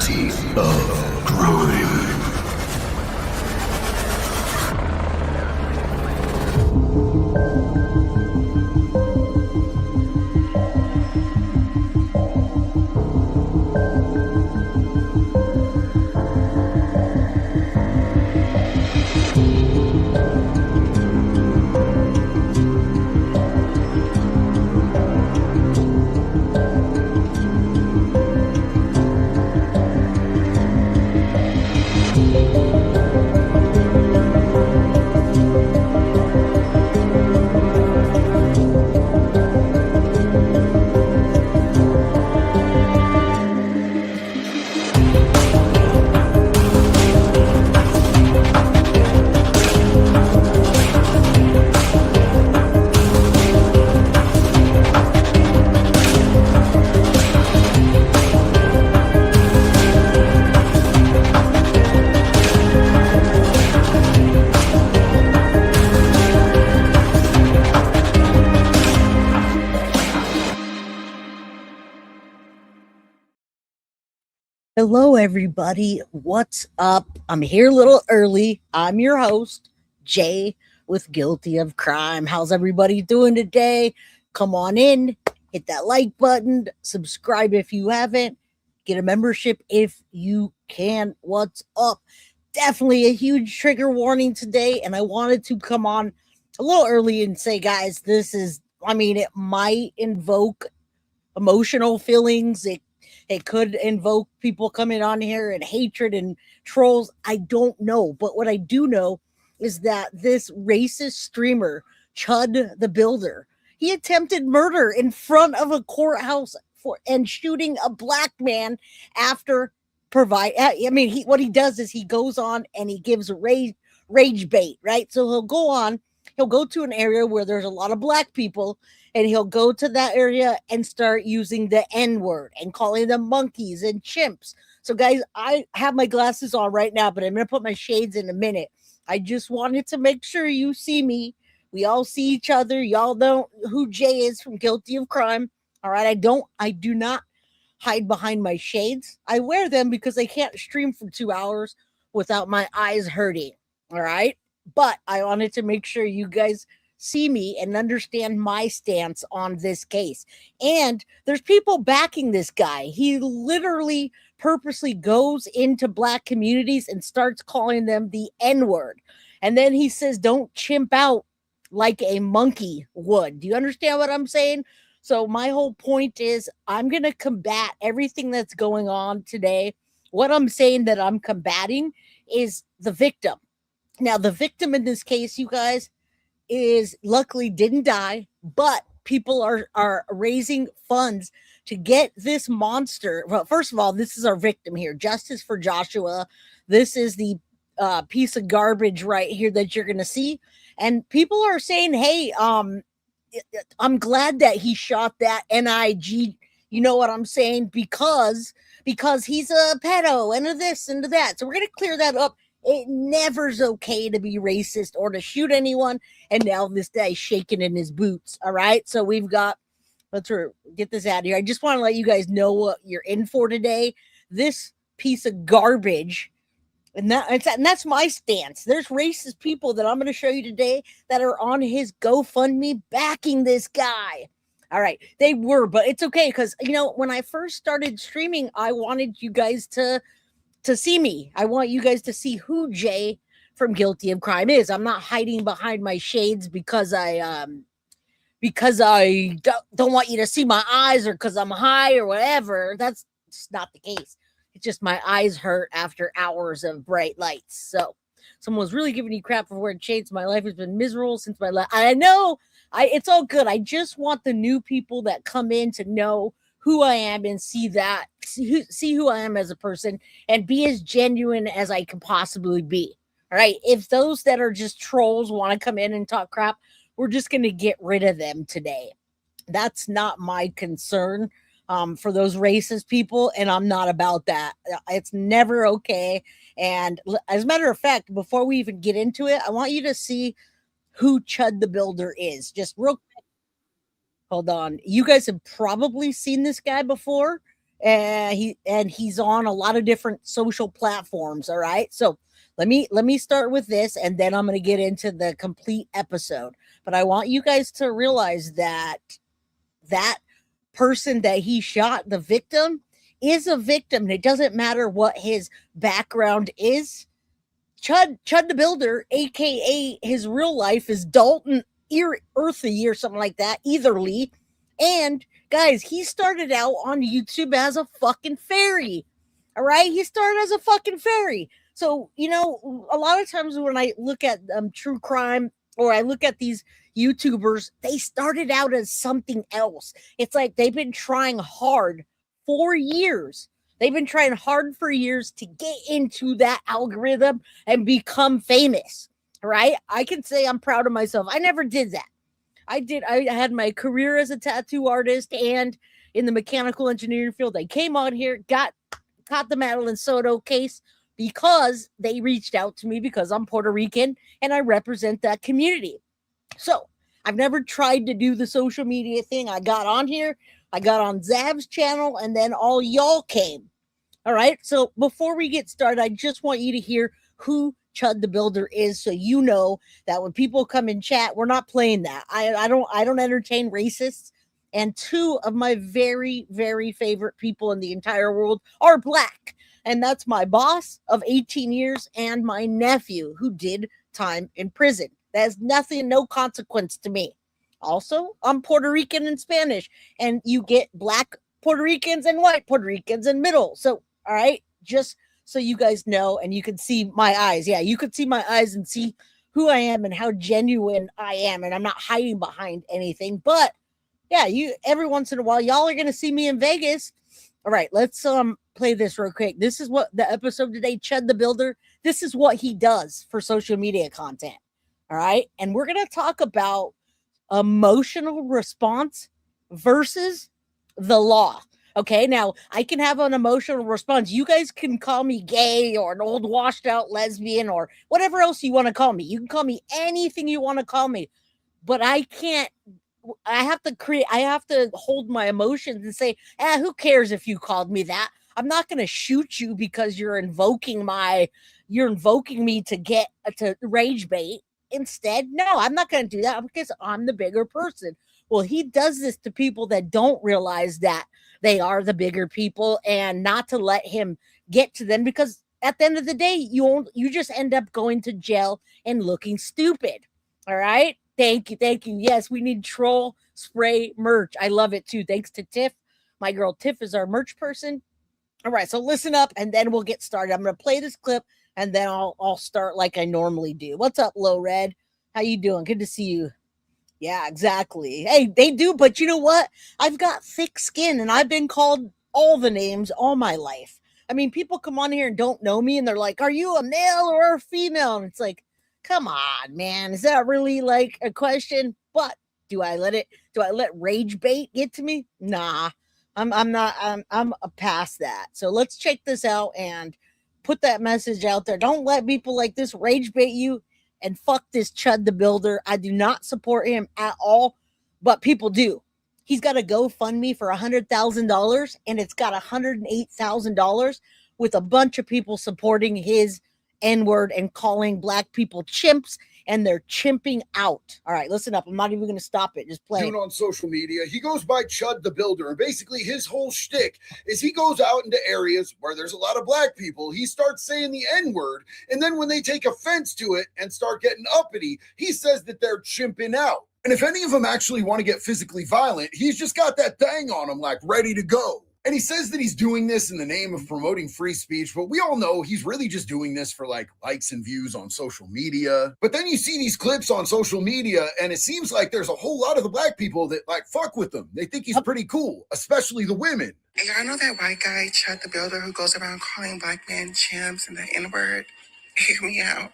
Legacy of Crime. Hello, everybody. What's up? I'm here a little early. I'm your host, Jay, with Guilty of Crime. How's everybody doing today? Come on in, hit that like button, subscribe if you haven't, get a membership if you can. What's up? Definitely a huge trigger warning today, and I wanted to come on a little early and say, guys, it might invoke emotional feelings. It could invoke people coming on here and hatred and trolls. I don't know. But what I do know is that this racist streamer, Chud the Builder, he attempted murder in front of a courthouse and shooting a black man after what he does is he goes on and he gives rage bait, right? So he'll go to an area where there's a lot of black people, and he'll go to that area and start using the N-word and calling them monkeys and chimps. So, guys, I have my glasses on right now, but I'm going to put my shades in a minute. I just wanted to make sure you see me. We all see each other. Y'all know who Jay is from Guilty of Crime. All right, I do not hide behind my shades. I wear them because I can't stream for 2 hours without my eyes hurting. All right, but I wanted to make sure you guys see me and understand my stance on this case. And there's people backing this guy. He literally purposely goes into black communities and starts calling them the N-word. And then he says, don't chimp out like a monkey would. Do you understand what I'm saying? So my whole point is I'm going to combat everything that's going on today. What I'm saying that I'm combating is the victim. Now, the victim in this case, you guys, is luckily didn't die, but people are raising funds to get this monster. Well, first of all, this is our victim here. Justice for Joshua. This is the piece of garbage right here that you're going to see. And people are saying, hey, I'm glad that he shot that NIG. You know what I'm saying? Because he's a pedo and a this and a that. So we're going to clear that up. It never's okay to be racist or to shoot anyone. And now this guy's shaking in his boots. All right. So let's get this out of here. I just want to let you guys know what you're in for today. This piece of garbage. And that's my stance. There's racist people that I'm going to show you today that are on his GoFundMe backing this guy. All right. They were, but it's okay. Because, when I first started streaming, I wanted you guys to see me. I want you guys to see who Jay from Guilty of Crime is. I'm not hiding behind my shades because I don't want you to see my eyes or because I'm high or whatever. That's just not the case. It's just my eyes hurt after hours of bright lights. So someone was really giving you crap for wearing shades. My life has been miserable since my life. I know. It's all good. I just want the new people that come in to know who I am and see who I am as a person and be as genuine as I can possibly be. All right. If those that are just trolls want to come in and talk crap, we're just going to get rid of them today. That's not my concern for those racist people. And I'm not about that. It's never okay. And as a matter of fact, before we even get into it, I want you to see who Chud the Builder is. Just real quick. Hold on. You guys have probably seen this guy before. and he's on a lot of different social platforms. All right, so let me start with this, and then I'm going to get into the complete episode. But I want you guys to realize that that person that he shot, the victim, is a victim, and it doesn't matter what his background is. Chud the Builder, aka his real life, is Dalton Eartherly or something like that, Eatherly. And guys, he started out on YouTube as a fucking fairy. All right, he started as a fucking fairy. So a lot of times when I look at true crime, or I look at these YouTubers, they started out as something else. It's like they've been trying hard for years. They've been trying hard for years to get into that algorithm and become famous. Right? I can say I'm proud of myself. I never did that. I had my career as a tattoo artist and in the mechanical engineering field. I came on here, caught the Madeline Soto case because they reached out to me because I'm Puerto Rican and I represent that community. So I've never tried to do the social media thing. I got on here, I got on Zav's channel, and then all y'all came. All right. So before we get started, I just want you to hear who Chud the Builder is, so you know that when people come in chat, we're not playing that. I don't entertain racists. And two of my very, very favorite people in the entire world are black. And that's my boss of 18 years and my nephew who did time in prison. That has nothing, no consequence to me. Also, I'm Puerto Rican and Spanish, and you get black Puerto Ricans and white Puerto Ricans and middle. So, all right, just so you guys know, and you can see my eyes. Yeah, you could see my eyes and see who I am and how genuine I am. And I'm not hiding behind anything. But yeah, every once in a while, y'all are gonna see me in Vegas. All right, let's play this real quick. This is what the episode today, Chud the Builder. This is what he does for social media content. All right, and we're gonna talk about emotional response versus the law. Okay, now I can have an emotional response. You guys can call me gay or an old washed out lesbian or whatever else you want to call me. You can call me anything you want to call me, but I have to hold my emotions and say, who cares if you called me that? I'm not going to shoot you because you're invoking me to get to rage bait. Instead, no, I'm not going to do that because I'm the bigger person. Well, he does this to people that don't realize that they are the bigger people, and not to let him get to them, because at the end of the day, you just end up going to jail and looking stupid. All right. Thank you. Yes, we need troll spray merch. I love it too. Thanks to Tiff. My girl Tiff is our merch person. All right. So listen up and then we'll get started. I'm going to play this clip and then I'll start like I normally do. What's up, Low Red? How you doing? Good to see you. Yeah, exactly. Hey, they do, but you know what? I've got thick skin and I've been called all the names all my life. I mean, people come on here and don't know me and they're like, are you a male or a female? And it's like, come on, man. Is that really like a question? But do I let rage bait get to me? Nah, I'm past that. So let's check this out and put that message out there. Don't let people like this rage bait you. And fuck this Chud the Builder. I do not support him at all, but people do. He's got a GoFundMe for $100,000, and it's got $108,000 with a bunch of people supporting his N-word and calling black people chimps, and they're chimping out. All right, listen up. I'm not even going to stop it. Just play. On social media, he goes by Chud the Builder, and basically his whole shtick is he goes out into areas where there's a lot of black people. He starts saying the N-word, and then when they take offense to it and start getting uppity, he says that they're chimping out. And if any of them actually want to get physically violent, he's just got that thing on him, like ready to go. And he says that he's doing this in the name of promoting free speech, but we all know he's really just doing this for like likes and views on social media. But then you see these clips on social media, and it seems like there's a whole lot of the black people that like fuck with him. They think he's pretty cool, especially the women. Hey, I know that white guy, Chudd the Builder, who goes around calling black men chimps and the N-word. Hear me out.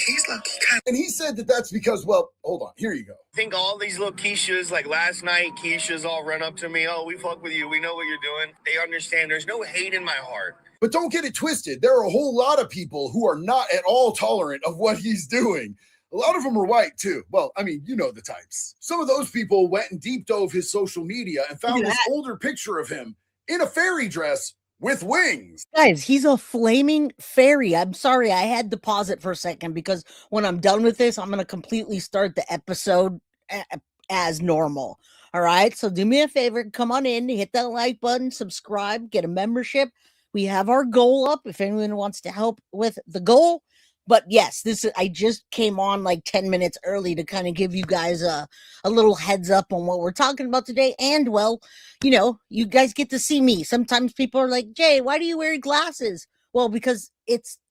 He's lucky. And he said that that's because, well, hold on, here you go. I think all these little Keishas, like last night, Keishas all run up to me. Oh, we fuck with you. We know what you're doing. They understand. There's no hate in my heart. But don't get it twisted. There are a whole lot of people who are not at all tolerant of what he's doing. A lot of them are white too. Well, I mean, you know the types. Some of those people went and deep dove his social media and found this older picture of him. in a fairy dress with wings. Guys, he's a flaming fairy. I'm sorry, I had to pause it for a second because when I'm done with this, I'm going to completely start the episode as normal. All right, so do me a favor, come on in, hit that like button, subscribe, get a membership. We have our goal up if anyone wants to help with the goal. But yes, I just came on like 10 minutes early to kind of give you guys a little heads up on what we're talking about today. And well, you know, you guys get to see me. Sometimes people are like, Jay, why do you wear glasses? Well, because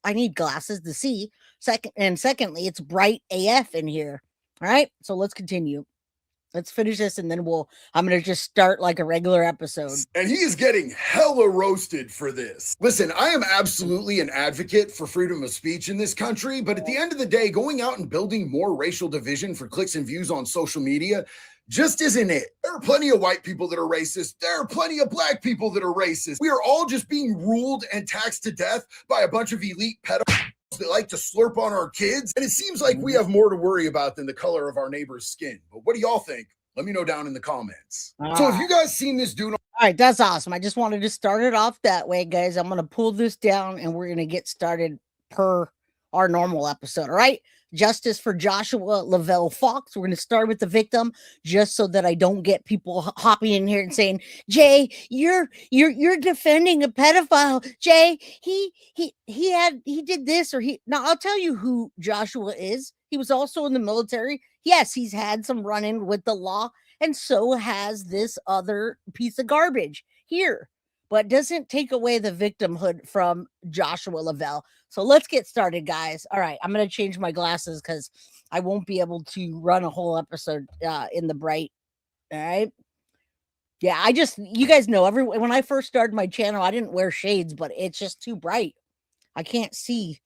I need glasses to see. Secondly, it's bright AF in here. All right, so let's continue. Let's finish this and then I'm going to just start like a regular episode. And he is getting hella roasted for this. Listen, I am absolutely an advocate for freedom of speech in this country, but at the end of the day, going out and building more racial division for clicks and views on social media just isn't it. There are plenty of white people that are racist. There are plenty of black people that are racist. We are all just being ruled and taxed to death by a bunch of elite pedophiles that like to slurp on our kids. And it seems like we have more to worry about than the color of our neighbor's skin. But what do y'all think? Let me know down in the comments. So if you guys seen this dude. All right, that's awesome. I just wanted to start it off that way, guys. I'm going to pull this down and we're going to get started per our normal episode. All right. Justice for Joshua Lavelle Fox. We're going to start with the victim just so that I don't get people hopping in here and saying, Jay, you're defending a pedophile. Jay, he did this or now I'll tell you who Joshua is. He was also in the military. Yes, he's had some run-in with the law, and so has this other piece of garbage here. But doesn't take away the victimhood from Joshua Lavelle. So let's get started, guys. All right, I'm going to change my glasses because I won't be able to run a whole episode in the bright. All right. Yeah, you guys know, when I first started my channel, I didn't wear shades, but it's just too bright. I can't see.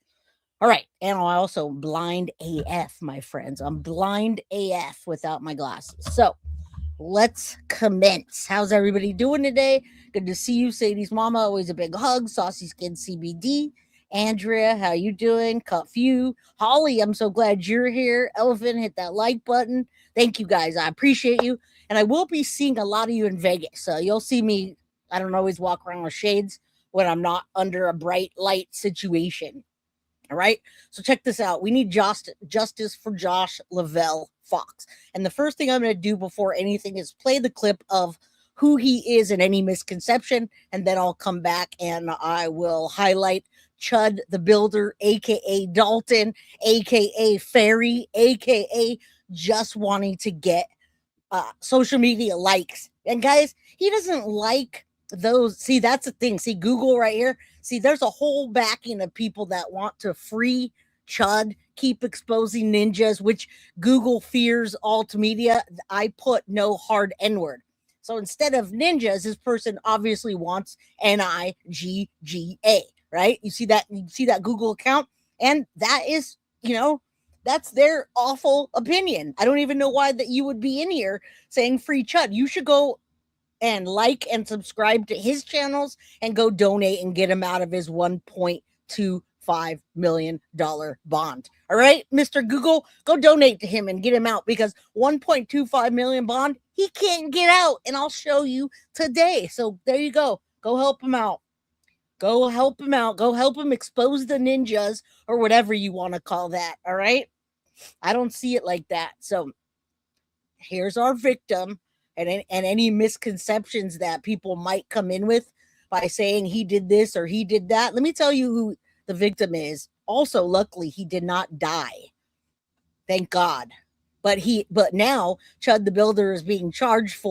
All right, and I also blind AF, my friends. I'm blind AF without my glasses. So let's commence. How's everybody doing today? Good to see you, Sadie's mama. Always a big hug. Saucy Skin CBD. Andrea, how you doing? Cut Few. Holly, I'm so glad you're here. Elephant, hit that like button. Thank you, guys. I appreciate you. And I will be seeing a lot of you in Vegas. So you'll see me. I don't always walk around with shades when I'm not under a bright light situation. All right. So check this out. We need justice for Josh Lavelle Fox. And the first thing I'm going to do before anything is play the clip of who he is and any misconception. And then I'll come back and I will highlight Chud the Builder, a.k.a. Dalton, a.k.a. Fairy, a.k.a. just wanting to get social media likes. And guys, he doesn't like those. See, that's the thing. See, Google right here. See, there's a whole backing of people that want to free Chud, keep exposing ninjas, which Google fears alt media. I put no hard N-word. So instead of ninjas, this person obviously wants N-I-G-G-A, right? You see that Google account? And that is, that's their awful opinion. I don't even know why that you would be in here saying free Chud. You should go and like and subscribe to his channels and go donate and get him out of his $1.25 million bond. All right, Mr. Google, go donate to him and get him out because $1.25 million bond, he can't get out. And I'll show you today. So there you go. Go help him out. Go help him out. Go help him expose the ninjas or whatever you want to call that. All right. I don't see it like that. So here's our victim. And any misconceptions that people might come in with by saying he did this or he did that. Let me tell you who the victim is. Also, luckily, he did not die. Thank God. But now Chud the Builder is being charged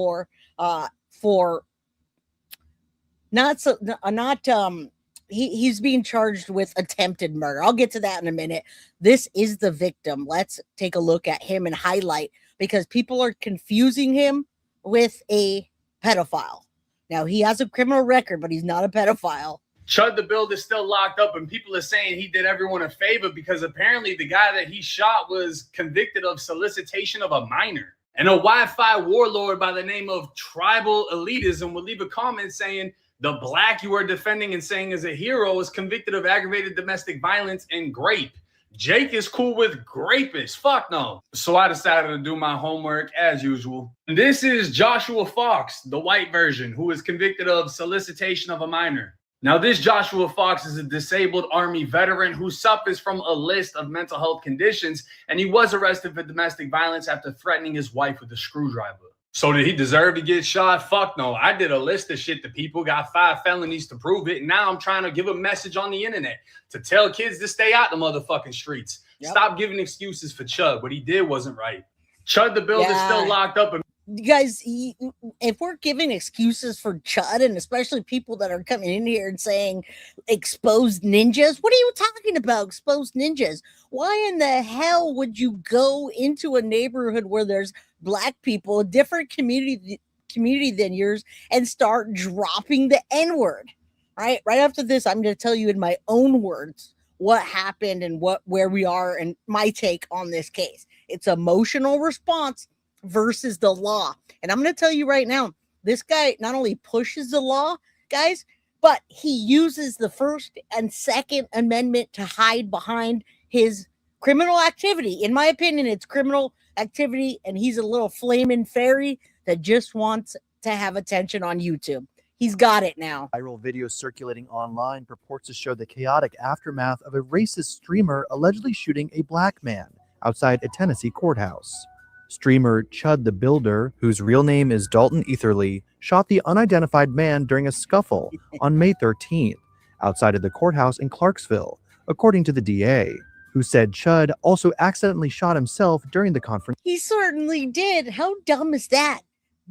he's being charged with attempted murder. I'll get to that in a minute. This is the victim. Let's take a look at him and highlight because people are confusing him with a pedophile. Now, he has a criminal record, but he's not a pedophile. Chud the Builder is still locked up, and people are saying he did everyone a favor because apparently the guy that he shot was convicted of solicitation of a minor. And a Wi-Fi warlord by the name of Tribal Elitism will leave a comment saying, the black you are defending and saying is a hero is convicted of aggravated domestic violence and rape. Jake is cool with rapists. Fuck no. So I decided to do my homework as usual. And this is Joshua Fox, the white version, who is convicted of solicitation of a minor. Now, this Joshua Fox is a disabled Army veteran who suffers from a list of mental health conditions, and he was arrested for domestic violence after threatening his wife with a screwdriver. So did he deserve to get shot? Fuck no. I did a list of shit to people, got 5 felonies to prove it, and now I'm trying to give a message on the internet to tell kids to stay out the motherfucking streets. Yep. Stop giving excuses for Chud. What he did wasn't right. Chud the Builder still locked up. You guys, if we're giving excuses for Chud, and especially people that are coming in here and saying exposed ninjas, what are you talking about? Exposed ninjas? Why in the hell would you go into a neighborhood where there's black people, a different community than yours, and start dropping the N-word? Right after this, I'm going to tell you in my own words what happened and where we are and my take on this case. It's emotional response versus the law. And I'm going to tell you right now, this guy not only pushes the law, guys, but he uses the First and Second Amendment to hide behind his criminal activity. In my opinion, it's criminal activity, and he's a little flaming fairy that just wants to have attention on YouTube. He's got it now. Viral video circulating online purports to show the chaotic aftermath of a racist streamer allegedly shooting a black man outside a Tennessee courthouse. Streamer Chud the Builder, whose real name is Dalton Eatherly, shot the unidentified man during a scuffle on May 13th outside of the courthouse in Clarksville, according to the DA, who said Chud also accidentally shot himself during the confrontation. He certainly did. How dumb is that?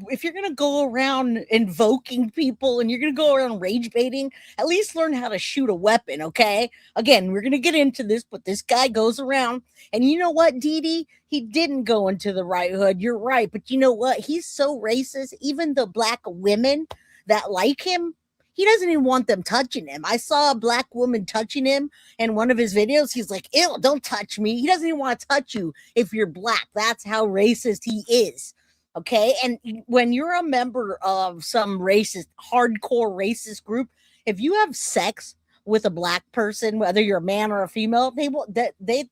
If you're going to go around invoking people and you're going to go around rage baiting, at least learn how to shoot a weapon, okay? Again, we're going to get into this, but this guy goes around, and you know what, Dee? He didn't go into the right hood. You're right, but you know what? He's so racist. Even the black women that like him, he doesn't even want them touching him. I saw a black woman touching him in one of his videos. He's like, ew, don't touch me. He doesn't even want to touch you if you're black. That's how racist he is. Okay, and when you're a member of some racist, hardcore racist group, if you have sex with a black person, whether you're a man or a female,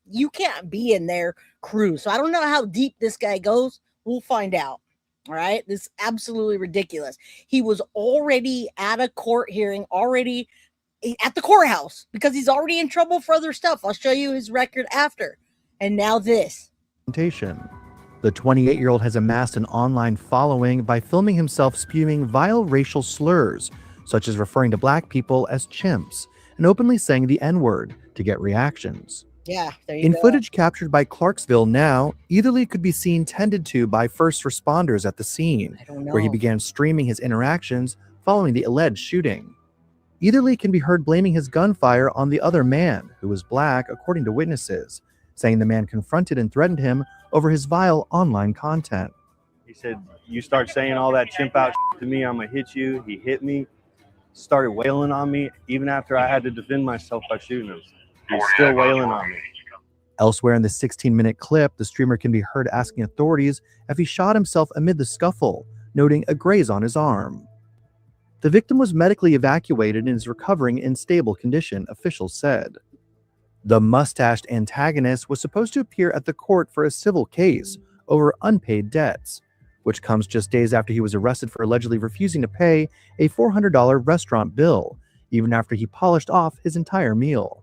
you can't be in their crew. So I don't know how deep this guy goes. We'll find out. All right, this is absolutely ridiculous. He was already at a court hearing, already at the courthouse, because he's already in trouble for other stuff. I'll show you his record after. And now this. The 28-year-old has amassed an online following by filming himself spewing vile racial slurs, such as referring to black people as chimps and openly saying the N-word to get reactions. Yeah, there you go. In footage captured by Clarksville Now, Eatherly could be seen tended to by first responders at the scene, where he began streaming his interactions following the alleged shooting. Eatherly can be heard blaming his gunfire on the other man, who was black, according to witnesses, saying the man confronted and threatened him over his vile online content. He said, you start saying all that chimp out to me, I'm gonna hit you. He hit me, started wailing on me, even after I had to defend myself by shooting him. He's still wailing on me. Elsewhere in the 16-minute clip, the streamer can be heard asking authorities if he shot himself amid the scuffle, noting a graze on his arm. The victim was medically evacuated and is recovering in stable condition, officials said. The mustached antagonist was supposed to appear at the court for a civil case over unpaid debts, which comes just days after he was arrested for allegedly refusing to pay a $400 restaurant bill, even after he polished off his entire meal.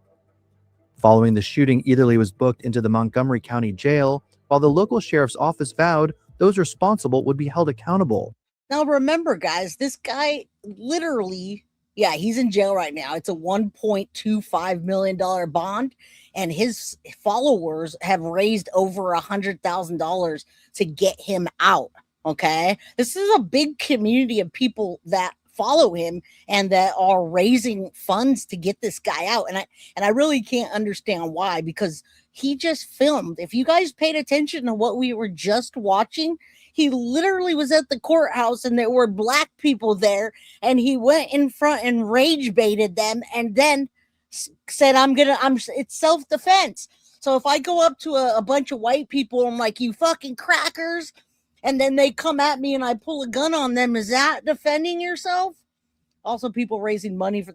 Following the shooting, Eatherly was booked into the Montgomery County Jail, while the local sheriff's office vowed those responsible would be held accountable. Now remember, guys, this guy literally... Yeah, he's in jail right now. It's a $1.25 million bond, and his followers have raised over $100,000 to get him out. Okay, this is a big community of people that follow him and that are raising funds to get this guy out. And I really can't understand why, because he just filmed. If you guys paid attention to what we were just watching, he literally was at the courthouse and there were black people there, and he went in front and rage baited them and then said, it's self-defense. So if I go up to a bunch of white people, I'm like, you fucking crackers, and then they come at me and I pull a gun on them, is that defending yourself? Also, people raising money for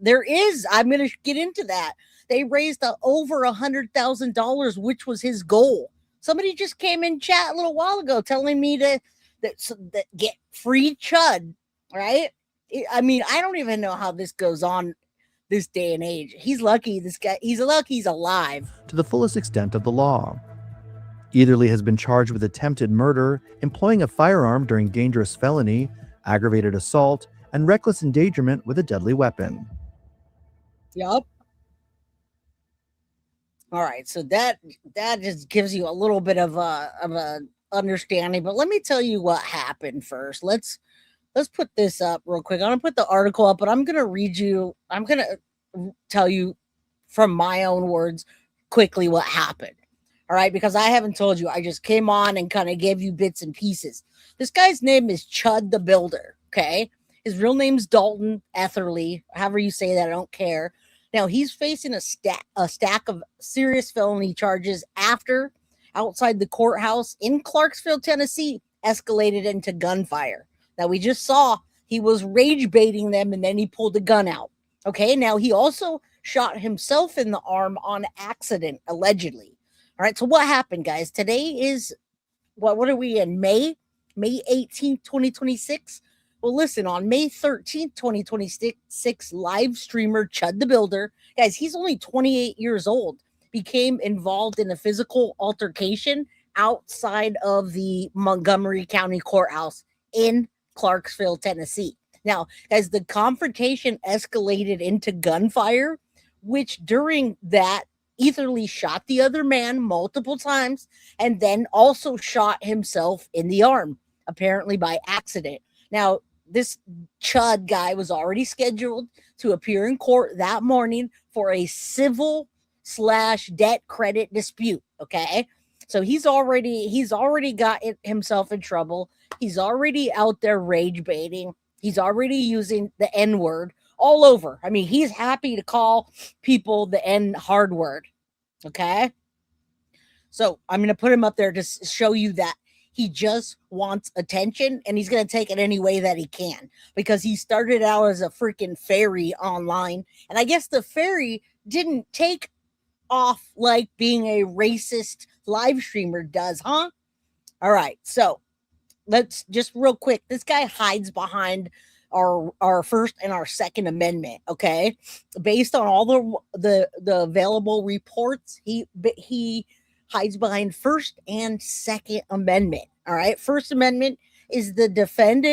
I'm going to get into that. They raised over $100,000, which was his goal. Somebody just came in chat a little while ago telling me that get free Chud, right? I mean, I don't even know how this goes on this day and age. He's lucky. This guy, he's lucky he's alive. To the fullest extent of the law. Eatherly has been charged with attempted murder, employing a firearm during dangerous felony, aggravated assault, and reckless endangerment with a deadly weapon. Yup. All right, so that just gives you a little bit of a understanding, but let me tell you what happened first. Let's put this up real quick. I'm gonna put the article up, but I'm gonna tell you from my own words quickly what happened. All right, because I haven't told you. I just came on and kind of gave you bits and pieces. This guy's name is Chud the Builder. Okay, his real name's Dalton Eartherly. However you say that, I don't care. Now he's facing a stack of serious felony charges after outside the courthouse in Clarksville, Tennessee, escalated into gunfire. Now we just saw he was rage baiting them and then he pulled a gun out. Okay, now he also shot himself in the arm on accident, allegedly. All right, so what happened, guys? Today is, what are we in, May 18th, 2026? Well, listen, on May 13th, 2026, live streamer Chud the Builder, guys, he's only 28 years old, became involved in a physical altercation outside of the Montgomery County Courthouse in Clarksville, Tennessee. Now, guys, the confrontation escalated into gunfire, which during that, Eatherly shot the other man multiple times and then also shot himself in the arm, apparently by accident. Now, this Chud guy was already scheduled to appear in court that morning for a civil/debt credit dispute. Okay, so he's already got himself in trouble. He's already out there rage baiting. He's already using the N word all over. I mean, he's happy to call people the N hard word. Okay, so I'm going to put him up there to show you that he just wants attention and he's going to take it any way that he can, because he started out as a freaking fairy online. And I guess the fairy didn't take off like being a racist live streamer does, huh? All right. So let's just real quick. This guy hides behind our First and our Second Amendment. Okay. Based on all the available reports, he hides behind First and Second Amendment. All right. First Amendment is to defend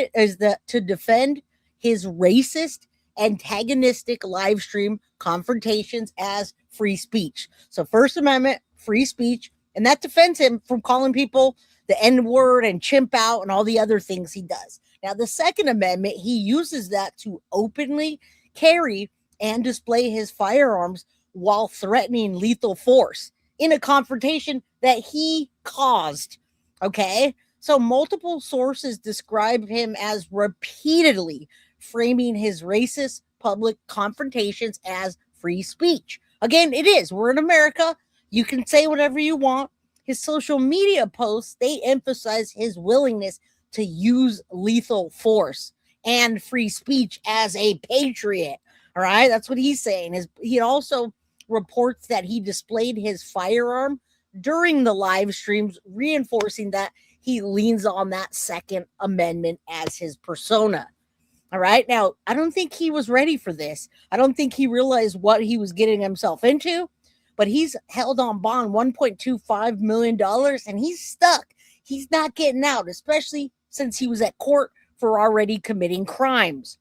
his racist, antagonistic live stream confrontations as free speech. So First Amendment, free speech, and that defends him from calling people the N word and chimp out and all the other things he does. Now, the Second Amendment, he uses that to openly carry and display his firearms while threatening lethal force in a confrontation that he caused. Okay, so multiple sources describe him as repeatedly framing his racist public confrontations as free speech. Again, it is. We're in America. You can say whatever you want. His social media posts, they emphasize his willingness to use lethal force and free speech as a patriot. All right, that's what he's saying. He also reports that he displayed his firearm during the live streams, reinforcing that he leans on that Second Amendment as his persona. All right, now, I don't think he was ready for this. I don't think he realized what he was getting himself into, but he's held on bond $1.25 million, and he's stuck. He's not getting out, especially since he was at court for already committing crimes.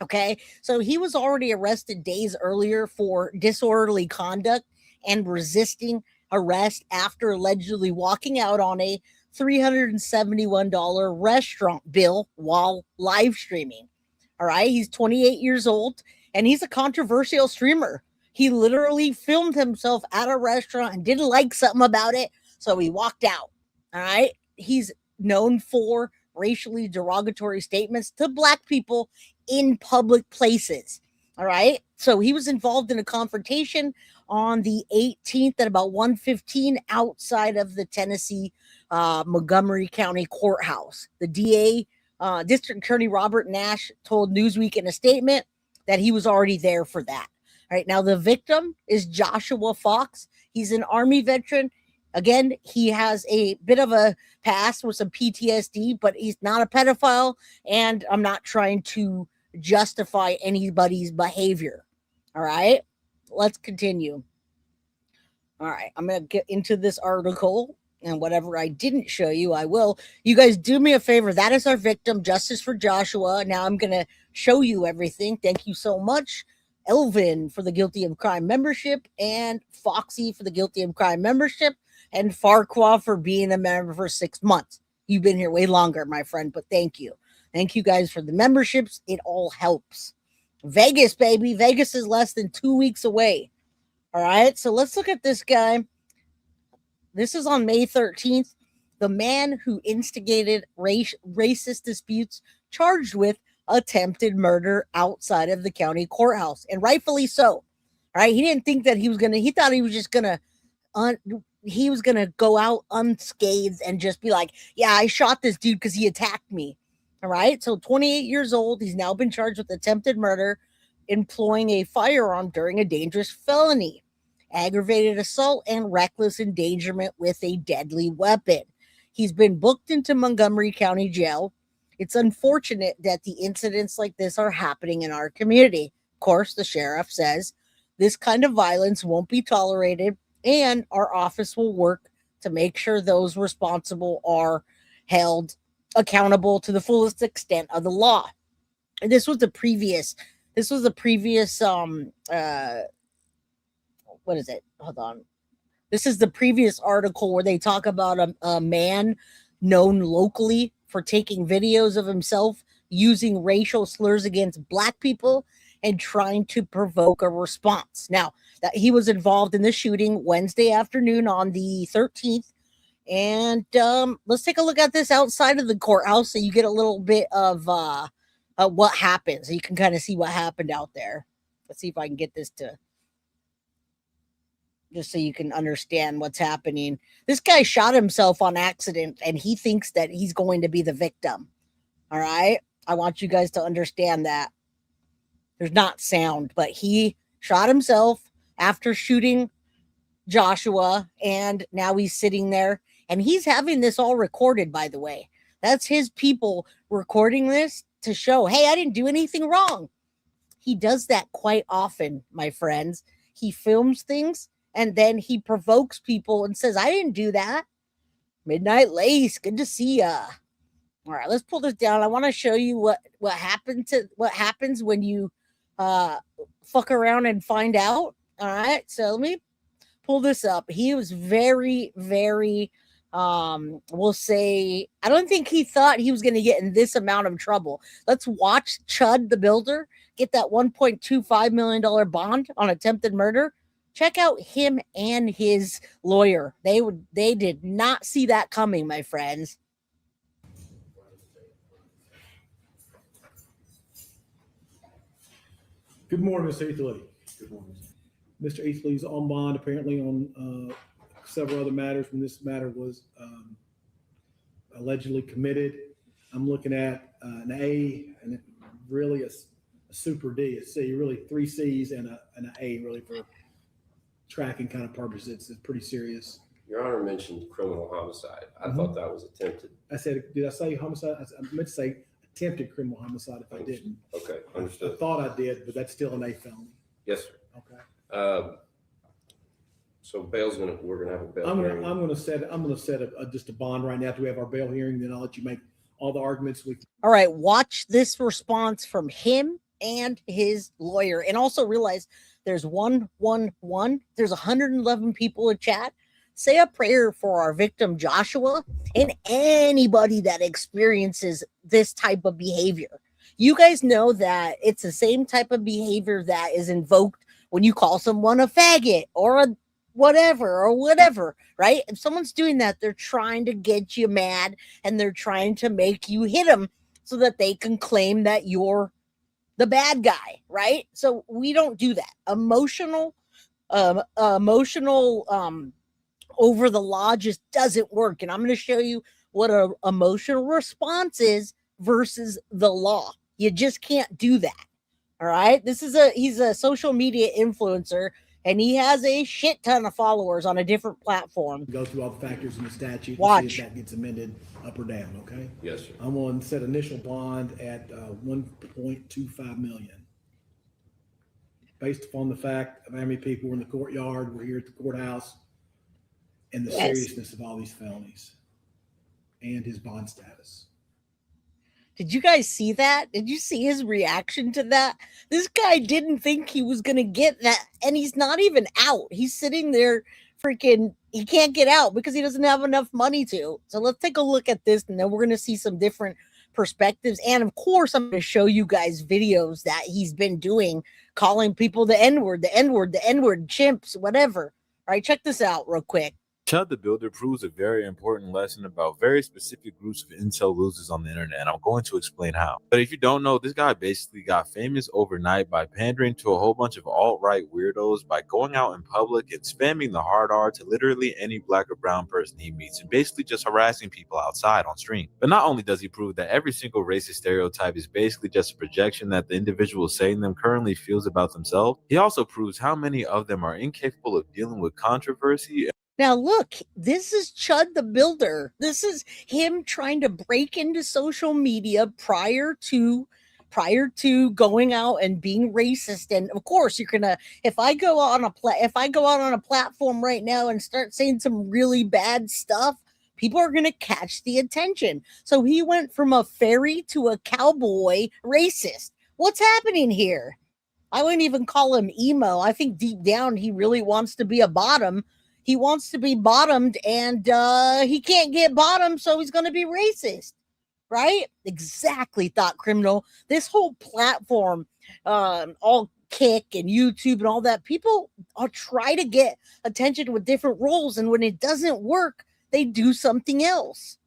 Okay, so he was already arrested days earlier for disorderly conduct and resisting arrest after allegedly walking out on a $371 restaurant bill while live streaming. All right, he's 28 years old and he's a controversial streamer. He literally filmed himself at a restaurant and didn't like something about it, so he walked out. All right, he's known for racially derogatory statements to Black people in public places. All right, so he was involved in a confrontation on the 18th at about 1:15 outside of the Tennessee Montgomery County Courthouse. The DA, District Attorney Robert Nash, told Newsweek in a statement, that he was already there for that. All right, now the victim is Joshua Fox. He's an Army veteran. Again, he has a bit of a past with some PTSD, but he's not a pedophile, and I'm not trying to justify anybody's behavior. All right, let's continue. All right, I'm going to get into this article, and whatever I didn't show you, I will. You guys do me a favor. That is our victim, Justice for Joshua. Now I'm going to show you everything. Thank you so much, Elvin, for the Guilty of Crime membership, and Foxy for the Guilty of Crime membership, and Farquaad for being a member for 6 months. You've been here way longer, my friend, but thank you. Thank you guys for the memberships. It all helps. Vegas, baby. Vegas is less than 2 weeks away. All right, so let's look at this guy. This is on May 13th. The man who instigated racist disputes charged with attempted murder outside of the county courthouse, and rightfully so. All right, he didn't think that he thought he was just going to go out unscathed and just be like, yeah, I shot this dude because he attacked me. All right, so 28 years old. He's now been charged with attempted murder, employing a firearm during a dangerous felony, aggravated assault, and reckless endangerment with a deadly weapon. He's been booked into Montgomery County Jail. It's unfortunate that the incidents like this are happening in our community. Of course, the sheriff says this kind of violence won't be tolerated, and our office will work to make sure those responsible are held accountable to the fullest extent of the law. And this was the previous what is it? Hold on. This is the previous article where they talk about a man known locally for taking videos of himself using racial slurs against Black people and trying to provoke a response. Now, that he was involved in the shooting Wednesday afternoon on the 13th. And let's take a look at this outside of the courthouse so you get a little bit of what happened. So you can kind of see what happened out there. Let's see if I can get this to, just so you can understand what's happening. This guy shot himself on accident, and he thinks that he's going to be the victim. All right? I want you guys to understand that. There's not sound, but he shot himself after shooting Joshua, and now he's sitting there, and he's having this all recorded, by the way. That's his people recording this to show, hey, I didn't do anything wrong. He does that quite often, my friends. He films things, and then he provokes people and says, I didn't do that. Midnight Lace, good to see ya. All right, let's pull this down. I want to show you what happens when you fuck around and find out. All right, so let me pull this up. He was very, very, we'll say, I don't think he thought he was going to get in this amount of trouble. Let's watch Chud the Builder get that $1.25 million bond on attempted murder. Check out him and his lawyer. They did not see that coming, my friends. Good morning, Mr. Eatherly. Good morning. Mr. Eatherly's on bond apparently on several other matters when this matter was allegedly committed. I'm looking at an A and really a super D, a C, really 3 C's and an A really for tracking kind of purposes. It's pretty serious. Your Honor mentioned criminal homicide. I thought that was attempted. I said, did I say homicide? I meant to say attempted criminal homicide if I didn't. Okay, understood. I thought I did, but that's still an A felony. Yes, sir. Okay. So we're gonna have a bail I'm hearing. gonna set just a bond right now after we have our bail hearing. Then I'll let you make all the arguments. All right, watch this response from him and his lawyer, and also realize there's 111. There's 111 people in chat. Say a prayer for our victim Joshua and anybody that experiences this type of behavior. You guys know that it's the same type of behavior that is invoked when you call someone a faggot or a whatever, right? If someone's doing that, they're trying to get you mad and they're trying to make you hit them so that they can claim that you're the bad guy, right? So we don't do that. Emotional over the law just doesn't work. And I'm going to show you what an emotional response is versus the law. You just can't do that. All right. He's a social media influencer, and he has a shit ton of followers on a different platform. Go through all the factors in the statute Watch. and see if that gets amended up or down, okay? Yes, sir. I'm going to set initial bond at $1.25 million. Based upon the fact of how many people were in the courtyard, we're here at the courthouse, and the seriousness of all these felonies and his bond status. Did you guys see that? Did you see his reaction to that? This guy didn't think he was going to get that, and he's not even out. He's sitting there freaking, he can't get out because he doesn't have enough money to. So let's take a look at this, and then we're going to see some different perspectives. And of course, I'm going to show you guys videos that he's been doing, calling people the N-word, the N-word, the N-word, chimps, whatever. All right, check this out real quick. Chudd the Builder proves a very important lesson about very specific groups of incel losers on the internet, and I'm going to explain how. But if you don't know, this guy basically got famous overnight by pandering to a whole bunch of alt-right weirdos by going out in public and spamming the hard R to literally any black or brown person he meets and basically just harassing people outside on stream. But not only does he prove that every single racist stereotype is basically just a projection that the individual saying them currently feels about themselves, he also proves how many of them are incapable of dealing with controversy. Now, look, this is Chud the Builder. This is him trying to break into social media prior to going out and being racist. And of course, you're gonna, if I go out on a platform right now and start saying some really bad stuff, people are gonna catch the attention. So he went from a fairy to a cowboy racist. What's happening here? I wouldn't even call him emo. I think deep down he really wants to be a bottom. He wants to be bottomed, and he can't get bottomed, so he's going to be racist, right? Exactly, thought criminal. This whole platform, all Kick and YouTube and all that, people are try to get attention with different roles, and when it doesn't work, they do something else.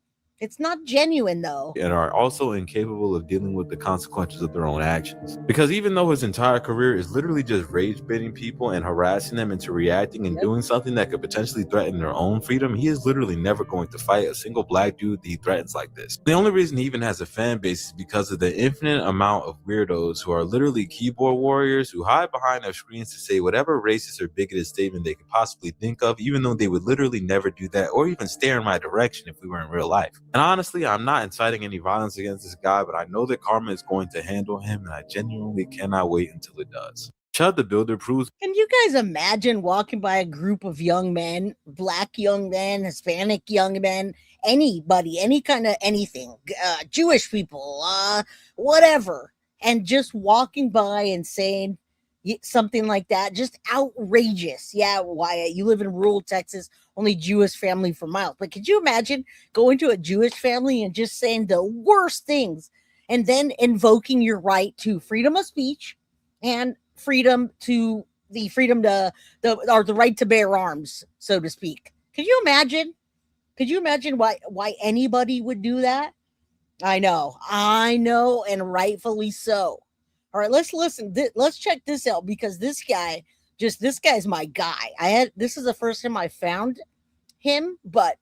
It's not genuine, though. And are also incapable of dealing with the consequences of their own actions. Because even though his entire career is literally just rage baiting people and harassing them into reacting and doing something that could potentially threaten their own freedom, he is literally never going to fight a single black dude that he threatens like this. The only reason he even has a fan base is because of the infinite amount of weirdos who are literally keyboard warriors who hide behind their screens to say whatever racist or bigoted statement they could possibly think of, even though they would literally never do that or even stare in my direction if we were in real life. And honestly, I'm not inciting any violence against this guy, but I know that karma is going to handle him, and I genuinely cannot wait until it does. Chudd the Builder proves. Can you guys imagine walking by a group of young men, black young men, Hispanic young men, anybody, any kind of anything, Jewish people, whatever, and just walking by and saying something like that, just outrageous. Yeah, Wyatt, you live in rural Texas, only Jewish family for miles. But could you imagine going to a Jewish family and just saying the worst things and then invoking your right to freedom of speech and the right to bear arms, so to speak? Could you imagine? Could you imagine why anybody would do that? I know, and rightfully so. All right, let's listen. Let's check this out, because this guy's my guy. This is the first time I found him, but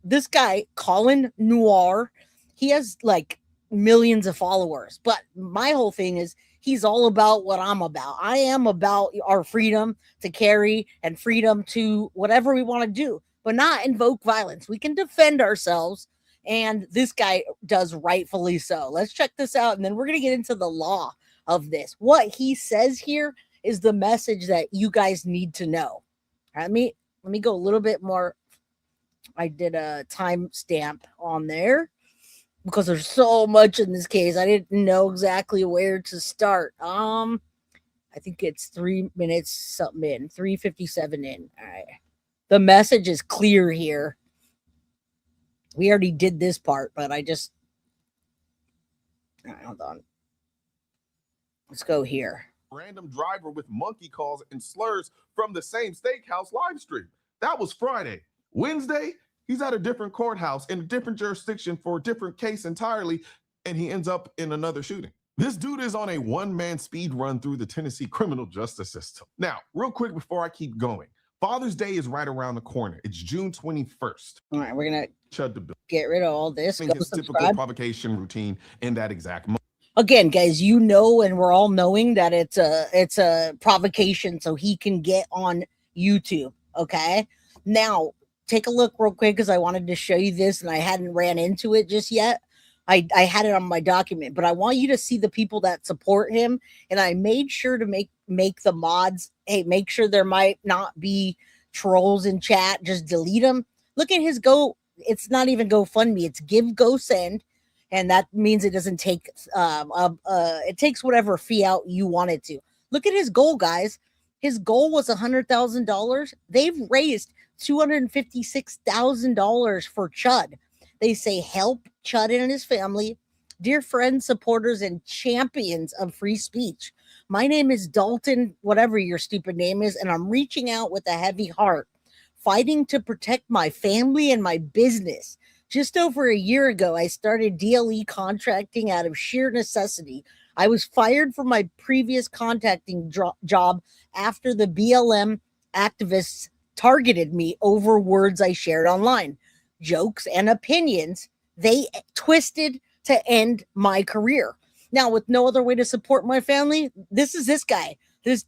this guy, Colin Noir, he has like millions of followers. But my whole thing is he's all about what I'm about. I am about our freedom to carry and freedom to whatever we want to do, but not invoke violence. We can defend ourselves. And this guy does rightfully so. Let's check this out, and then we're going to get into the law of this. What he says here is the message that you guys need to know. Let me go a little bit more. I did a timestamp on there because there's so much in this case. I didn't know exactly where to start. I think it's 3 minutes something in, 3:57 in. All right. The message is clear here. We already did this part, but all right, hold on. Let's go here. Random driver with monkey calls and slurs from the same steakhouse live stream. That was Friday. Wednesday, he's at a different courthouse in a different jurisdiction for a different case entirely, and he ends up in another shooting. This dude is on a one-man speed run through the Tennessee criminal justice system. Now, real quick before I keep going, Father's Day is right around the corner. It's June 21st. All right, we're going to Chud the Builder. Get rid of all this. His typical provocation routine in that exact moment. Again, guys, you know, and we're all knowing that it's a provocation, so he can get on YouTube. Okay, now take a look real quick because I wanted to show you this, and I hadn't ran into it just yet. I had it on my document, but I want you to see the people that support him, and I made sure to make the mods. Hey, make sure there might not be trolls in chat. Just delete them. Look at his go. It's not even GoFundMe. It's Give Go Send. And that means it doesn't take it takes whatever fee out you want it to. Look at his goal, guys. His goal was $100,000. They've raised $256,000 for Chud. They say help Chud and his family, dear friends, supporters, and champions of free speech. My name is Dalton, whatever your stupid name is, and I'm reaching out with a heavy heart, fighting to protect my family and my business. Just over a year ago, I started DLE contracting out of sheer necessity. I was fired from my previous contracting job after the BLM activists targeted me over words I shared online, jokes and opinions they twisted to end my career. Now, with no other way to support my family, this is this guy. This,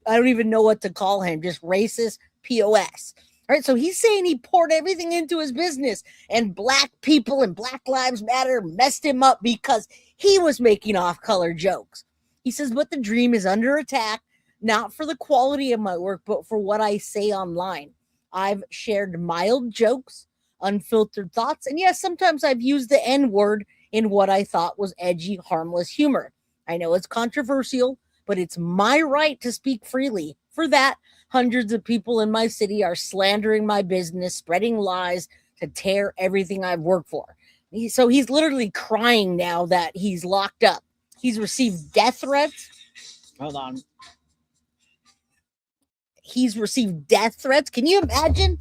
I don't even know what to call him, just racist POS. All right, so he's saying he poured everything into his business, and black people and Black Lives Matter messed him up because he was making off-color jokes. He says, but the dream is under attack, not for the quality of my work, but for what I say online. I've shared mild jokes, unfiltered thoughts, and yes, sometimes I've used the N-word in what I thought was edgy, harmless humor. I know it's controversial, but it's my right to speak freely. For that, hundreds of people in my city are slandering my business, spreading lies to tear everything I've worked for. So he's literally crying now that he's locked up. He's received death threats. Hold on. He's received death threats. Can you imagine?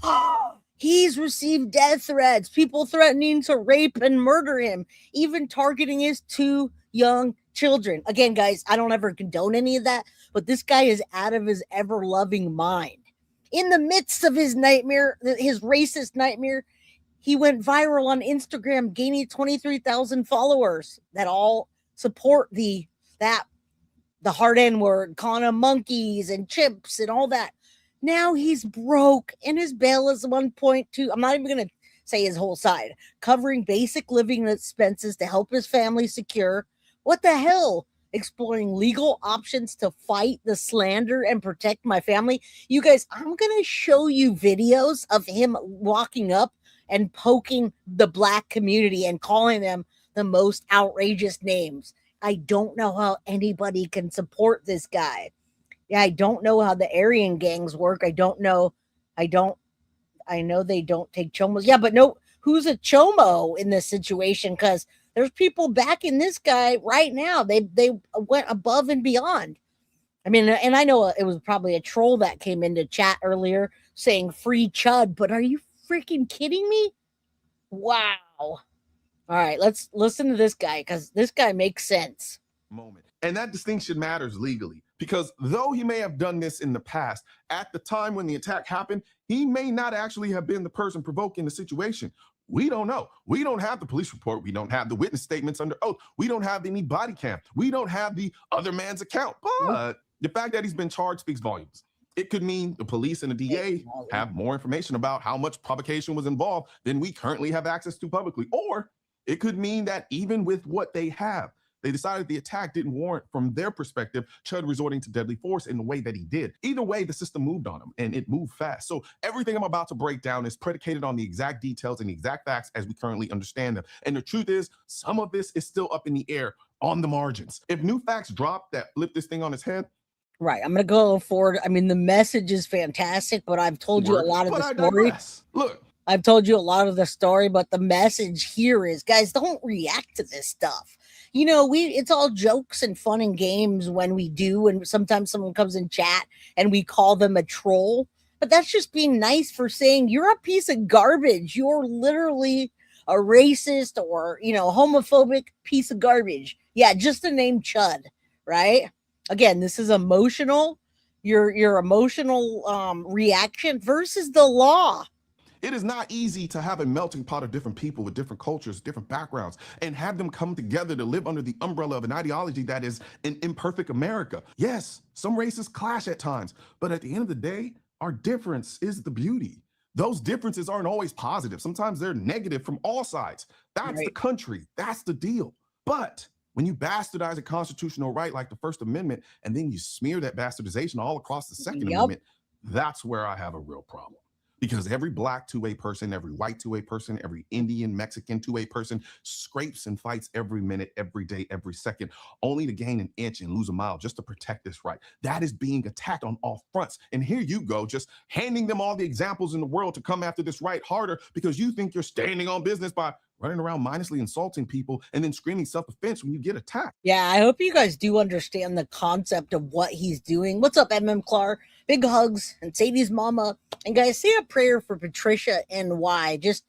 He's received death threats. People threatening to rape and murder him, even targeting his 2 young children. Again, guys, I don't ever condone any of that, but this guy is out of his ever-loving mind. In the midst of his nightmare, his racist nightmare, he went viral on Instagram, gaining 23,000 followers that all support the hard N-word, calling them monkeys and chimps and all that. Now he's broke, and his bail is 1.2. I'm not even going to say his whole side. Covering basic living expenses to help his family secure. What the hell? Exploring legal options to fight the slander and protect my family. You guys, I'm going to show you videos of him walking up and poking the black community and calling them the most outrageous names. I don't know how anybody can support this guy. Yeah, I don't know how the Aryan gangs work. I know they don't take chomos. Yeah, but no, who's a chomo in this situation? Because there's people backing this guy right now. They went above and beyond. I mean, and I know it was probably a troll that came into chat earlier saying free Chud, but are you freaking kidding me? Wow. All right, let's listen to this guy because this guy makes sense. Moment. And that distinction matters legally because though he may have done this in the past, at the time when the attack happened, he may not actually have been the person provoking the situation. We don't know. We don't have the police report. We don't have the witness statements under oath. We don't have any body cam. We don't have the other man's account. But the fact that he's been charged speaks volumes. It could mean the police and the DA have more information about how much provocation was involved than we currently have access to publicly. Or it could mean that even with what they have, they decided the attack didn't warrant, from their perspective, Chud resorting to deadly force in the way that he did. Either way, the system moved on him, and it moved fast. So everything I'm about to break down is predicated on the exact details and the exact facts as we currently understand them. And the truth is, some of this is still up in the air on the margins. If new facts drop that flip this thing on its head, right, I'm going to go forward. I mean, the message is fantastic, but I've told you a lot of the story. Look, I've told you a lot of the story, but the message here is, guys, don't react to this stuff. You know, it's all jokes and fun and games when we do, and sometimes someone comes in chat and we call them a troll, but that's just being nice for saying you're a piece of garbage. You're literally a racist or, homophobic piece of garbage. Yeah, just the name Chud, right? Again, this is emotional. Your emotional reaction versus the law. It is not easy to have a melting pot of different people with different cultures, different backgrounds, and have them come together to live under the umbrella of an ideology that is an imperfect America. Yes, some races clash at times, but at the end of the day, our difference is the beauty. Those differences aren't always positive. Sometimes they're negative from all sides. That's the country. That's the deal. But when you bastardize a constitutional right like the First Amendment, and then you smear that bastardization all across the Second Amendment, that's where I have a real problem. Because every black two-way person, every white two-way person, every Indian, Mexican two-way person scrapes and fights every minute, every day, every second, only to gain an inch and lose a mile just to protect this right. That is being attacked on all fronts. And here you go, just handing them all the examples in the world to come after this right harder because you think you're standing on business by running around mindlessly insulting people and then screaming self-defense when you get attacked. Yeah, I hope you guys do understand the concept of what he's doing. What's up, Clark? Big hugs and Sadie's mama. And guys, say a prayer for Patricia and why. Just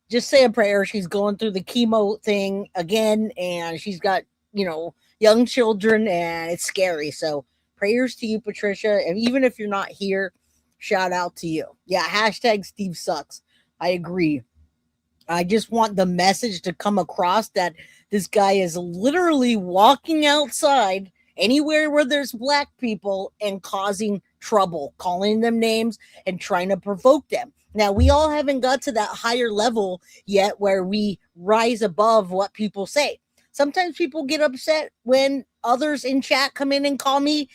say a prayer. She's going through the chemo thing again, and she's got, young children, and it's scary. So prayers to you, Patricia. And even if you're not here, shout out to you. Yeah, hashtag Steve sucks. I agree. I just want the message to come across that this guy is literally walking outside anywhere where there's black people and causing trouble, calling them names and trying to provoke them. Now, we all haven't got to that higher level yet where we rise above what people say. Sometimes people get upset when others in chat come in and call me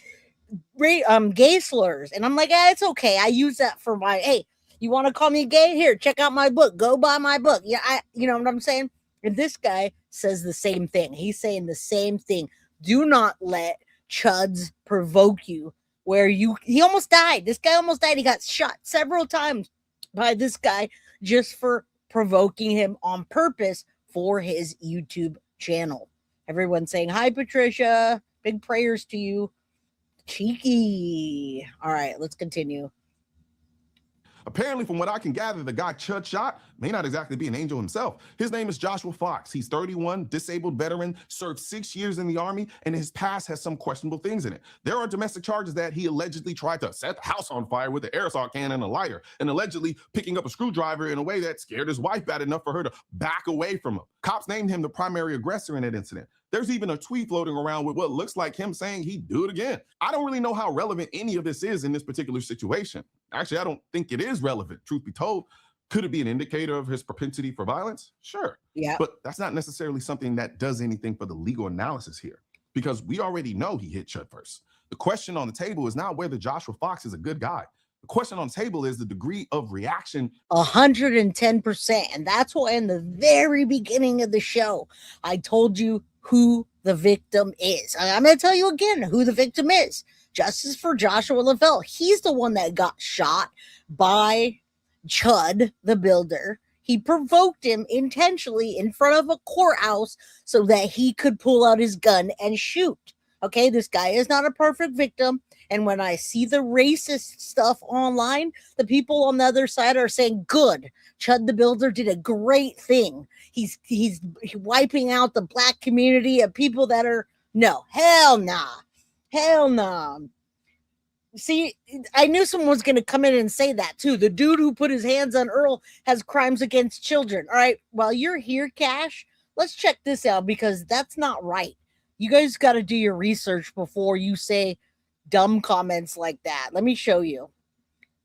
gay slurs. And I'm like, it's okay. I use that for my, hey, you want to call me gay? Here, check out my book. Go buy my book. Yeah, you know what I'm saying? And this guy says the same thing. He's saying the same thing. Do not let chuds provoke you where he almost died. This guy almost died. He got shot several times by this guy just for provoking him on purpose for his YouTube channel. Everyone's saying, hi, Patricia. Big prayers to you. Cheeky. All right, let's continue. Apparently, from what I can gather, the guy Chud shot may not exactly be an angel himself. His name is Joshua Fox. He's 31, disabled veteran, served 6 years in the Army, and his past has some questionable things in it. There are domestic charges that he allegedly tried to set the house on fire with an aerosol can and a lighter, and allegedly picking up a screwdriver in a way that scared his wife bad enough for her to back away from him. Cops named him the primary aggressor in that incident. There's even a tweet floating around with what looks like him saying he'd do it again. I don't really know how relevant any of this is in this particular situation. Actually, I don't think it is relevant, truth be told. Could it be an indicator of his propensity for violence? Sure. Yeah. But that's not necessarily something that does anything for the legal analysis here, because we already know he hit Chud first. The question on the table is not whether Joshua Fox is a good guy. The question on the table is the degree of reaction. 110%. And that's why in the very beginning of the show, I told you who the victim is. I'm going to tell you again who the victim is. Justice for Joshua Lavelle. He's the one that got shot by Chud the Builder. He provoked him intentionally in front of a courthouse so that he could pull out his gun and shoot. Okay, this guy is not a perfect victim. And when I see the racist stuff online, the people on the other side are saying, good, Chud the Builder did a great thing. He's wiping out the black community of people that are, no, hell nah. See, I knew someone was going to come in and say that too. The dude who put his hands on Earl has crimes against children. All right, while you're here, Cash, let's check this out because that's not right. You guys got to do your research before you say dumb comments like that. Let me show you.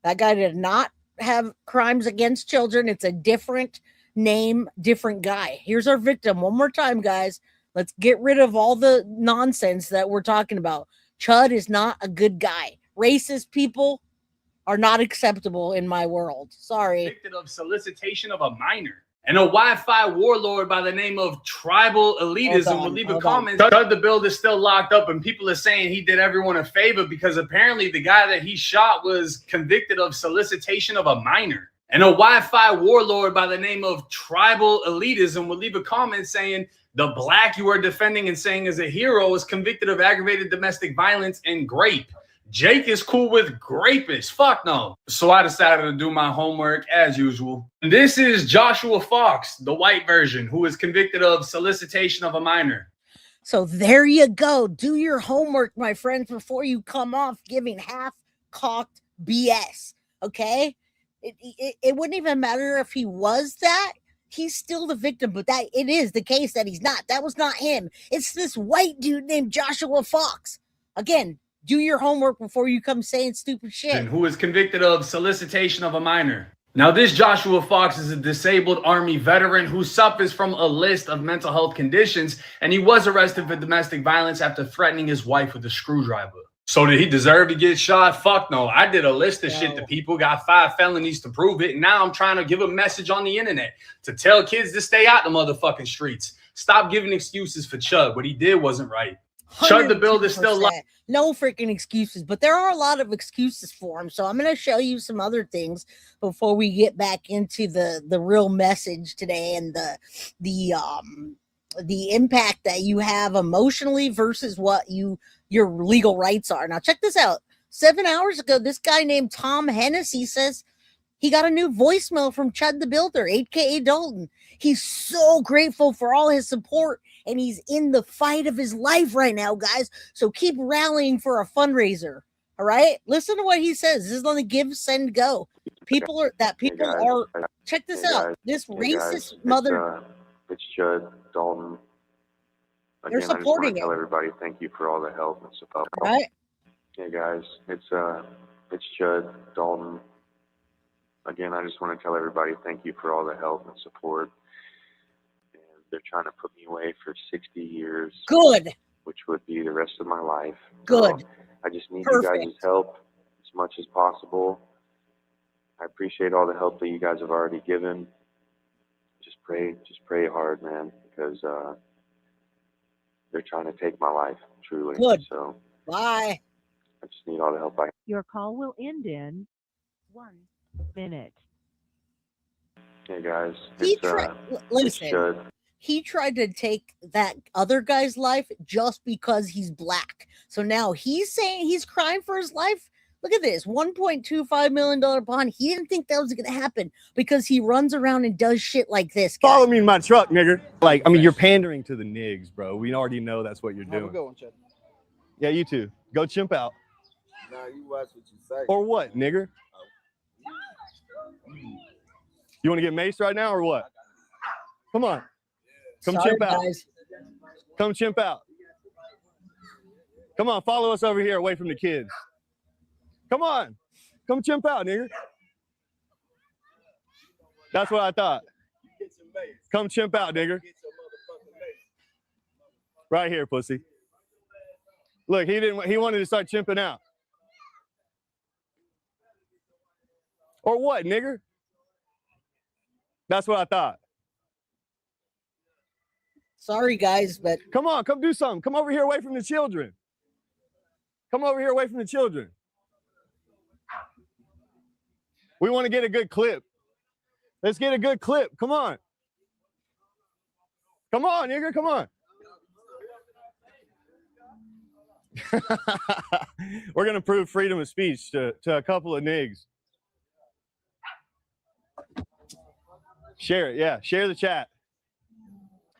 That guy did not have crimes against children. It's a different name, different guy. Here's our victim. One more time, guys. Let's get rid of all the nonsense that we're talking about. Chud is not a good guy. Racist people are not acceptable in my world. Sorry. Convicted of solicitation of a minor. And a Wi-Fi warlord by the name of Tribal Elitism will leave a comment. Chudd the Builder is still locked up, and people are saying he did everyone a favor because apparently the guy that he shot was convicted of solicitation of a minor. And a Wi-Fi warlord by the name of Tribal Elitism will leave a comment saying the black you are defending and saying is a hero is convicted of aggravated domestic violence and grape. Jake is cool with grapists. Fuck no. So I decided to do my homework as usual. This is Joshua Fox, the white version, who is convicted of solicitation of a minor. So there you go. Do your homework, my friends, before you come off giving half-cocked BS. Okay? It wouldn't even matter if he was that. He's still the victim, but that it is the case that he's not. That was not him. It's this white dude named Joshua Fox. Again, do your homework before you come saying stupid shit. Who was convicted of solicitation of a minor. Now, this Joshua Fox is a disabled Army veteran who suffers from a list of mental health conditions, and he was arrested for domestic violence after threatening his wife with a screwdriver. So did he deserve to get shot? Fuck no. I did a list of shit to people, got 5 felonies to prove it, and now I'm trying to give a message on the internet to tell kids to stay out the motherfucking streets. Stop giving excuses for Chud. What he did wasn't right. Chud the Builder still alive. No freaking excuses, but there are a lot of excuses for him. So I'm going to show you some other things before we get back into the real message today and the impact that you have emotionally versus what your legal rights are. Now check this out. 7 hours ago, this guy named Tom Hennessy says he got a new voicemail from Chud the Builder, aka Dalton. He's so grateful for all his support, and he's in the fight of his life right now, guys. So keep rallying for a fundraiser. All right, listen to what he says. This is on the give, send, go. People are check this out. This racist mother. It's Chud, Dalton. They're Again, supporting I just want to tell everybody thank you for all the help and support. Right. Hey guys, it's Chud, Dalton. Again, I just want to tell everybody thank you for all the help and support. And they're trying to put me away for 60 years. Good. Which would be the rest of my life. Good. So I just need you guys' help as much as possible. I appreciate all the help that you guys have already given. Just pray hard, man, because they're trying to take my life, truly. Good. So bye. I just need all the help I can. Your call will end in 1 minute. Hey guys, listen. He tried to take that other guy's life just because he's black. So now he's saying he's crying for his life. Look at this, $1.25 million bond. He didn't think that was going to happen because he runs around and does shit like this. Guy. Follow me in my truck, nigger. Like, I mean, you're pandering to the nigs, bro. We already know that's what you're doing. Go on, Chud. Yeah, you too. Go chimp out. Nah, you watch what you say. Or what, nigger? You want to get maced right now or what? Come on. Come chimp out. Guys. Come chimp out. Come on, follow us over here away from the kids. Come on. Come chimp out, nigger. That's what I thought. Come chimp out, nigger. Right here, pussy. Look, he wanted to start chimping out. Or what, nigger? That's what I thought. Sorry, guys, but come on, come do something. Come over here away from the children. Come over here away from the children. We want to get a good clip. Let's get a good clip. Come on. Come on, nigga. Come on. We're going to prove freedom of speech to a couple of nigs. Share it. Yeah. Share the chat.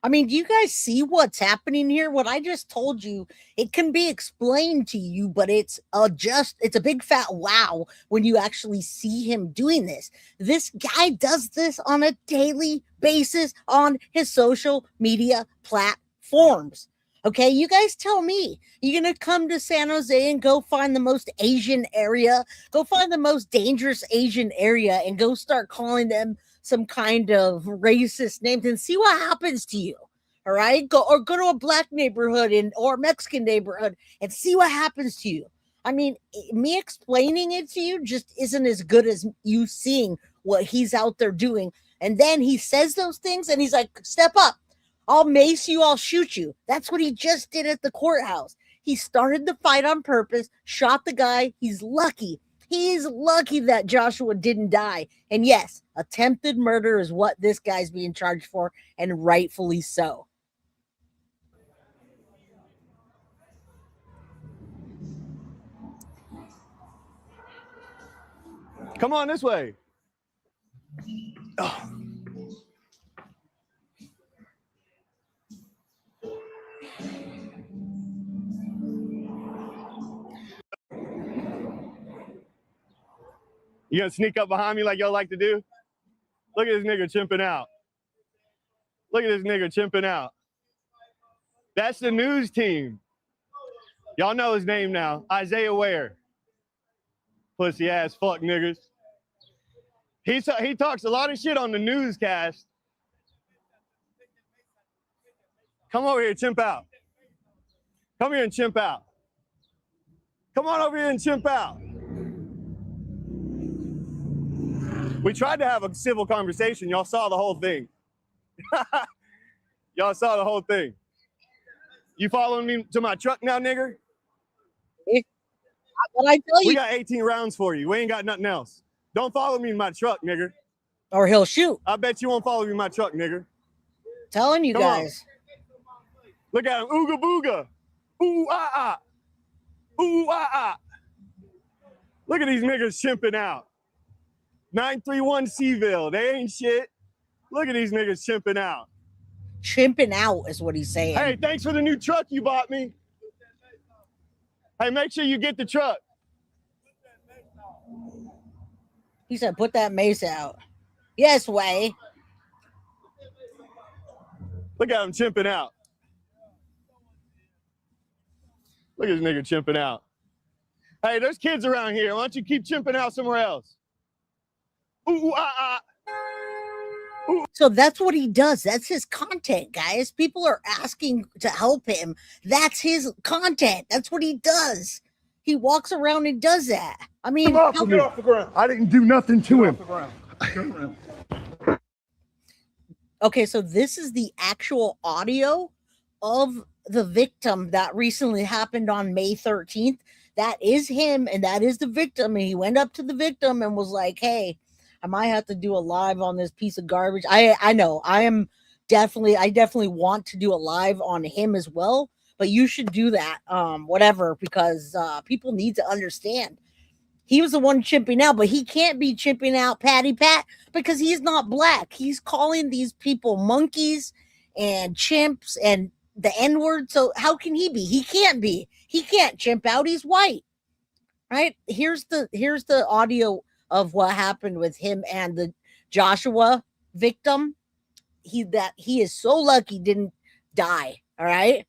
I mean, do you guys see what's happening here? What I just told you, it can be explained to you, but it's a big fat wow when you actually see him doing this. This guy does this on a daily basis on his social media platforms. Okay, you guys tell me, you're going to come to San Jose and go find the most Asian area, go find the most dangerous Asian area and go start calling them some kind of racist names and see what happens to you. All right, go to a black neighborhood or Mexican neighborhood and see what happens to you. I mean, me explaining it to you just isn't as good as you seeing what he's out there doing. And then he says those things and he's like, step up. I'll mace you. I'll shoot you. That's what he just did at the courthouse. He started the fight on purpose, shot the guy. He's lucky. He's lucky that Joshua didn't die. And yes, attempted murder is what this guy's being charged for, and rightfully so. Come on this way. Oh. You gonna sneak up behind me like y'all like to do? Look at this nigga chimping out. Look at this nigga chimping out. That's the news team. Y'all know his name now. Isaiah Ware. Pussy ass fuck niggas. He talks a lot of shit on the newscast. Come over here, chimp out. Come here and chimp out. Come on over here and chimp out. We tried to have a civil conversation. Y'all saw the whole thing. Y'all saw the whole thing. You following me to my truck now, nigger? What I tell you? We got 18 rounds for you. We ain't got nothing else. Don't follow me in my truck, nigger. Or he'll shoot. I bet you won't follow me in my truck, nigger. Telling you Come guys. on. Look at him. Ooga booga. Ooh ah ah. Ooh ah ah. Look at these niggas chimping out. 931 Seville. They ain't shit. Look at these niggas chimping out. Chimping out is what he's saying. Hey, thanks for the new truck you bought me. Hey, make sure you get the truck. He said, put that mace out. Yes, Way. Look at him chimping out. Look at this nigga chimping out. Hey, there's kids around here. Why don't you keep chimping out somewhere else? Ooh, ah, ah. Ooh. So that's what he does. That's his content, guys. People are asking to help him. That's his content. That's what he does. He walks around and does that. I mean, get off the ground. I didn't do nothing to him. Okay, so this is the actual audio of the victim that recently happened on May 13th. That is him, and that is the victim. And he went up to the victim and was like, hey, I might have to do a live on this piece of garbage. I know. I definitely want to do a live on him as well. But you should do that, whatever, because people need to understand. He was the one chimping out, but he can't be chimping out Patty Pat because he's not black. He's calling these people monkeys and chimps and the N-word. So how can he be? He can't be. He can't chimp out. He's white, right? Here's the audio of what happened with him and the Joshua victim. He is so lucky didn't die. All right.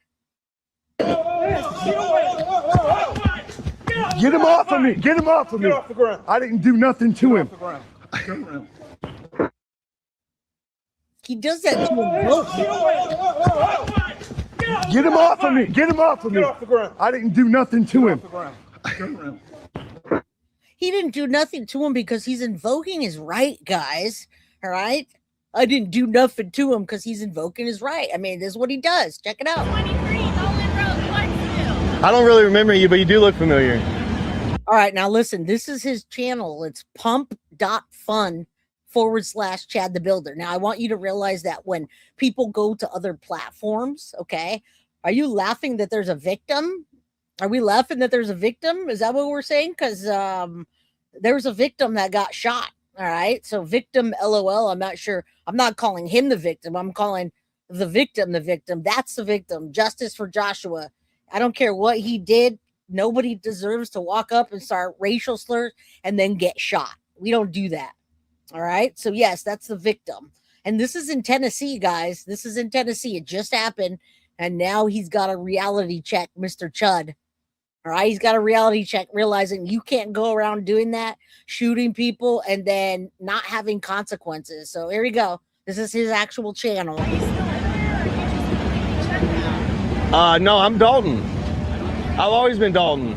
Get him off of me. Get him off of me. Off the ground. I didn't do nothing to him. He does that to him. Get him off of me. Get him off of me. Off the ground. I didn't do nothing to him. He didn't do nothing to him because he's invoking his right, guys. All right. I didn't do nothing to him because he's invoking his right. I mean, this is what he does. Check it out. 23, Dalton Eartherly, Clarksville. I don't really remember you, but you do look familiar. All right. Now, listen, this is his channel. It's pump.fun/Chud the Builder. Now, I want you to realize that when people go to other platforms, okay, are you laughing that there's a victim? Are we laughing that there's a victim? Is that what we're saying? Because there was a victim that got shot. All right. So victim, LOL. I'm not sure. I'm not calling him the victim. I'm calling the victim the victim. That's the victim. Justice for Joshua. I don't care what he did. Nobody deserves to walk up and start racial slurs and then get shot. We don't do that. All right. So, yes, that's the victim. And this is in Tennessee, guys. This is in Tennessee. It just happened. And now he's got a reality check, Mr. Chud. All right. He's got a reality check, realizing you can't go around doing that, shooting people, and then not having consequences. So here we go. This is his actual channel. No, I'm Dalton. I've always been Dalton,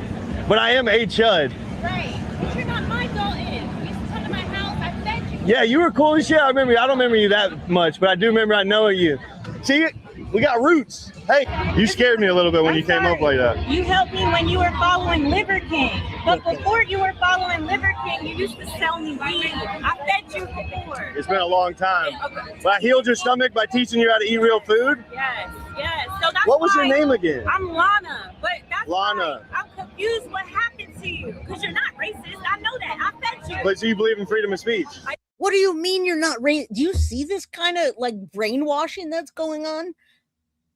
but I am a Chud. Right. But you're not my Dalton. You used to come to my house. I fed you. Yeah, you were cool as shit. I remember you. I don't remember you that much, but I do remember I know you. See, we got roots. Hey, you scared me a little bit when you came up like that. You helped me when you were following Liver King. But before you were following Liver King, you used to sell me weed. I fed you before. It's been a long time. But I healed your stomach by teaching you how to eat real food. Yes, yes. So that's what was your name again? I'm Lana. But that's Lana. I'm confused what happened to you. Because you're not racist. I know that. I fed you. But so you believe in freedom of speech? What do you mean you're not racist? Do you see this kind of like brainwashing that's going on?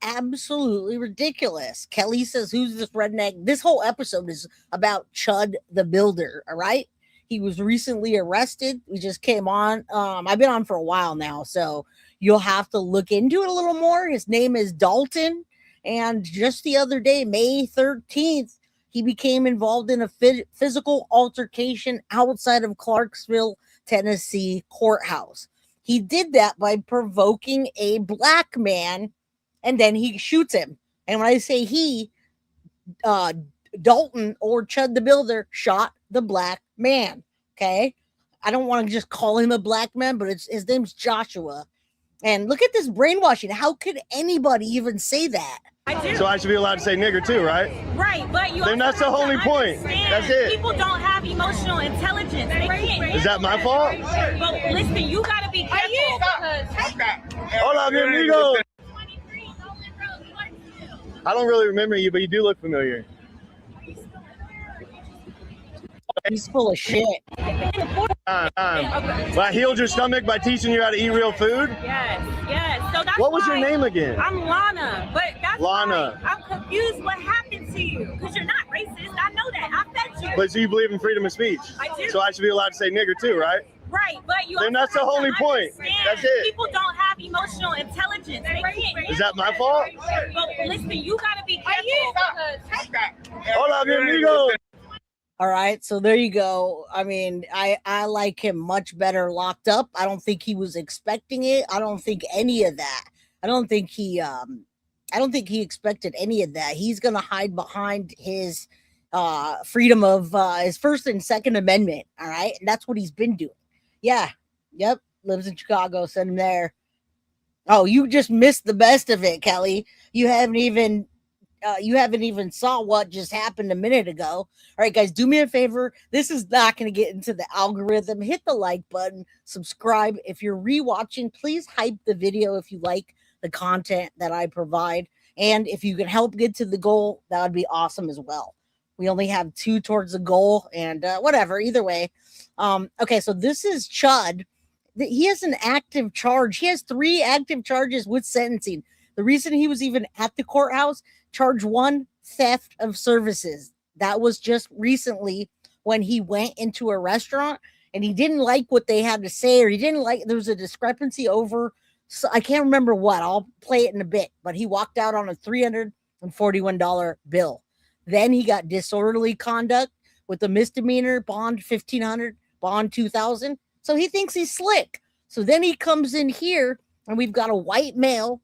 Absolutely ridiculous. Kelly says, who's this redneck? This whole episode is about Chud the Builder. All right. He was recently arrested. We just came on. I've been on for a while now, so you'll have to look into it a little more. His name is Dalton. And just the other day, May 13th, he became involved in a physical altercation outside of Clarksville, Tennessee courthouse. He did that by provoking a black man, and then he shoots him. And when I say he, Dalton or Chud the Builder shot the black man. Okay. I don't want to just call him a black man, but his name's Joshua. And look at this brainwashing. How could anybody even say that? I do. So I should be allowed to say nigger too, right? Right, but you. Then that's the only point. That's it. People don't have emotional intelligence. They can't. Is that my fault? But listen, you gotta be careful because. Hold on, here we go. I don't really remember you, but you do look familiar. He's full of shit. Well, I healed your stomach by teaching you how to eat real food? Yes. So that's what was your name again? I'm Lana, but that's Lana. Why I'm confused what happened to you. Because you're not racist. I know that. I fed you. But so you believe in freedom of speech? I do. So I should be allowed to say nigger too, right? Right, but you. Then that's the only point. That's it. People don't have emotional intelligence. They can't. Is that my fault? But listen, you gotta be careful because. Hold on, here we go. All right, so there you go. I mean, I like him much better locked up. I don't think he was expecting it. I don't think any of that. I don't think he expected any of that. He's gonna hide behind his freedom of his First and Second Amendment. All right, and that's what he's been doing. Yeah, yep. Lives in Chicago. Send him there. Oh, you just missed the best of it, Kelly. You haven't even saw what just happened a minute ago. All right, guys, do me a favor. This is not going to get into the algorithm. Hit the like button, subscribe. If you're rewatching, please hype the video if you like the content that I provide. And if you can help get to the goal, that would be awesome as well. We only have 2 towards the goal, and whatever, either way. Okay, so this is Chud. He has an active charge. He has 3 active charges with sentencing. The reason he was even at the courthouse, charge 1, theft of services. That was just recently when he went into a restaurant and he didn't like what they had to say, or he didn't like, there was a discrepancy so I can't remember what. I'll play it in a bit, but he walked out on a $341 bill. Then he got disorderly conduct with a misdemeanor, bond $1,500, bond $2,000. So he thinks he's slick. So then he comes in here and we've got a white male,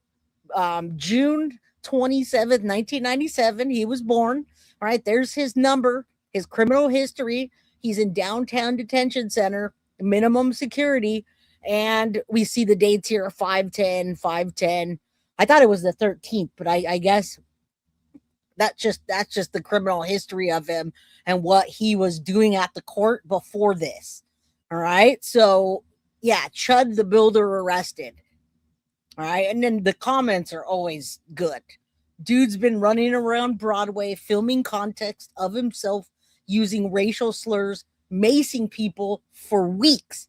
June 27th, 1997. He was born. All right, there's his number, his criminal history. He's in downtown detention center, minimum security. And we see the dates here, 5/10. I thought it was the 13th, but I guess that's just the criminal history of him and what he was doing at the court before this. All right. So yeah, Chud the Builder arrested. All right. And then the comments are always good. Dude's been running around Broadway, filming context of himself using racial slurs, macing people for weeks.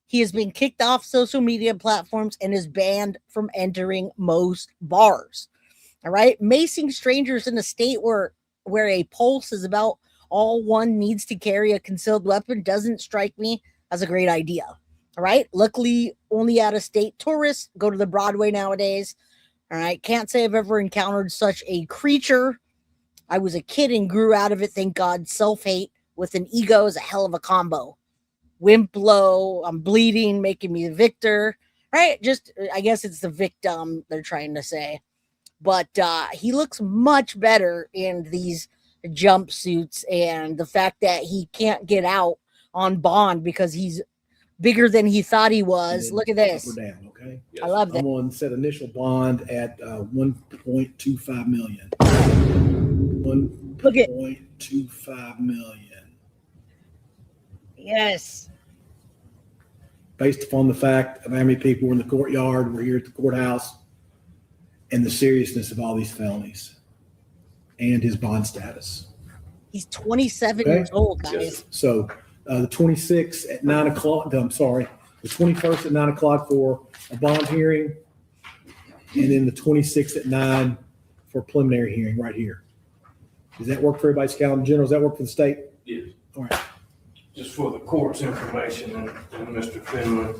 He has been kicked off social media platforms and is banned from entering most bars. All right. Macing strangers in a state where a pulse is about all one needs to carry a concealed weapon doesn't strike me as a great idea. All right. Luckily, only out-of-state tourists go to the Broadway nowadays. All right. Can't say I've ever encountered such a creature. I was a kid and grew out of it. Thank God. Self-hate with an ego is a hell of a combo. Wimp low. I'm bleeding, making me the victor. Right. Just, I guess it's the victim they're trying to say. But he looks much better in these jumpsuits, and the fact that he can't get out on bond because he's bigger than he thought he was. Look at this. Up or down, okay? Yes. I love that. I'm going to set initial bond at 1.25 million. 1.25 million. Yes. Based upon the fact of how many people were in the courtyard, were here at the courthouse, and the seriousness of all these felonies and his bond status. He's 27 years old, guys. Yes. So the 26th at 9 o'clock, the 21st at 9 o'clock for a bond hearing, and then the 26th at 9 for a preliminary hearing right here. Does that work for everybody's calendar? General, does that work for the state? Yes. All right. just for the court's information, and Mr. Finley,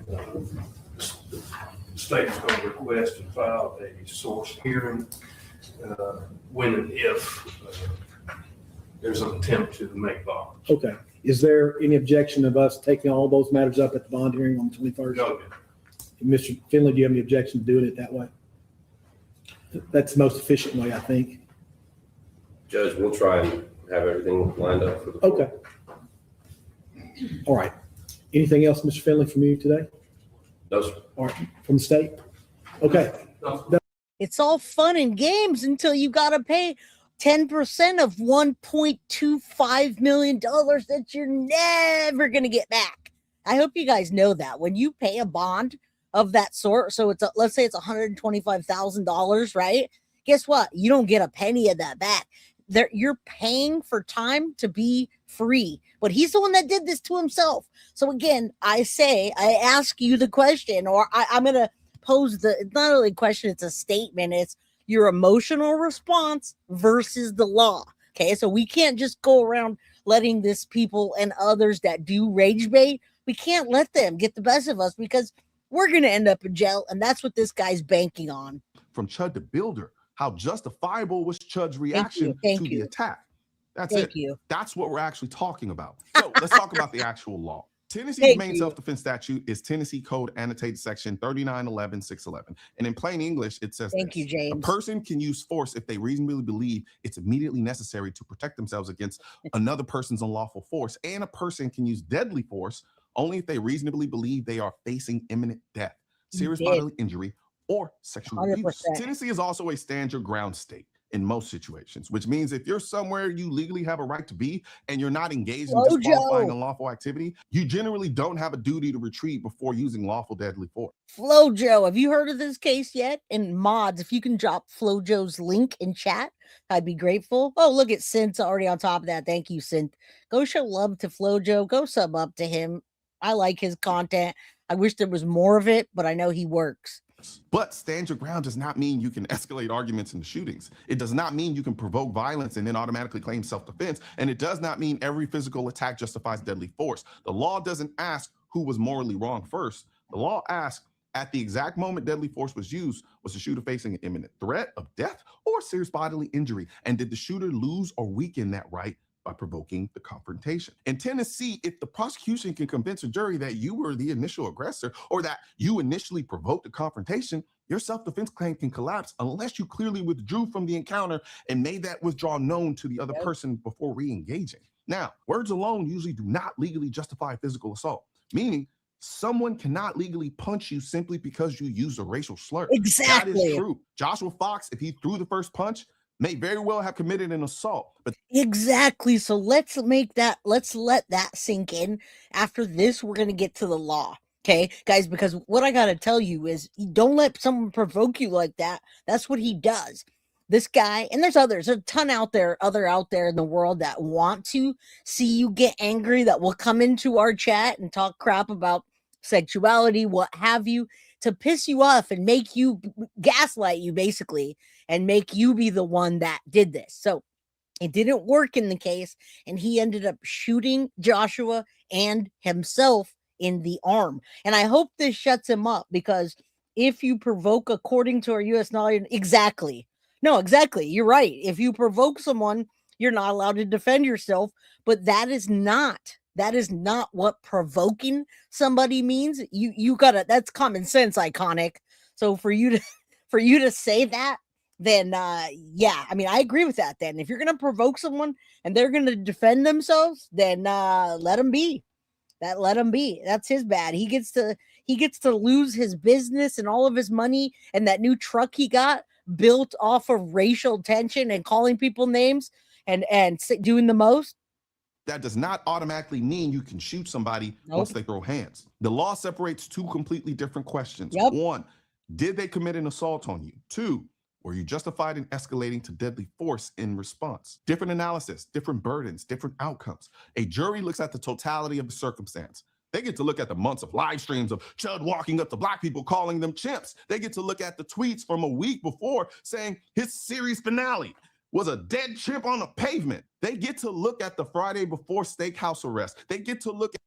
the state is going to request and file a source hearing when and if there's an attempt to make bond. Okay. Is there any objection of us taking all those matters up at the bond hearing on the 21st? No. Mr. Finley, do you have any objection to doing it that way? That's the most efficient way, I think. Judge, we'll try and have everything lined up for the court. Okay. All right. Anything else, Mr. Finley, from you today? No, sir. All right. From the state? Okay. It's all fun and games until you got to pay 10% of $1.25 million that you're never going to get back. I hope you guys know that when you pay a bond of that sort, so it's let's say it's $125,000, right? Guess what? You don't get a penny of that back. You're paying for time to be free, but he's the one that did this to himself. So again, I ask you the question, or I'm going to pose it's not really a question, it's a statement. It's your emotional response versus the law. Okay, so we can't just go around letting this people and others that do rage bait, we can't let them get the best of us because we're going to end up in jail, and that's what this guy's banking on. From Chud the Builder, how justifiable was Chud's reaction to the attack? That's Thank it. you. That's what we're actually talking about. So let's talk about the actual law. Tennessee's main self-defense statute is Tennessee Code Annotated Section 3911-611. And in plain English, it says, Thank you, James. A person can use force if they reasonably believe it's immediately necessary to protect themselves against another person's unlawful force. And a person can use deadly force only if they reasonably believe they are facing imminent death, serious bodily injury, or sexual 100%. abuse. Tennessee is also a stand your ground state in most situations, which means if you're somewhere you legally have a right to be and you're not engaged in disqualifying unlawful activity, you generally don't have a duty to retreat before using lawful deadly force. FloJo, have you heard of this case yet? And mods, if you can drop FloJo's link in chat, I'd be grateful. Oh, look at Synth's already on top of that. Thank you, Synth. Go show love to FloJo. Go sub up to him. I like his content. I wish there was more of it, but I know he works. But stand your ground does not mean you can escalate arguments into shootings. It does not mean you can provoke violence and then automatically claim self-defense. And it does not mean every physical attack justifies deadly force. The law doesn't ask who was morally wrong first. The law asks, at the exact moment deadly force was used, was the shooter facing an imminent threat of death or serious bodily injury? And did the shooter lose or weaken that right by provoking the confrontation? In Tennessee, if the prosecution can convince a jury that you were the initial aggressor or that you initially provoked the confrontation, your self-defense claim can collapse unless you clearly withdrew from the encounter and made that withdrawal known to the other person before re-engaging. Now, words alone usually do not legally justify physical assault, meaning someone cannot legally punch you simply because you used a racial slur. Exactly. That is true. Joshua Fox, if he threw the first punch, may very well have committed an assault. But exactly. So let's let that sink in. After this, we're going to get to the law. Okay, guys, because what I got to tell you is don't let someone provoke you like that. That's what he does. This guy, and there's others, there's a ton out there in the world that want to see you get angry, that will come into our chat and talk crap about sexuality, what have you, to piss you off and make you gaslight you, basically, and make you be the one that did this. So it didn't work in the case, and he ended up shooting Joshua and himself in the arm. And I hope this shuts him up, because if you provoke, according to our U.S. knowledge, exactly, you're right. If you provoke someone, you're not allowed to defend yourself, but that is not what provoking somebody means. You gotta, that's common sense, Iconic. So for you to say that, then yeah, I mean, I agree with that. Then if you're gonna provoke someone and they're gonna defend themselves, then let them be. Let him be. That's his bad. He gets to lose his business and all of his money and that new truck he got built off of racial tension and calling people names and doing the most. That does not automatically mean you can shoot somebody once they throw hands. The law separates two completely different questions. One, did they commit an assault on you? Two, were you justified in escalating to deadly force in response? Different analysis, different burdens, different outcomes. A jury looks at the totality of the circumstance. They get to look at the months of live streams of Chud walking up to black people, calling them chimps. They get to look at the tweets from a week before saying his series finale. was a dead chimp on the pavement. They get to look at the Friday before steakhouse arrest. They get to look at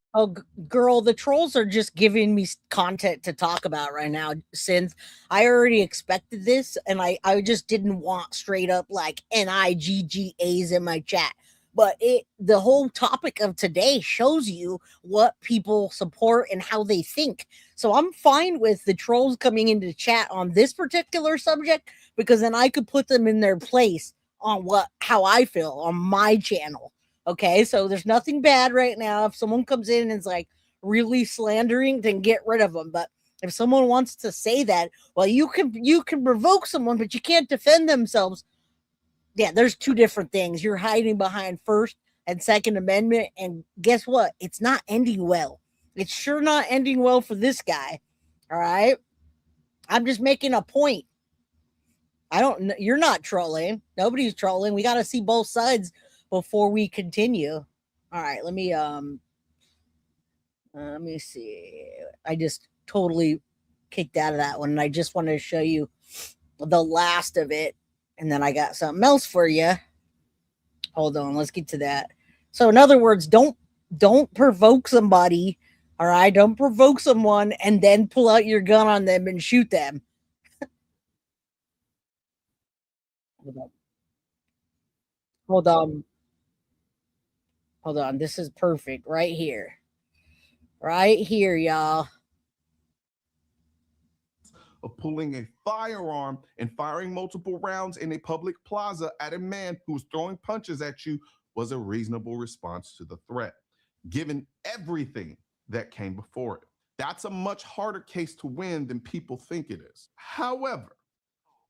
girl, the trolls are just giving me content to talk about right now, since I already expected this, and I just didn't want straight up like NIGGAs in my chat. But the whole topic of today shows you what people support and how they think. So I'm fine with the trolls coming into chat on this particular subject, because then I could put them in their place on how I feel on my channel. Okay, so there's nothing bad right now. If someone comes in and is like really slandering, then get rid of them. But if someone wants to say that, well, you can provoke someone, but you can't defend themselves. Yeah, there's two different things. You're hiding behind First and Second Amendment, and guess what? It's not ending well. It's sure not ending well for this guy. All right, I'm just making a point. You're not trolling. Nobody's trolling. We got to see both sides before we continue. All right, let me see. I just totally kicked out of that one, and I just wanted to show you the last of it, and then I got something else for you. Hold on, let's get to that. So in other words, don't provoke somebody. All right, don't provoke someone and then pull out your gun on them and shoot them. Hold on. This is perfect right here. Right here, y'all. Of pulling a firearm and firing multiple rounds in a public plaza at a man who was throwing punches at you was a reasonable response to the threat, given everything that came before it. That's a much harder case to win than people think it is. However,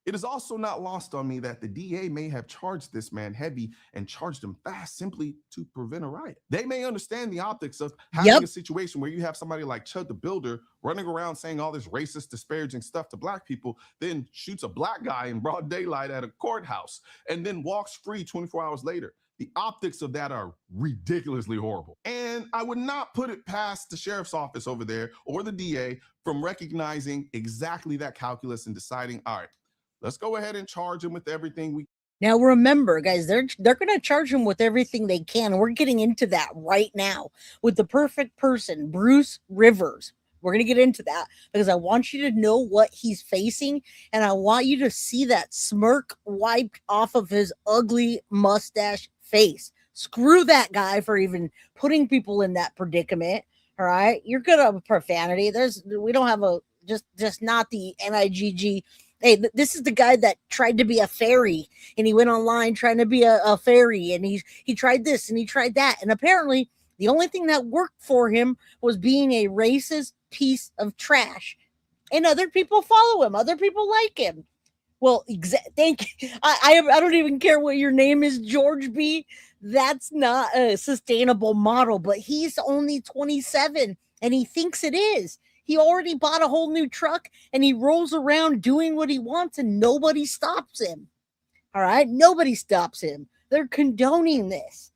it is also not lost on me that the DA may have charged this man heavy and charged him fast simply to prevent a riot. They may understand the optics of having a situation where you have somebody like Chud the Builder running around saying all this racist, disparaging stuff to black people, then shoots a black guy in broad daylight at a courthouse, and then walks free 24 hours later. The optics of that are ridiculously horrible. And I would not put it past the sheriff's office over there or the DA from recognizing exactly that calculus and deciding, all right, let's go ahead and charge him with everything we. Now remember, guys, they're going to charge him with everything they can. We're getting into that right now with the perfect person, Bruce Rivers. We're going to get into that because I want you to know what he's facing, and I want you to see that smirk wiped off of his ugly mustache face. Screw that guy for even putting people in that predicament. All right, you're good at profanity. We don't have just not the NIGG. Hey, this is the guy that tried to be a fairy, and he went online trying to be a fairy, and he tried this and he tried that, and apparently the only thing that worked for him was being a racist piece of trash, and other people follow him. Other people like him. Well, thank you. I don't even care what your name is, George B. That's not a sustainable model, but he's only 27 and he thinks it is. He already bought a whole new truck and he rolls around doing what he wants and nobody stops him. All right. Nobody stops him. They're condoning this.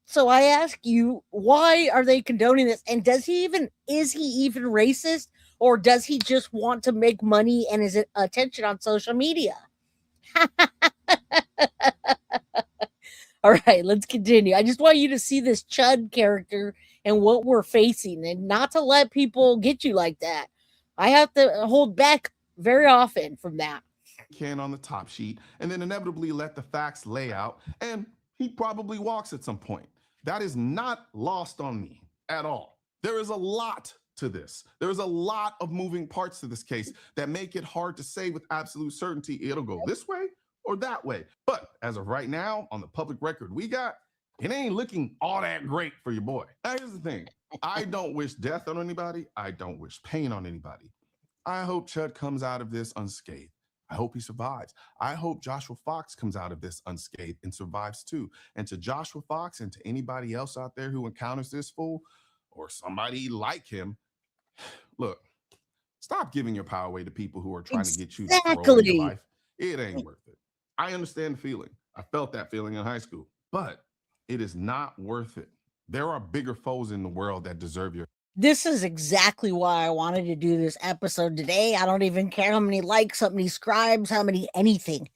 So I ask you, why are they condoning this? And is he even racist, or does he just want to make money and his attention on social media? All right, let's continue. I just want you to see this Chud character and what we're facing, and not to let people get you like that. I have to hold back very often from that. Can on the top sheet, and then inevitably let the facts lay out, and he probably walks at some point. That is not lost on me at all. There is a lot to this. There's a lot of moving parts to this case that make it hard to say with absolute certainty it'll go this way or that way. But as of right now, on the public record we got, it ain't looking all that great for your boy. Now, here's the thing. I don't wish death on anybody. I don't wish pain on anybody. I hope Chud comes out of this unscathed. I hope he survives. I hope Joshua Fox comes out of this unscathed and survives too. And to Joshua Fox and to anybody else out there who encounters this fool or somebody like him, look, stop giving your power away to people who are trying to get you to throw in your life. It ain't worth it. I understand the feeling. I felt that feeling in high school, but it is not worth it. There are bigger foes in the world that deserve your. This is exactly why I wanted to do this episode today. I don't even care how many likes, how many subscribes, how many anything.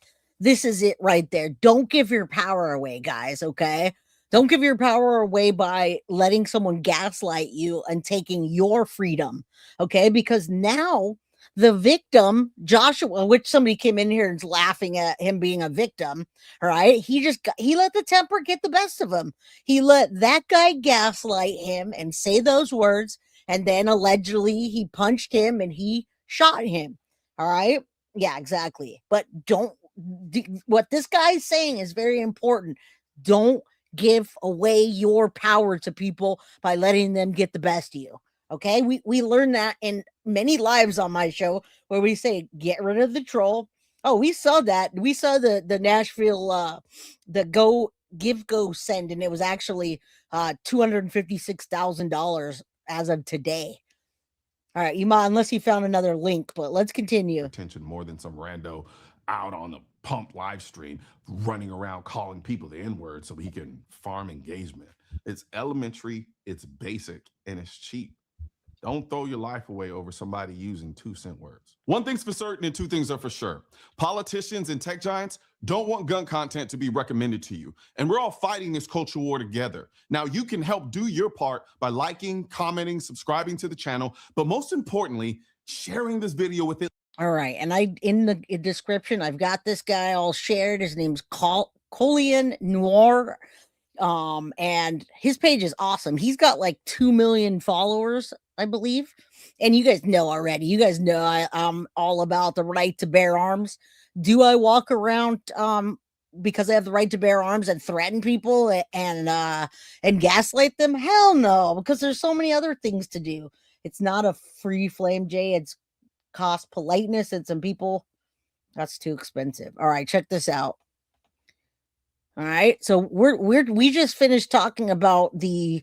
this is it right there. Don't give your power away, guys, okay? Don't give your power away by letting someone gaslight you and taking your freedom, okay? Because now the victim, Joshua, which somebody came in here and is laughing at him being a victim, all right? He let the temper get the best of him. He let that guy gaslight him and say those words, and then allegedly he punched him and he shot him, all right? Yeah, exactly. But what this guy is saying is very important. Don't give away your power to people by letting them get the best of you. Okay, we learned that in many lives on my show where we say get rid of the troll. Oh, we saw that. We saw the Nashville the go send, and it was actually $256,000 as of today. All right, Iman, unless he found another link, but let's continue. Attention more than some rando out on the pump live stream running around calling people the N-word so he can farm engagement. It's elementary, it's basic, and it's cheap. Don't throw your life away over somebody using 2-cent words. One thing's for certain and two things are for sure. Politicians and tech giants don't want gun content to be recommended to you. And we're all fighting this culture war together. Now, you can help do your part by liking, commenting, subscribing to the channel, but most importantly, sharing this video with it. All right. And in the description, I've got this guy all shared. His name's Colian Noir. And his page is awesome. He's got like 2 million followers, I believe. And you guys know already. You guys know I'm all about the right to bear arms. Do I walk around because I have the right to bear arms and threaten people and gaslight them? Hell no, because there's so many other things to do. It's not a free flame, Jay. It's cost politeness, and some people, that's too expensive. All right, check this out. All right, so we just finished talking about the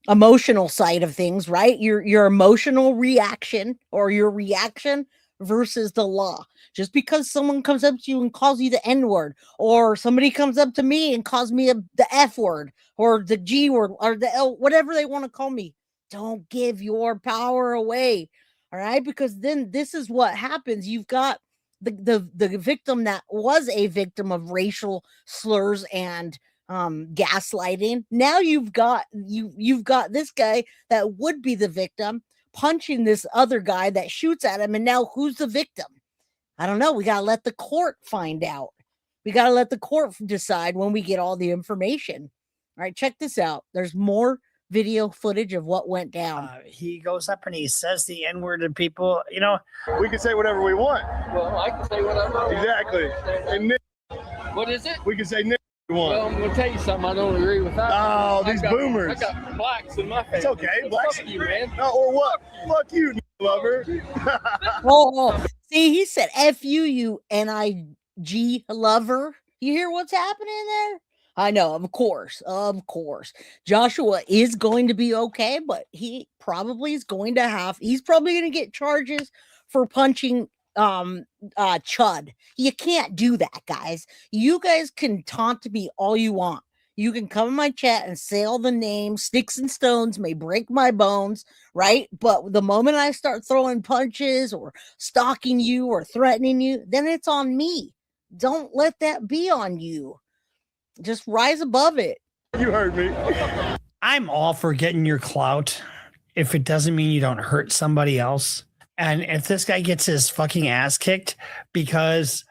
emotional side of things, right? Your emotional reaction or your reaction versus the law. Just because someone comes up to you and calls you the N-word, or somebody comes up to me and calls me the F word or the G word or the L, whatever they want to call me, don't give your power away. All right, because then this is what happens. You've got the victim that was a victim of racial slurs and gaslighting. Now you've got this guy that would be the victim punching this other guy that shoots at him, and now who's the victim? I don't know. We gotta let the court find out. We gotta let the court decide when we get all the information. All right, check this out. There's more video footage of what went down. He goes up and he says the N-word to people. You know, we can say whatever we want. Well, I can say whatever. Exactly. And what is it? We can say nick if we want. Well, I'm going to tell you something. I don't agree with that. Oh, these boomers. I got blacks in my family. It's okay. Blacks. Fuck you, man. No, or what? Fuck you, lover. Oh, see, he said F you, you N-I-G lover. You hear what's happening there? I know, of course. Joshua is going to be okay, but he probably is going to he's probably going to get charges for punching Chud. You can't do that, guys. You guys can taunt me all you want. You can come in my chat and say all the names. Sticks and stones may break my bones, right? But the moment I start throwing punches or stalking you or threatening you, then it's on me. Don't let that be on you. Just rise above it. You heard me. I'm all for getting your clout if it doesn't mean you don't hurt somebody else. And if this guy gets his fucking ass kicked because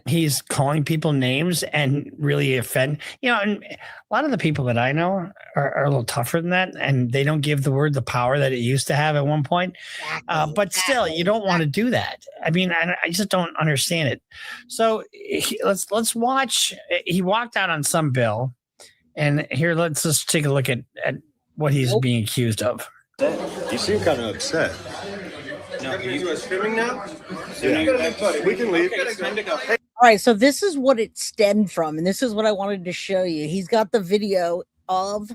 he's calling people names and really offend, and a lot of the people that I know are a little tougher than that, and they don't give the word the power that it used to have at one point. But still, you don't want to do that. I mean, I just don't understand it. So let's watch. He walked out on some bill, and here let's just take a look at what he's being accused of. You seem kind of upset. No, you do a streaming now? Yeah. We can leave. All right, so this is what it stemmed from, and this is what I wanted to show you. He's got the video of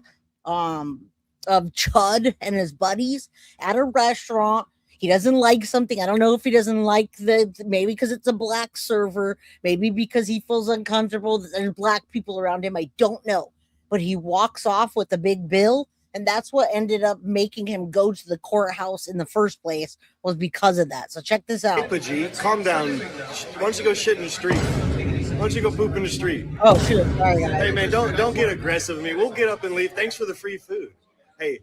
Chud and his buddies at a restaurant. He doesn't like something. I don't know if he doesn't like maybe because it's a black server, maybe because he feels uncomfortable that there's black people around him. I don't know, but he walks off with a big bill. And that's what ended up making him go to the courthouse in the first place, was because of that. So check this out. Hey, G, calm down. Why don't you go shit in the street? don't you go poop in the street? Oh, shoot. Sorry, guys. Hey, man, don't get aggressive with me. We'll get up and leave. Thanks for the free food. Hey,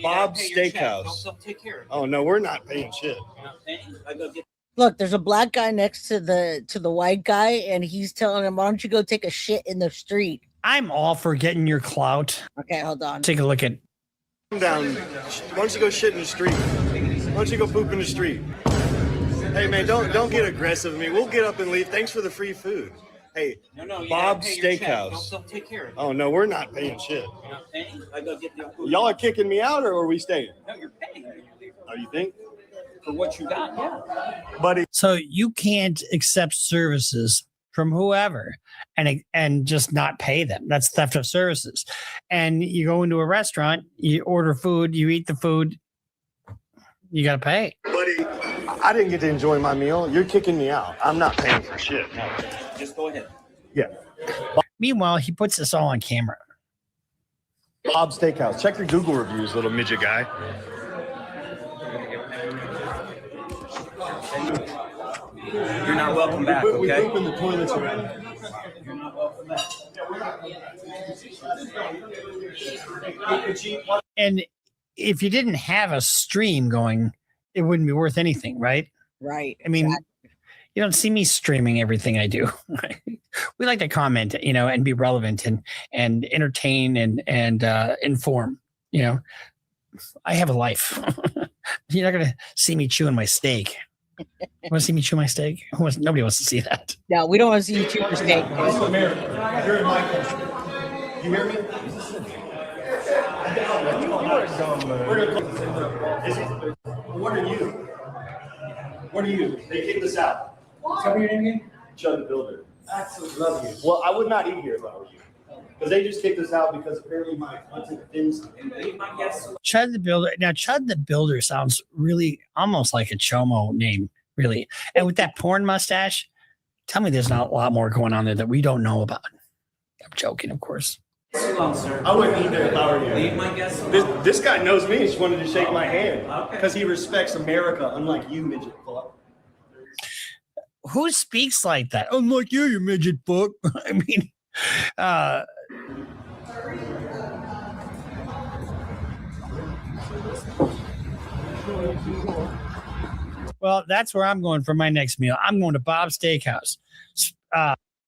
Bob's Steakhouse. They'll take care of it. Oh, no, we're not paying shit. I go get. Look, there's a black guy next to the white guy, and he's telling him, why don't you go take a shit in the street? I'm all for getting your clout. Okay, hold on. Take a look at. Down. Why don't you go shit in the street? Why don't you go poop in the street? Hey, man, don't get aggressive with me. We'll get up and leave. Thanks for the free food. Hey, Bob's Steakhouse. They'll take care of it. Oh, no, we're not paying shit. You're not paying? I go get the food. Y'all are kicking me out, or are we staying? No, you're paying. Oh, you think? For what you got, yeah. Buddy. So you can't accept services from whoever and just not pay them. That's theft of services. And you go into a restaurant, you order food, you eat the food, you got to pay. Buddy, I didn't get to enjoy my meal. You're kicking me out. I'm not paying for shit. No, just go ahead. Yeah. Meanwhile, he puts this all on camera. Bob's Steakhouse. Check your Google reviews, little midget guy. You're not welcome back, okay? We poop in the toilets already. You're not welcome back. And if you didn't have a stream going, it wouldn't be worth anything, right? Right. I mean, you don't see me streaming everything I do. We like to comment, and be relevant and entertain and inform. I have a life. You're not gonna see me chewing my steak. Want to see me chew my steak? Nobody wants to see that. No, we don't want to see you chew your steak. You're in my country. You hear me? What are you? What are you? They kicked us out. Tell me your name again? Chud the Builder. Absolutely love you. Well, I would not eat here if I were you. Because they just kicked us out because apparently my content offends them. Chud the Builder. Now, Chud the Builder sounds really almost like a Chomo name, really. And with that porn mustache, tell me there's not a lot more going on there that we don't know about. I'm joking, of course. Too long, sir. I wouldn't eat there if I were you. Leave my guests alone. This guy knows me. He just wanted to shake my hand. Because he respects America, unlike you, midget fuck. Who speaks like that? Unlike you midget fuck. I mean, well, that's where I'm going for my next meal. I'm going to Bob's Steakhouse.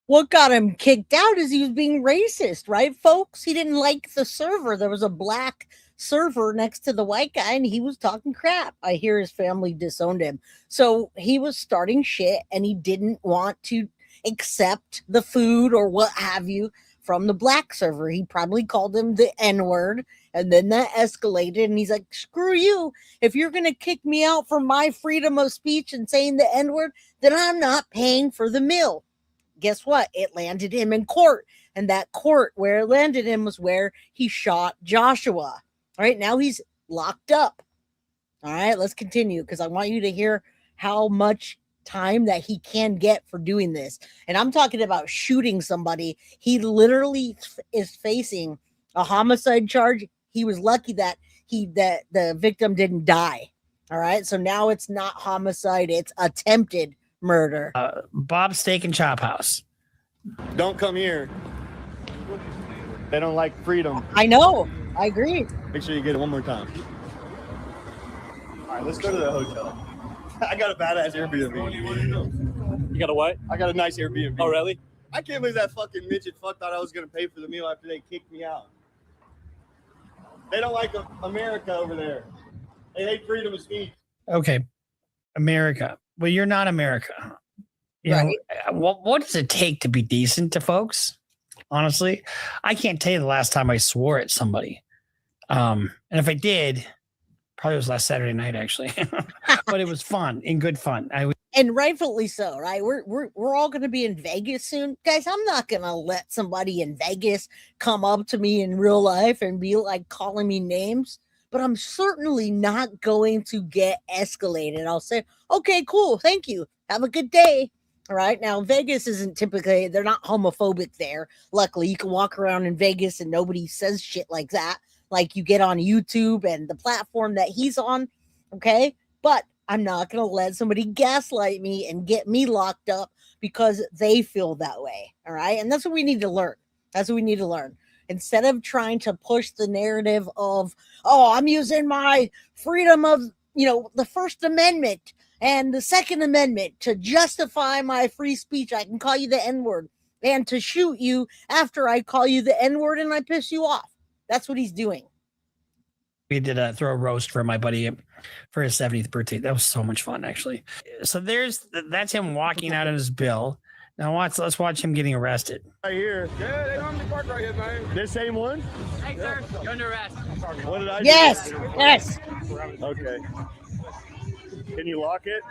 What got him kicked out is he was being racist, right, folks? He didn't like the server. There was a black server next to the white guy, and he was talking crap. I hear his family disowned him. So he was starting shit, and he didn't want to accept the food or what have you from the black server. He probably called him the N-word, and then that escalated, and he's like, screw you. If you're going to kick me out for my freedom of speech and saying the N-word, then I'm not paying for the meal. Guess what? It landed him in court, and that court where it landed him was where he shot Joshua. All right, now he's locked up. All right, let's continue because I want you to hear how much time that he can get for doing this. And I'm talking about shooting somebody. He literally is facing a homicide charge. He was lucky that the victim didn't die. All right, so now it's not homicide, it's attempted murder. Bob's Steak and Chop House. Don't come here. They don't like freedom. I know. I agree. Make sure you get it one more time. All right, let's go to the hotel. I got a badass Airbnb. You got a what? I got a nice Airbnb. Oh, really? I can't believe that fucking midget fuck thought I was going to pay for the meal after they kicked me out. They don't like America over there. They hate freedom of speech. Okay. America. Well, you're not America. You know, what does it take to be decent to folks? Honestly, I can't tell you the last time I swore at somebody. And if I did, probably was last Saturday night, actually. But it was fun, in good fun. And rightfully so, right? We're all going to be in Vegas soon. Guys, I'm not going to let somebody in Vegas come up to me in real life and be like calling me names. But I'm certainly not going to get escalated. I'll say, okay, cool. Thank you. Have a good day. All right. Now, Vegas isn't typically, they're not homophobic there. Luckily, you can walk around in Vegas and nobody says shit like that. Like you get on YouTube and the platform that he's on. Okay. But I'm not going to let somebody gaslight me and get me locked up because they feel that way. All right. And that's what we need to learn. That's what we need to learn. Instead of trying to push the narrative of, oh, I'm using my freedom of, the First Amendment and the Second Amendment to justify my free speech. I can call you the N-word and to shoot you after I call you the N-word and I piss you off. That's what he's doing. We did throw a roast for my buddy for his 70th birthday. That was so much fun, actually. So that's him walking out on his bill. Now let's watch him getting arrested. Right here. Yeah, they don't park right here, man. This same one? Hey, sir, you're under arrest. What did I do? Yes. Okay. Can you lock it?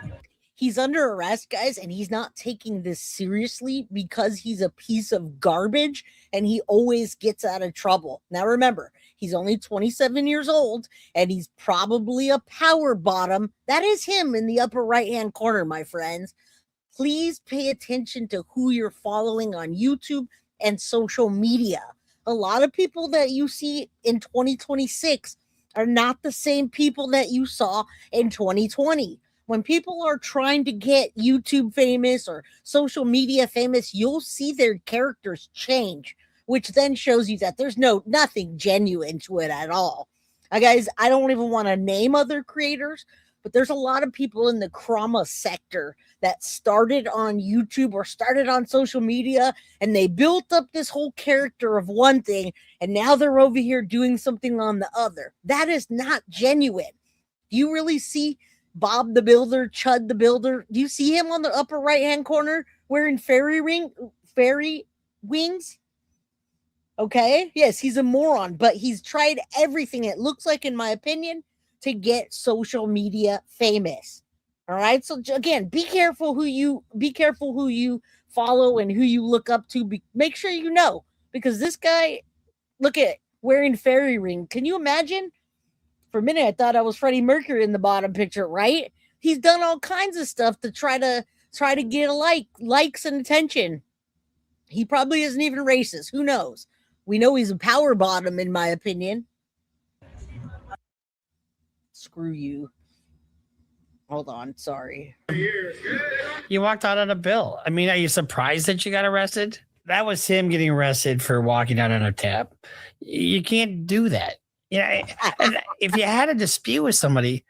He's under arrest, guys, and he's not taking this seriously because he's a piece of garbage and he always gets out of trouble. Now, remember, he's only 27 years old and he's probably a power bottom. That is him in the upper right-hand corner, my friends. Please pay attention to who you're following on YouTube and social media. A lot of people that you see in 2026 are not the same people that you saw in 2020. When people are trying to get YouTube famous or social media famous, you'll see their characters change, which then shows you that there's nothing genuine to it at all. Guys, I don't even want to name other creators, but there's a lot of people in the trauma sector that started on YouTube or started on social media, and they built up this whole character of one thing, and now they're over here doing something on the other. That is not genuine. Do you really see Bob the Builder, Chud the Builder? Do you see him on the upper right-hand corner wearing fairy wings? Okay, yes, he's a moron, but he's tried everything, it looks like, in my opinion, to get social media famous. All right. So again, be careful who you follow and who you look up to. Make sure you know, because this guy, look at wearing fairy ring. Can you imagine? For a minute, I thought I was Freddie Mercury in the bottom picture, right? He's done all kinds of stuff to try to get likes and attention. He probably isn't even racist. Who knows? We know he's a power bottom, in my opinion. Screw you. Hold on, sorry. You walked out on a bill. I mean, are you surprised that you got arrested? That was him getting arrested for walking out on a tap. You can't do that. If you had a dispute with somebody,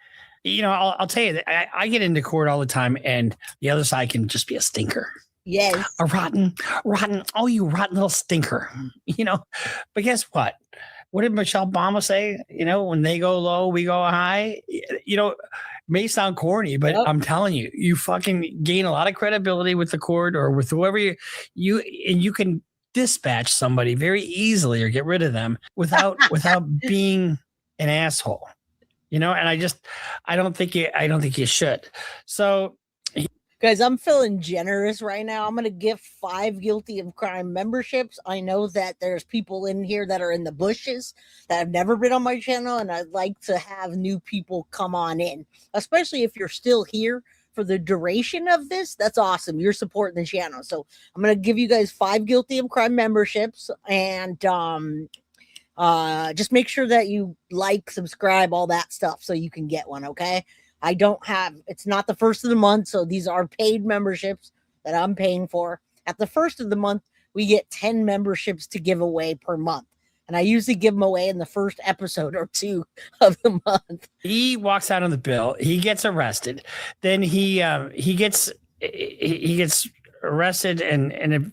I'll tell you that I get into court all the time, and the other side can just be a stinker. Yes. A rotten, oh, you rotten little stinker, But guess what? What did Michelle Obama say? When they go low, we go high. May sound corny, but I'm telling you, you fucking gain a lot of credibility with the court or with whoever you can dispatch somebody very easily or get rid of them without being an asshole. And I don't think you should. So, guys, I'm feeling generous right now. I'm going to give 5 guilty of crime memberships. I know that there's people in here that are in the bushes that have never been on my channel, and I'd like to have new people come on in, especially if you're still here for the duration of this. That's awesome. You're supporting the channel. So I'm going to give you guys 5 guilty of crime memberships, and just make sure that you like, subscribe, all that stuff so you can get one, okay? It's not the first of the month, so these are paid memberships that I'm paying for. At the first of the month, we get 10 memberships to give away per month. And I usually give them away in the first episode or 2 of the month. He walks out on the bill. He gets arrested. Then he gets arrested, and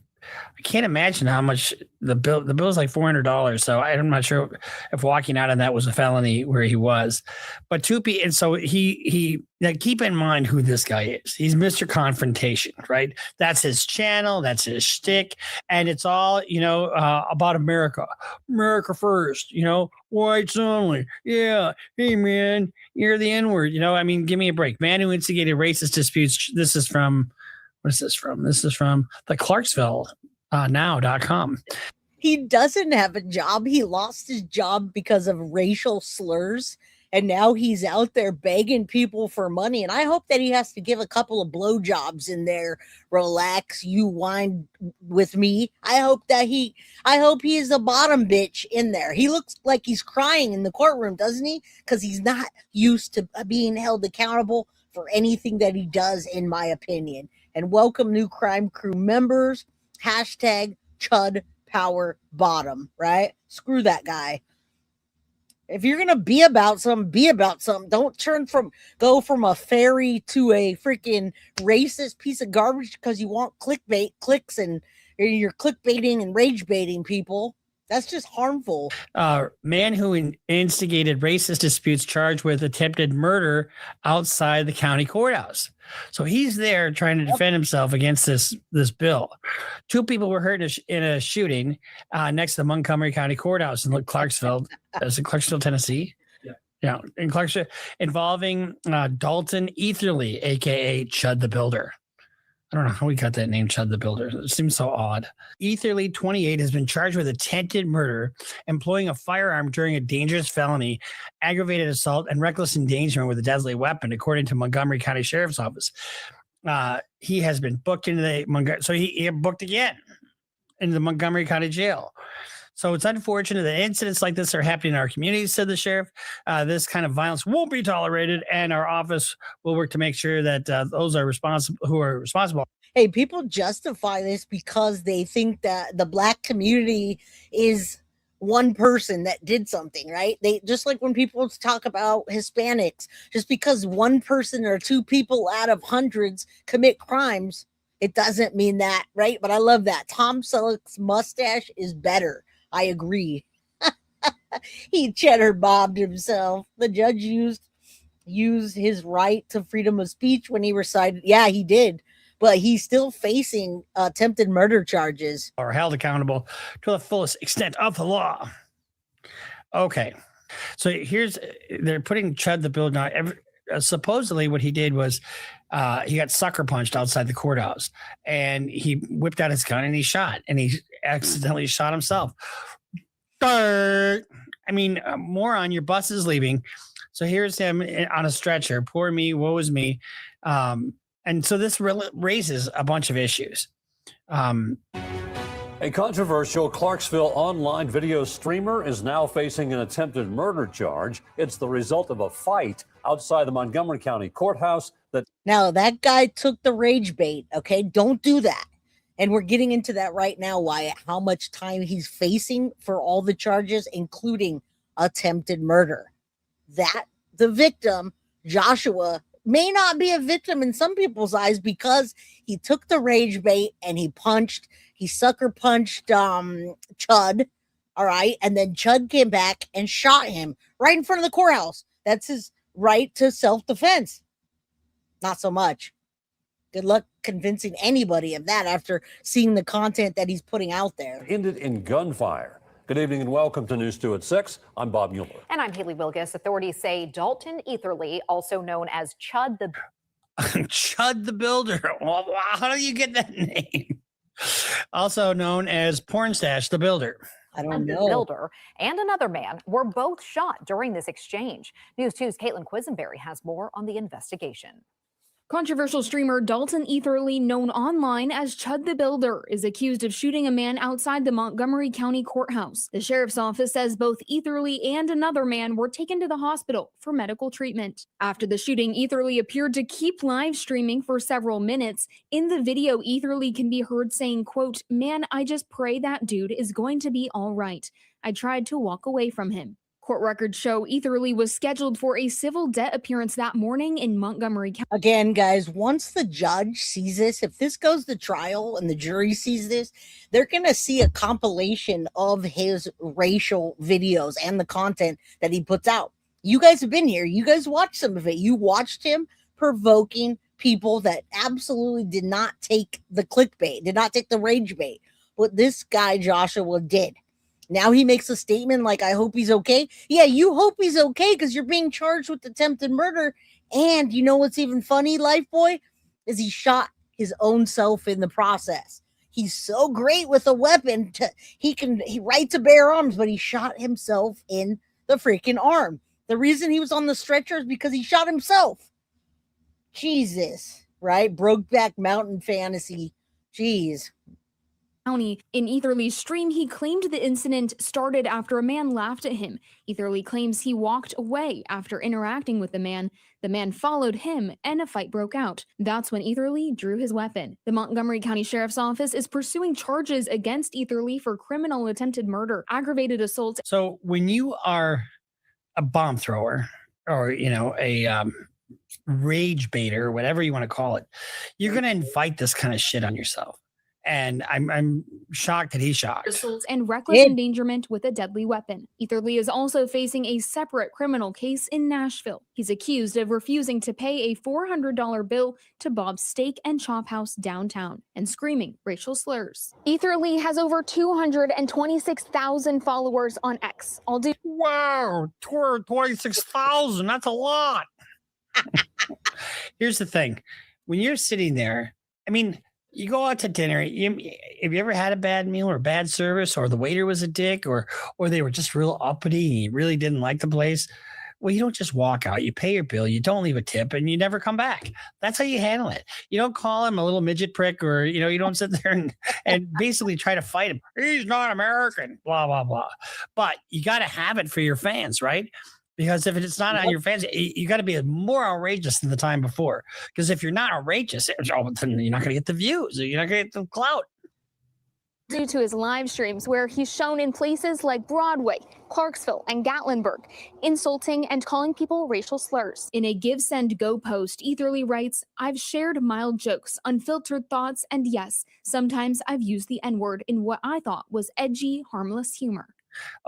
I can't imagine how much the bill is like $400. So I'm not sure if walking out on that was a felony where he was, but Tupi. And so he keep in mind who this guy is. He's Mr. Confrontation, right? That's his channel. That's his shtick. And it's all, about America first, whites only. Yeah. Hey man, you're the N-word. Give me a break. Man who instigated racist disputes. This is from, what is this from? This is from the Clarksville now.com. He doesn't have a job. He lost his job because of racial slurs, and now he's out there begging people for money. And I hope that he has to give a couple of blowjobs in there. Relax, you whine with me. I hope he is a bottom bitch in there. He looks like he's crying in the courtroom, doesn't he? Because he's not used to being held accountable for anything that he does, in my opinion. And welcome new crime crew members. Hashtag Chud Power Bottom, right? Screw that guy. If you're gonna be about something, be about something. Don't go from a fairy to a freaking racist piece of garbage because you want clicks, and you're clickbaiting and rage baiting people. That's just harmful. Man who instigated racist disputes charged with attempted murder outside the county courthouse. So he's there trying to defend himself against this bill. 2 people were hurt in a shooting next to the Montgomery County Courthouse in Clarksville. Is it Clarksville, Tennessee? Yeah, in Clarksville, involving Dalton Eatherly, aka Chudd the Builder. I don't know how we got that name, Chudd the Builder. It seems so odd. Eatherly, 28, has been charged with attempted murder, employing a firearm during a dangerous felony, aggravated assault, and reckless endangerment with a deadly weapon, according to Montgomery County Sheriff's Office. He has been booked into he booked again into the Montgomery County Jail. So it's unfortunate that incidents like this are happening in our community, said the sheriff. This kind of violence won't be tolerated, and our office will work to make sure that those who are responsible. Hey, people justify this because they think that the Black community is one person that did something, right? They just like when people talk about Hispanics, just because one person or 2 people out of hundreds commit crimes, it doesn't mean that, right? But I love that. Tom Selleck's mustache is better. I agree. He cheddar bobbed himself. The judge used his right to freedom of speech when he recited. Yeah, he did. But he's still facing attempted murder charges. Are held accountable to the fullest extent of the law. Okay. So they're putting Chudd the Builder now. Supposedly what he did was he got sucker punched outside the courthouse, and he whipped out his gun and he accidentally shot himself. I mean, moron, your bus is leaving. So here's him on a stretcher. Poor me, woe is me. And so this raises a bunch of issues. A controversial Clarksville online video streamer is now facing an attempted murder charge. It's the result of a fight outside the Montgomery County Courthouse. Now, that guy took the rage bait, okay? Don't do that. And we're getting into that right now, Wyatt, how much time he's facing for all the charges, including attempted murder. That the victim, Joshua, may not be a victim in some people's eyes because he took the rage bait and he sucker punched Chudd, all right? And then Chudd came back and shot him right in front of the courthouse. That's his right to self-defense. Not so much. Good luck convincing anybody of that after seeing the content that he's putting out there. Ended in gunfire. Good evening and welcome to News 2 at 6. I'm Bob Mueller. And I'm Haley Wilgus. Authorities say Dalton Eatherly, also known as Chudd the Chudd the Builder. Well, how do you get that name? Also known as Pornstash the Builder. I don't know. Builder and another man were both shot during this exchange. News 2's Caitlin Quisenberry has more on the investigation. Controversial streamer Dalton Eatherly, known online as Chud the Builder, is accused of shooting a man outside the Montgomery County Courthouse. The sheriff's office says both Eatherly and another man were taken to the hospital for medical treatment. After the shooting, Eatherly appeared to keep live streaming for several minutes. In the video, Eatherly can be heard saying, quote, "Man, I just pray that dude is going to be all right. I tried to walk away from him." Court records show Eatherly was scheduled for a civil debt appearance that morning in Montgomery County. Again, guys, once the judge sees this, if this goes to trial and the jury sees this, they're going to see a compilation of his racial videos and the content that he puts out. You guys have been here. You guys watched some of it. You watched him provoking people that absolutely did not take the clickbait, did not take the rage bait. What this guy, Joshua, did. Now he makes a statement like, I hope he's okay. Yeah, you hope he's okay because you're being charged with attempted murder. And you know what's even funny, Life Boy, is he shot his own self in the process. He's so great with a weapon. He right to bear arms, but he shot himself in the freaking arm. The reason he was on the stretcher is because he shot himself. Jesus, right? Brokeback Mountain fantasy. Jeez. County. In Eatherly's stream, he claimed the incident started after a man laughed at him. Eatherly claims he walked away after interacting with the man. The man followed him and a fight broke out. That's when Eatherly drew his weapon. The Montgomery County Sheriff's Office is pursuing charges against Eatherly for criminal attempted murder, aggravated assault. So when you are a bomb thrower or, a rage baiter, whatever you want to call it, you're going to invite this kind of shit on yourself. And I'm shocked that he's shocked. Assault and reckless endangerment with a deadly weapon. Eatherly is also facing a separate criminal case in Nashville. He's accused of refusing to pay a $400 bill to Bob's Steak and Chop House downtown and screaming racial slurs. Eatherly has over 226,000 followers on X. Wow, 226,000. That's a lot. Here's the thing. When you're sitting there, you go out to dinner. Have you ever had a bad meal or bad service, or the waiter was a dick, or they were just real uppity and you really didn't like the place? Well, you don't just walk out. You pay your bill. You don't leave a tip, and you never come back. That's how you handle it. You don't call him a little midget prick, or you don't sit there and basically try to fight him. He's not American. Blah blah blah. But you got to have it for your fans, right? Because if it's not on your fans, you got to be more outrageous than the time before. Because if you're not outrageous, then you're not going to get the views. You're not going to get the clout. Due to his live streams where he's shown in places like Broadway, Clarksville, and Gatlinburg, insulting and calling people racial slurs. In a Give, Send, Go post, Eatherly writes, "I've shared mild jokes, unfiltered thoughts, and yes, sometimes I've used the N-word in what I thought was edgy, harmless humor."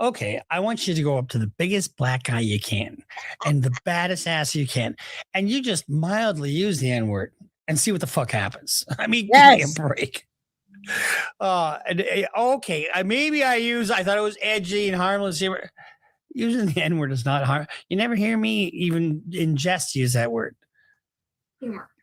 Okay, I want you to go up to the biggest black guy you can and the baddest ass you can, and you just mildly use the N-word and see what the fuck happens. Give me a break. Okay, maybe I thought it was edgy and harmless humor. Using the N-word is not hard. You never hear me even in jest use that word.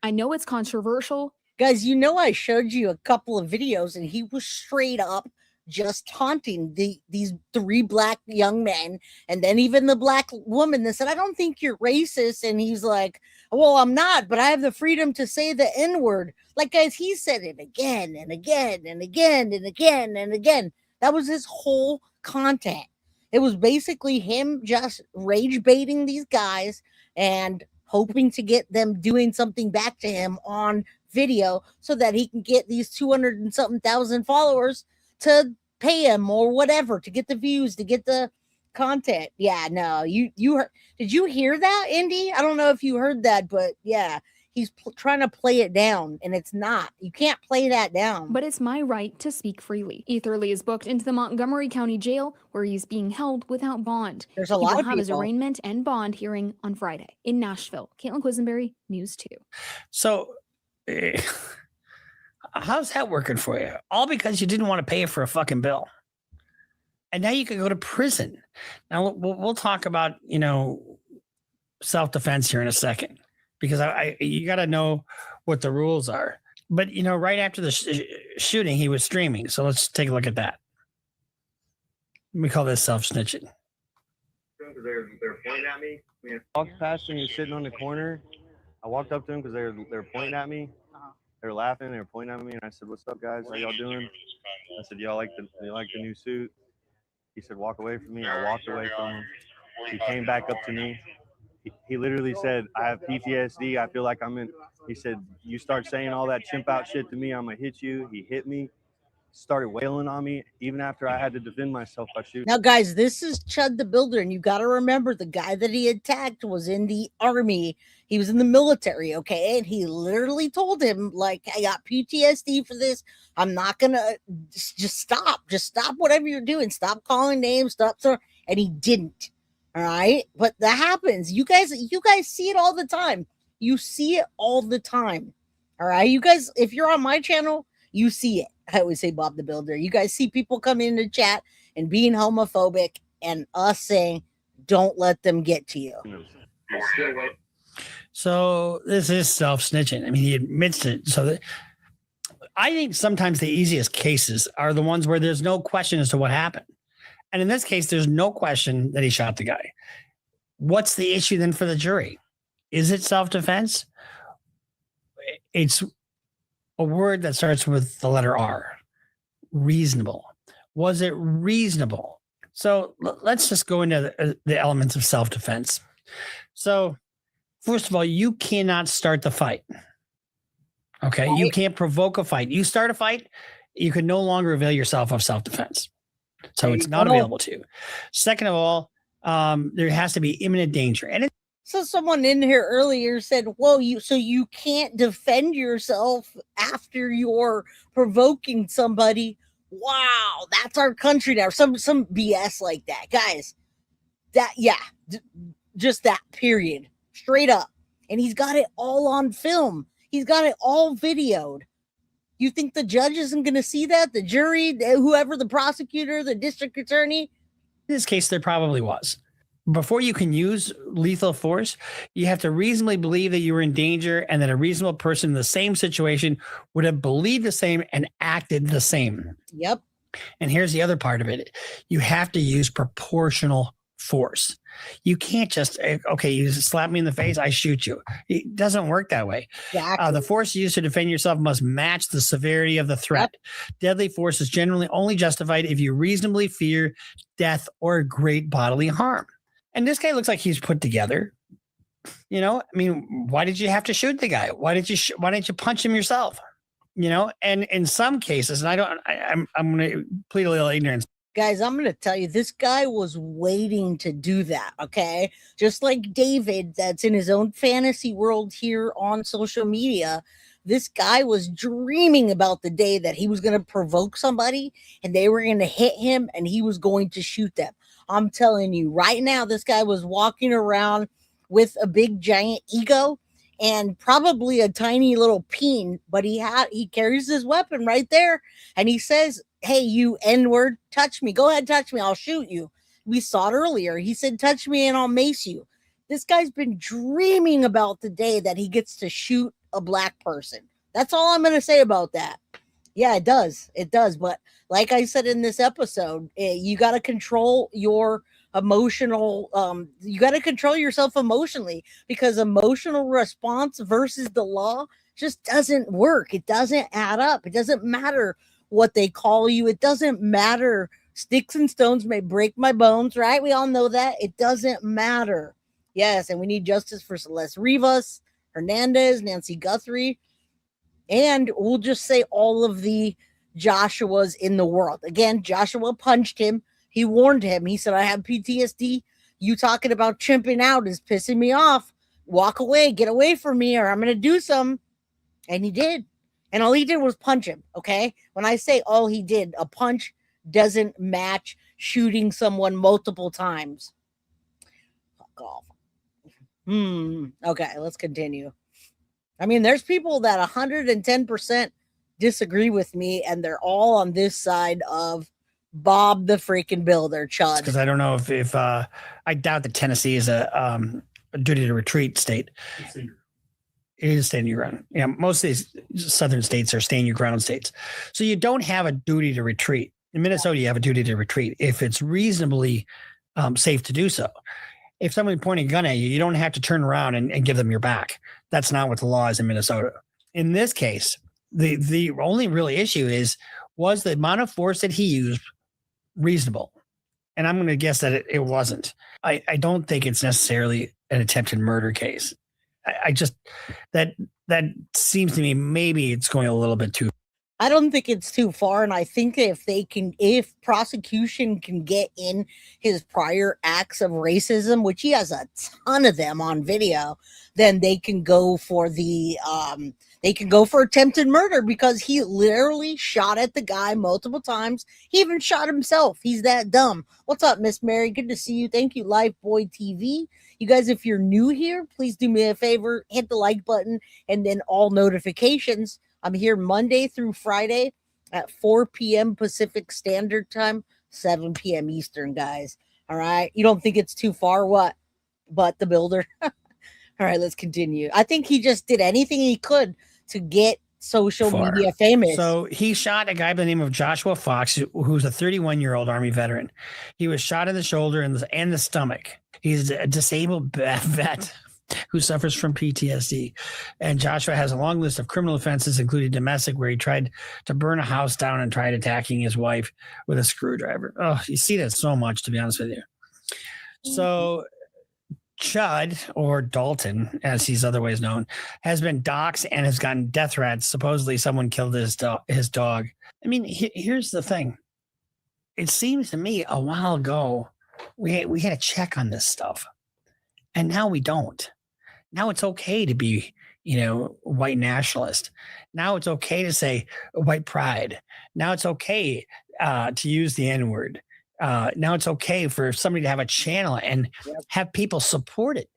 I know it's controversial. Guys, I showed you a couple of videos and he was straight up just taunting these three black young men, and then even the black woman that said, "I don't think you're racist," and he's like, "Well, I'm not, but I have the freedom to say the N-word." Like, guys, he said it again and again and again and again and again. That was his whole content. It was basically him just rage baiting these guys and hoping to get them doing something back to him on video so that he can get these 200 and something thousand followers to pay him or whatever, to get the views, to get the content. Yeah, no, you heard, did you hear that, Indy? I don't know if you heard that, but yeah, he's trying to play it down, and it's not. You can't play that down. But it's my right to speak freely. Eatherly is booked into the Montgomery County Jail, where he's being held without bond. There's a lot of He will have his people. arraignment and bond hearing on Friday in Nashville. Caitlin Quisenberry, News 2. So, how's that working for you? All because you didn't want to pay for a fucking bill. And now you can go to prison. Now we'll talk about, self-defense here in a second, because you got to know what the rules are. But, right after the shooting, he was streaming. So let's take a look at that. We call this self-snitching. They're pointing at me. I walked past him. He was sitting on the corner. I walked up to him because they're pointing at me. They were laughing. They were pointing at me, and I said, "What's up, guys? How y'all doing?" I said, "Y'all like the new suit?" He said, "Walk away from me." I walked away from him. He came back up to me. He literally said, "I have PTSD. I feel like I'm in." He said, "You start saying all that chimp out shit to me, I'm gonna hit you." He hit me, started wailing on me, even after I had to defend myself by shooting. Now, guys, this is Chud the Builder, and you got to remember the guy that he attacked was in the army. He was in the military, okay? And he literally told him, like, "I got PTSD for this. I'm not going to just stop. Just stop whatever you're doing. Stop calling names. Stop." And he didn't, all right? But that happens. You guys see it all the time. You see it all the time, all right? You guys, if you're on my channel, you see it. I always say Bob the Builder. You guys see people come into chat and being homophobic and us saying, "Don't let them get to you." So this is self-snitching. He admits it. So I think sometimes the easiest cases are the ones where there's no question as to what happened. And in this case, there's no question that he shot the guy. What's the issue then for the jury? Is it self-defense? It's a word that starts with the letter R. reasonable? Was it reasonable? So let's just go into the elements of self-defense. So first of all, you cannot start the fight. Okay. Right. You can't provoke a fight. You start a fight, you can no longer avail yourself of self-defense. So it's not available to you. Second of all, there has to be imminent danger. And so someone in here earlier said, well, you can't defend yourself after you're provoking somebody. Wow, that's our country now. Some BS like that. Guys, just that, period. Straight up. And he's got it all on film. He's got it all videoed. You think the judge isn't going to see that? The jury, whoever, the prosecutor, the district attorney? In this case, there probably was. Before you can use lethal force, you have to reasonably believe that you were in danger and that a reasonable person in the same situation would have believed the same and acted the same. Yep. And here's the other part of it. You have to use proportional force. You can't just, okay, you slap me in the face, I shoot you. It doesn't work that way. Exactly. The force used to defend yourself must match the severity of the threat. Yep. Deadly force is generally only justified if you reasonably fear death or great bodily harm. And this guy looks like he's put together. You know, I mean, why did you have to shoot the guy? Why didn't you punch him yourself? You know, and in some cases, and I'm going to plead a little ignorance. Guys, I'm going to tell you, this guy was waiting to do that, okay? Just like David, that's in his own fantasy world here on social media. This guy was dreaming about the day that he was going to provoke somebody and they were going to hit him and he was going to shoot them. I'm telling you right now, this guy was walking around with a big giant ego and probably a tiny little peen, but he carries his weapon right there. And he says, hey, you N-word, touch me. Go ahead, touch me. I'll shoot you. We saw it earlier. He said, touch me and I'll mace you. This guy's been dreaming about the day that he gets to shoot a black person. That's all I'm going to say about that. Yeah, it does. It does. But like I said in this episode, you got to control your emotional, you got to control yourself emotionally, because emotional response versus the law just doesn't work. It doesn't add up. It doesn't matter what they call you. It doesn't matter. Sticks and stones may break my bones, right? We all know that. It doesn't matter. Yes, and we need justice for Celeste Rivas, Hernandez, Nancy Guthrie, and we'll just say all of the Joshuas in the world. Again, Joshua punched him. He warned him. He said, I have PTSD. You talking about chimping out is pissing me off. Walk away. Get away from me or I'm going to do something. And he did. And all he did was punch him, okay? When I say all he did, a punch doesn't match shooting someone multiple times. Fuck off. Okay, let's continue. I mean, there's people that 110% disagree with me, and they're all on this side of Bob the freaking Builder, Chud. Because I don't know if I doubt that Tennessee is a duty to retreat state. It is stand your ground. Yeah, most of these southern states are stand your ground states. So you don't have a duty to retreat. In Minnesota, you have a duty to retreat if it's reasonably safe to do so. If someone pointing a gun at you, you don't have to turn around and give them your back. That's not what the law is in Minnesota. In this case, the only really issue was the amount of force that he used reasonable? And I'm going to guess that it wasn't. I don't think it's necessarily an attempted murder case. I just, that seems to me, maybe it's going a little bit too. I don't think it's too far. And I think if prosecution can get in his prior acts of racism, which he has a ton of them on video, then they can go for attempted murder, because he literally shot at the guy multiple times. He even shot himself. He's that dumb. What's up, Miss Mary? Good to see you. Thank you, Lifeboy TV. You guys, if you're new here, please do me a favor, hit the like button and then all notifications. I'm here Monday through Friday at 4 p.m. Pacific Standard Time, 7 p.m. Eastern, guys. All right. You don't think it's too far? What? But the Builder. All right, let's continue. I think he just did anything he could to get social media famous. So he shot a guy by the name of Joshua Fox, who's a 31-year-old Army veteran. He was shot in the shoulder and the stomach. He's a disabled vet. who suffers from PTSD. And Joshua has a long list of criminal offenses, including domestic, where he tried to burn a house down and tried attacking his wife with a screwdriver. Oh, you see that so much, to be honest with you. So Chud, or Dalton, as he's otherwise known, has been doxxed and has gotten death threats. Supposedly someone killed his dog. I mean, here's the thing. It seems to me a while ago, we had a check on this stuff. And now we don't. Now it's okay to be, white nationalist. Now it's okay to say white pride. Now it's okay to use the N-word. Now it's okay for somebody to have a channel and have people support it,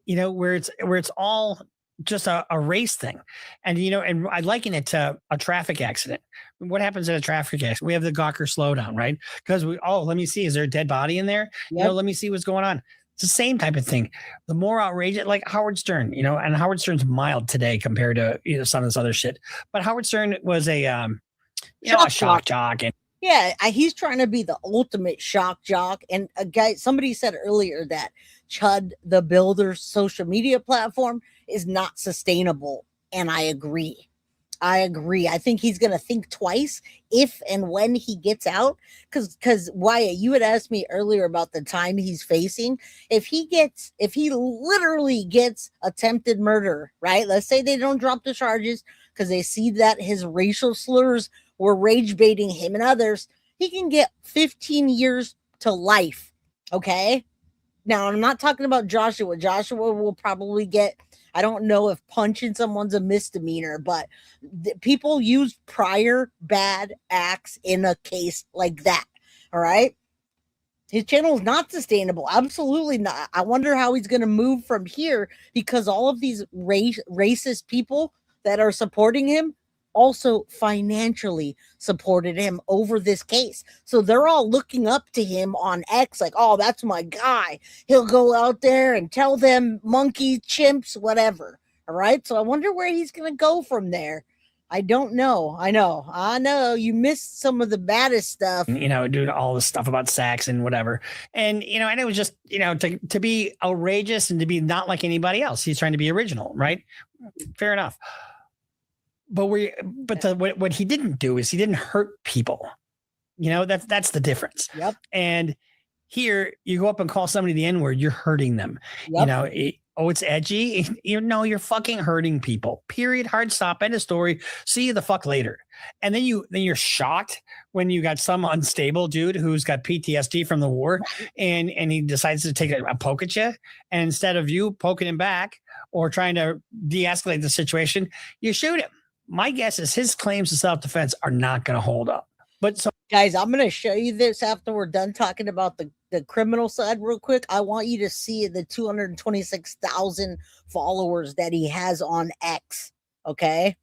where it's all just a race thing. And, and I liken it to a traffic accident. What happens in a traffic accident? We have the Gawker slowdown, right? Because let me see, is there a dead body in there? Yep. Let me see what's going on. It's the same type of thing. The more outrageous, like Howard Stern, and Howard Stern's mild today compared to some of this other shit. But Howard Stern was a shock jock. And yeah, he's trying to be the ultimate shock jock. And somebody said earlier that Chud the Builder's social media platform is not sustainable. And I agree. I think he's going to think twice if and when he gets out. Because Wyatt, you had asked me earlier about the time he's facing. If he literally gets attempted murder, right? Let's say they don't drop the charges because they see that his racial slurs were rage baiting him and others. He can get 15 years to life. Okay. Now, I'm not talking about Joshua. Joshua will probably get, I don't know if punching someone's a misdemeanor, but people use prior bad acts in a case like that. All right. His channel is not sustainable. Absolutely not. I wonder how he's going to move from here, because all of these racist people that are supporting him also financially supported him over this case. So they're all looking up to him on X like, oh, that's my guy. He'll go out there and tell them monkey, chimps, whatever. All right. So I wonder where he's going to go from there. I don't know. I know. You missed some of the baddest stuff. Doing all this stuff about sex and whatever. And, and it was just, to be outrageous and to be not like anybody else. He's trying to be original, right? Fair enough. But what he didn't do is he didn't hurt people. That's the difference. Yep. And here you go up and call somebody the N-word, you're hurting them. Yep. It's edgy. You're fucking hurting people. Period. Hard stop. End of story. See you the fuck later. And then you're shocked when you got some unstable dude who's got PTSD from the war, and he decides to take a poke at you. And instead of you poking him back or trying to de-escalate the situation, you shoot him. My guess is his claims of self-defense are not going to hold up. But so, guys, I'm going to show you this after we're done talking about the criminal side real quick. I want you to see the 226,000 followers that he has on X. Okay.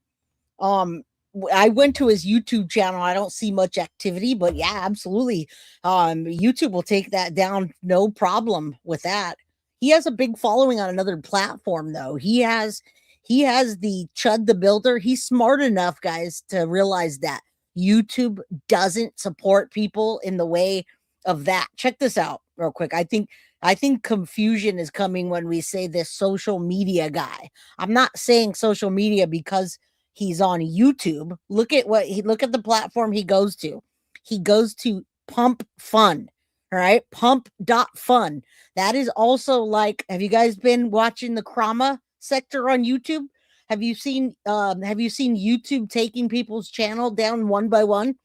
I went to his YouTube channel. I don't see much activity, but yeah, absolutely. YouTube will take that down. No problem with that. He has a big following on another platform though. He has the Chud the Builder. He's smart enough, guys, to realize that YouTube doesn't support people in the way of that. Check this out real quick. I think confusion is coming when we say this social media guy. I'm not saying social media because he's on YouTube. Look at the platform he goes to. He goes to Pump Fun. All right. Pump.fun. That is also like, have you guys been watching the Krama sector on YouTube? Have you seen YouTube taking people's channel down one by one?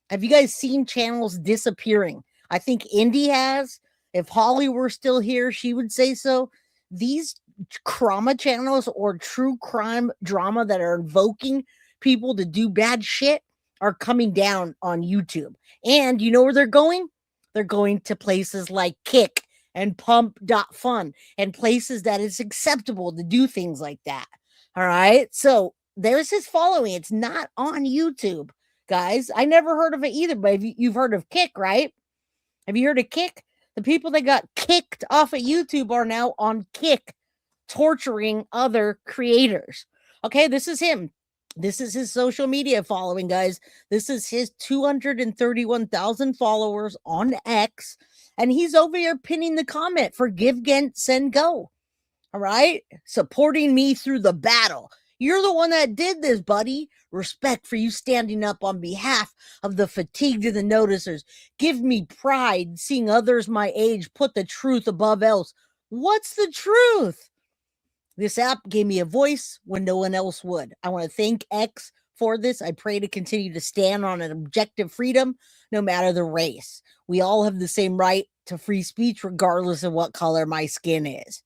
Have you guys seen channels disappearing? I think Indy has. If Holly were still here, she would say so. These Krama channels or true crime drama that are invoking people to do bad shit are coming down on YouTube. And you know where they're going? They're going to places like Kick and Pump.fun and places that it's acceptable to do things like that. All right. So there's his following. It's not on YouTube, guys. I never heard of it either, but you've heard of Kick, right? Have you heard of Kick? The people that got kicked off of YouTube are now on Kick, torturing other creators. Okay, this is him. This is his social media following, guys. This is his 231,000 followers on X. And he's over here pinning the comment, forgive, send, go. All right? Supporting me through the battle. You're the one that did this, buddy. Respect for you standing up on behalf of the fatigued and the noticers. Give me pride seeing others my age put the truth above else. What's the truth? This app gave me a voice when no one else would. I want to thank X for this. I pray to continue to stand on an objective freedom, no matter the race. We all have the same right to free speech, regardless of what color my skin is.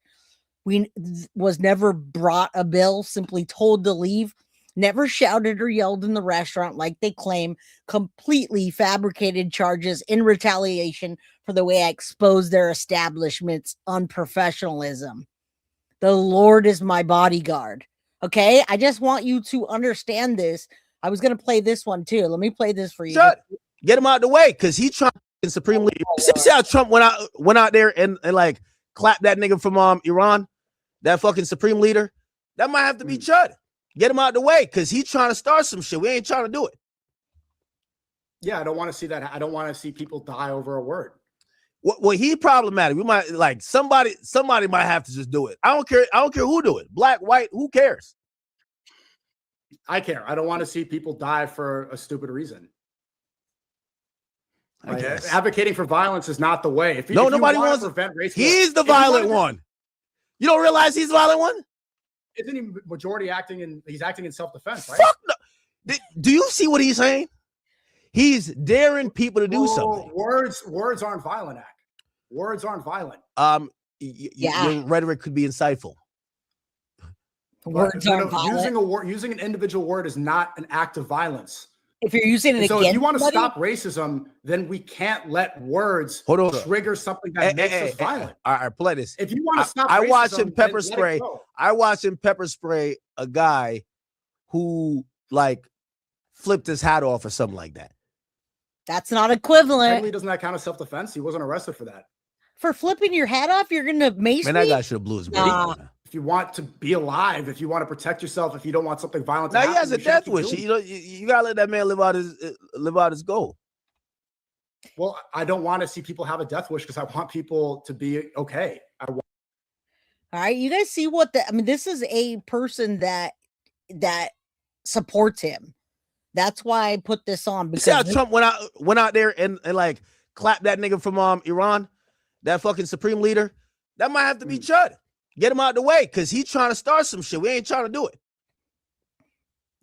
We was never brought a bill, simply told to leave, never shouted or yelled in the restaurant like they claim, completely fabricated charges in retaliation for the way I exposed their establishment's unprofessionalism. The Lord is my bodyguard. Okay? I just want you to understand this. I was going to play this one too. Let me play this for you. Shut. Get him out the way because he Trump in Supreme Leader. See how Trump went out there and like clapped that nigga from Iran, that fucking Supreme Leader. That might have to be Chud. Get him out the way because he's trying to start some shit. We ain't trying to do it. Yeah, I don't want to see that. I don't want to see people die over a word. Well, he's problematic. We might like somebody might have to just do it. I don't care who do it. Black, white, who cares? I care. I don't want to see people die for a stupid reason. I guess advocating for violence is not the way. If nobody wants to prevent race. He's the violent one. You don't realize he's the violent one? Isn't he majority acting in? He's acting in self-defense, right? Fuck no. Do you see what he's saying? He's daring people to do something. Words aren't violent, Act. Words aren't violent. Your rhetoric could be insightful. Words aren't violent. Using an individual word is not an act of violence. If you're using it so against if you want to somebody, stop racism, then we can't let words trigger something that makes us violent. All right, play this. If you want to stop I racism, watched him pepper then let it spray. go. I watched him pepper spray a guy who like flipped his hat off or something like that. that's not equivalent. Technically, doesn't that count as self-defense? He wasn't arrested for that. For flipping your hat off, you're gonna mace Man, me? that guy should have blew his brains. If you want to be alive, if you want to protect yourself, if you don't want something violent to Now happen, he has a you shouldn't death keep wish. doing You know, you gotta let that man live out his goal. Well, I don't want to see people have a death wish because I want people to be okay. All right, you guys see what this is a person that supports him. That's why I put this on. You see how Trump went out there and like clapped that nigga from Iran, that fucking Supreme Leader. That might have to be Chud. Get him out the way because he's trying to start some shit. We ain't trying to do it.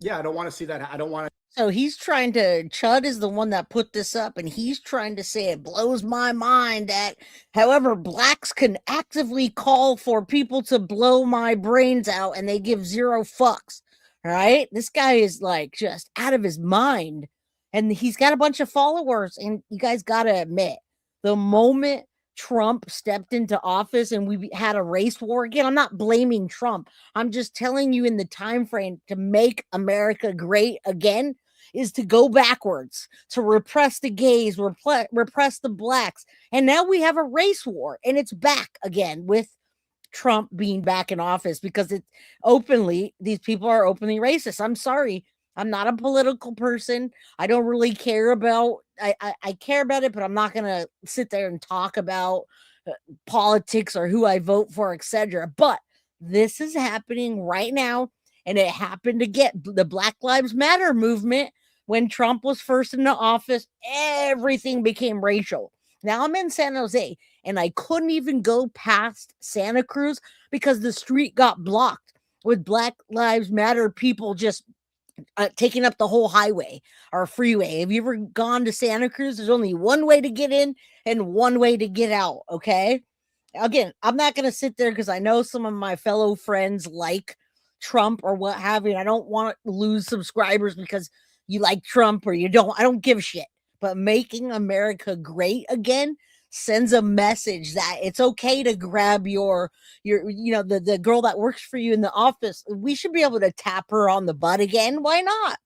Yeah, I don't want to see that. I don't want to. So he's trying to, Chud is the one that put this up, and he's trying to say it blows my mind that, however, blacks can actively call for people to blow my brains out and they give zero fucks. All right. This guy is like just out of his mind, and he's got a bunch of followers. And you guys got to admit, the moment Trump stepped into office and we had a race war again, I'm not blaming Trump. I'm just telling you in the time frame to make America great again is to go backwards, to repress the gays, repress the blacks. And now we have a race war, and it's back again with Trump being back in office because it's openly, these people are openly racist. I'm sorry. I'm not a political person. I don't really care about, I care about it, but I'm not going to sit there and talk about politics or who I vote for, etc. But this is happening right now. And it happened to get the Black Lives Matter movement. When Trump was first into office, everything became racial. Now I'm in San Jose, and I couldn't even go past Santa Cruz because the street got blocked with Black Lives Matter people just taking up the whole highway or freeway. Have you ever gone to Santa Cruz? There's only one way to get in and one way to get out, okay? Again, I'm not going to sit there because I know some of my fellow friends like Trump or what have you. I don't want to lose subscribers because you like Trump or you don't. I don't give a shit. But making America great again sends a message that it's okay to grab your the girl that works for you in the office. We should be able to tap her on the butt again. Why not?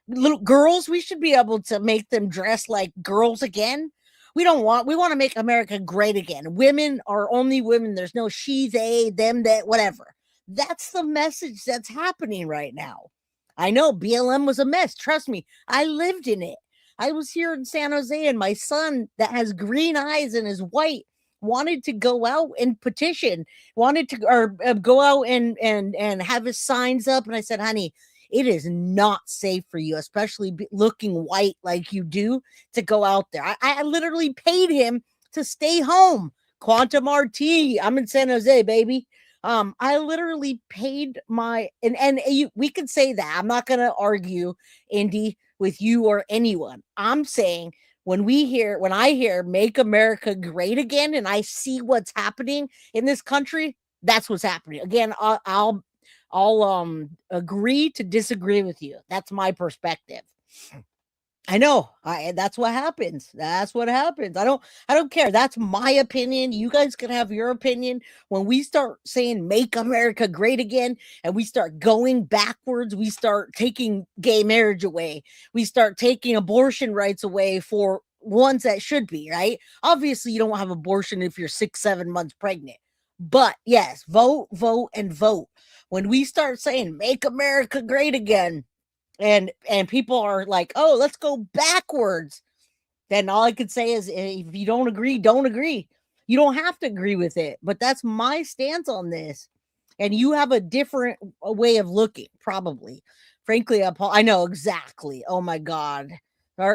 Little girls, we should be able to make them dress like girls again. We want to make America great again. Women are only women. There's no she, they, them, that, whatever. That's the message that's happening right now. I know BLM was a mess. Trust me, I lived in it. I was here in San Jose, and my son that has green eyes and is white wanted to go out and petition, wanted to or go out and have his signs up. And I said, honey, it is not safe for you, especially looking white like you do, to go out there. I literally paid him to stay home. Quantum RT, I'm in San Jose, baby. I literally paid my we could say that. I'm not gonna argue, Indy, with you or anyone. I'm saying when I hear "Make America Great Again" and I see what's happening in this country, that's what's happening. Again, I'll agree to disagree with you. That's my perspective. I know. That's what happens. That's what happens. I don't care. That's my opinion. You guys can have your opinion. When we start saying "Make America Great Again" and we start going backwards, we start taking gay marriage away. We start taking abortion rights away for ones that should be, right? Obviously, you don't have abortion if you're 6-7 months pregnant. But yes, vote, vote, and vote. When we start saying "Make America Great Again," and people are like, oh, let's go backwards, then all I could say is, if you don't agree, don't agree. You don't have to agree with it, but that's my stance on this. And you have a different way of looking, probably. Frankly, I know exactly. Oh my God.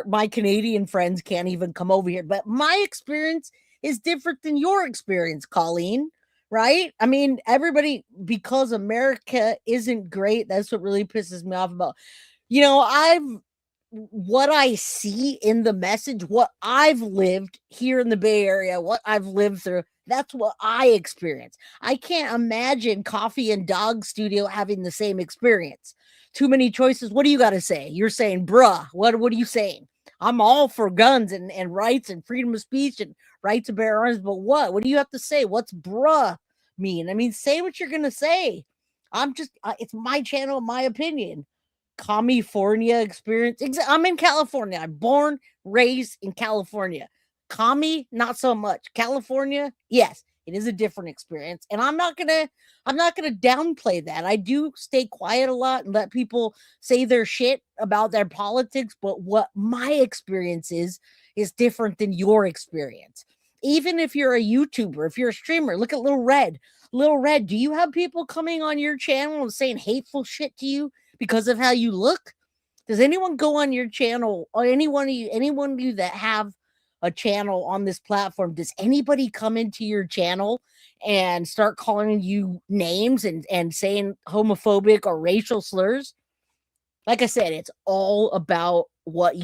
My Canadian friends can't even come over here, but my experience is different than your experience, Colleen. Right? I mean, everybody, because America isn't great, that's what really pisses me off about. What I see in the message, what I've lived here in the Bay Area, what I've lived through, that's what I experience. I can't imagine Coffee and Dog Studio having the same experience. Too many choices. What do you got to say? You're saying, bruh, what are you saying? I'm all for guns and rights and freedom of speech and right to bear arms, but what? What do you have to say? What's bruh mean? I mean, say what you're going to say. It's my channel, my opinion. California experience. I'm in California. I'm born, raised in California. Commie, not so much. California, yes, it is a different experience. And I'm not gonna downplay that. I do stay quiet a lot and let people say their shit about their politics, but what my experience is different than your experience. Even if you're a YouTuber, if you're a streamer, look at Little Red. Little Red, do you have people coming on your channel and saying hateful shit to you because of how you look? Does anyone go on your channel, or anyone of you that have a channel on this platform, does anybody come into your channel and start calling you names and saying homophobic or racial slurs? Like I said, it's all about what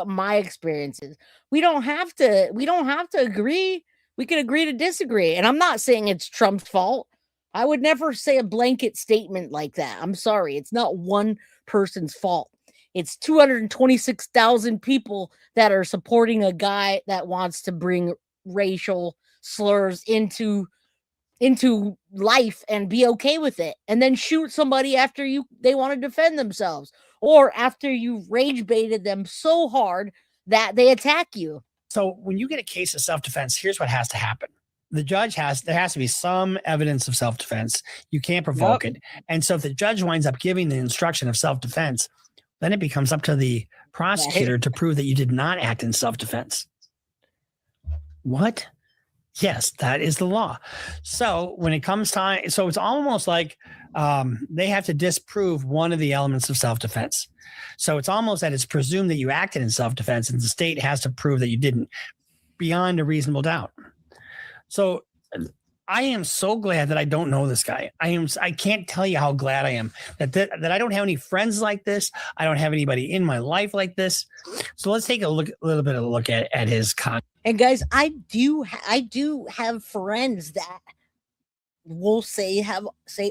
my experience is. We don't have to agree. We can agree to disagree. And I'm not saying it's Trump's fault. I would never say a blanket statement like that. I'm sorry. It's not one person's fault. It's 226,000 people that are supporting a guy that wants to bring racial slurs into life and be okay with it, and then shoot somebody after they want to defend themselves, or after you've rage baited them so hard that they attack you. So when you get a case of self-defense, here's what has to happen. There has to be some evidence of self-defense. You can't provoke it. And so if the judge winds up giving the instruction of self-defense, then it becomes up to the prosecutor to prove that you did not act in self-defense. What? Yes, that is the law. So when it comes time, so it's almost like they have to disprove one of the elements of self-defense. So it's almost that it's presumed that you acted in self-defense, and the state has to prove that you didn't beyond a reasonable doubt. So I am so glad that I don't know this guy. I can't tell you how glad I am that I don't have any friends like this. I don't have anybody in my life like this. So let's take a little bit of a look at his content. And guys, I do have friends that will say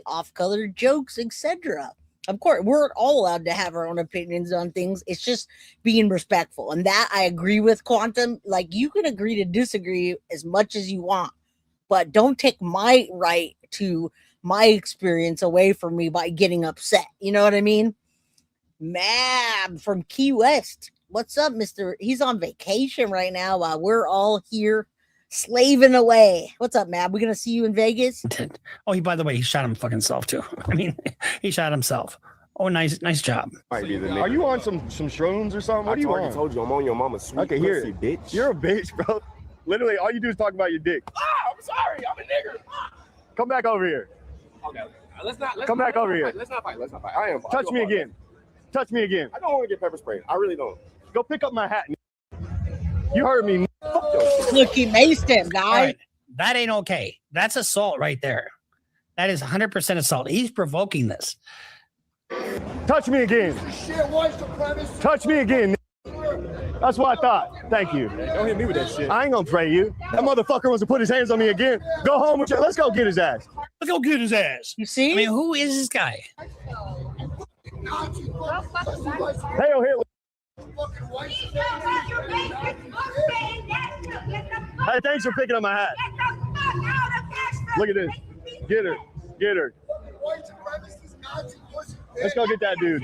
off-color jokes, etc. Of course, we're all allowed to have our own opinions on things. It's just being respectful. And that I agree with Quantum. Like, you can agree to disagree as much as you want, but don't take my right to my experience away from me by getting upset. You know what I mean? Mab from Key West. What's up, Mr.? He's on vacation right now while we're all here slaving away. What's up, Mab? We're going to see you in Vegas? Oh, by the way, he shot him fucking self too. I mean, he shot himself. Oh, nice job. Are you on some shrooms or something? What are you on? I told you I'm on your mama's sweet pussy, bitch. You're a bitch, bro. Literally, all you do is talk about your dick. I'm sorry. I'm a nigger. Come back over here. Okay. Let's not Come back over here. Let's not fight. Let's not fight. I am. Touch me again. Touch me again. I don't want to get pepper sprayed. I really don't. Go pick up my hat. You heard me. Look, he maced him, guy. All right. That ain't okay. That's assault right there. That is 100% assault. He's provoking this. Touch me again. Touch me again. That's what I thought. Thank you. Don't hit me with that shit. I ain't gonna pray you. That motherfucker wants to put his hands on me again. Go home with you. Let's go get his ass. Let's go get his ass. You see? I mean, who is this guy? Hail Hitler. Hey, thanks for picking up my hat. Look at this. Get her. Get her. Let's go get that dude.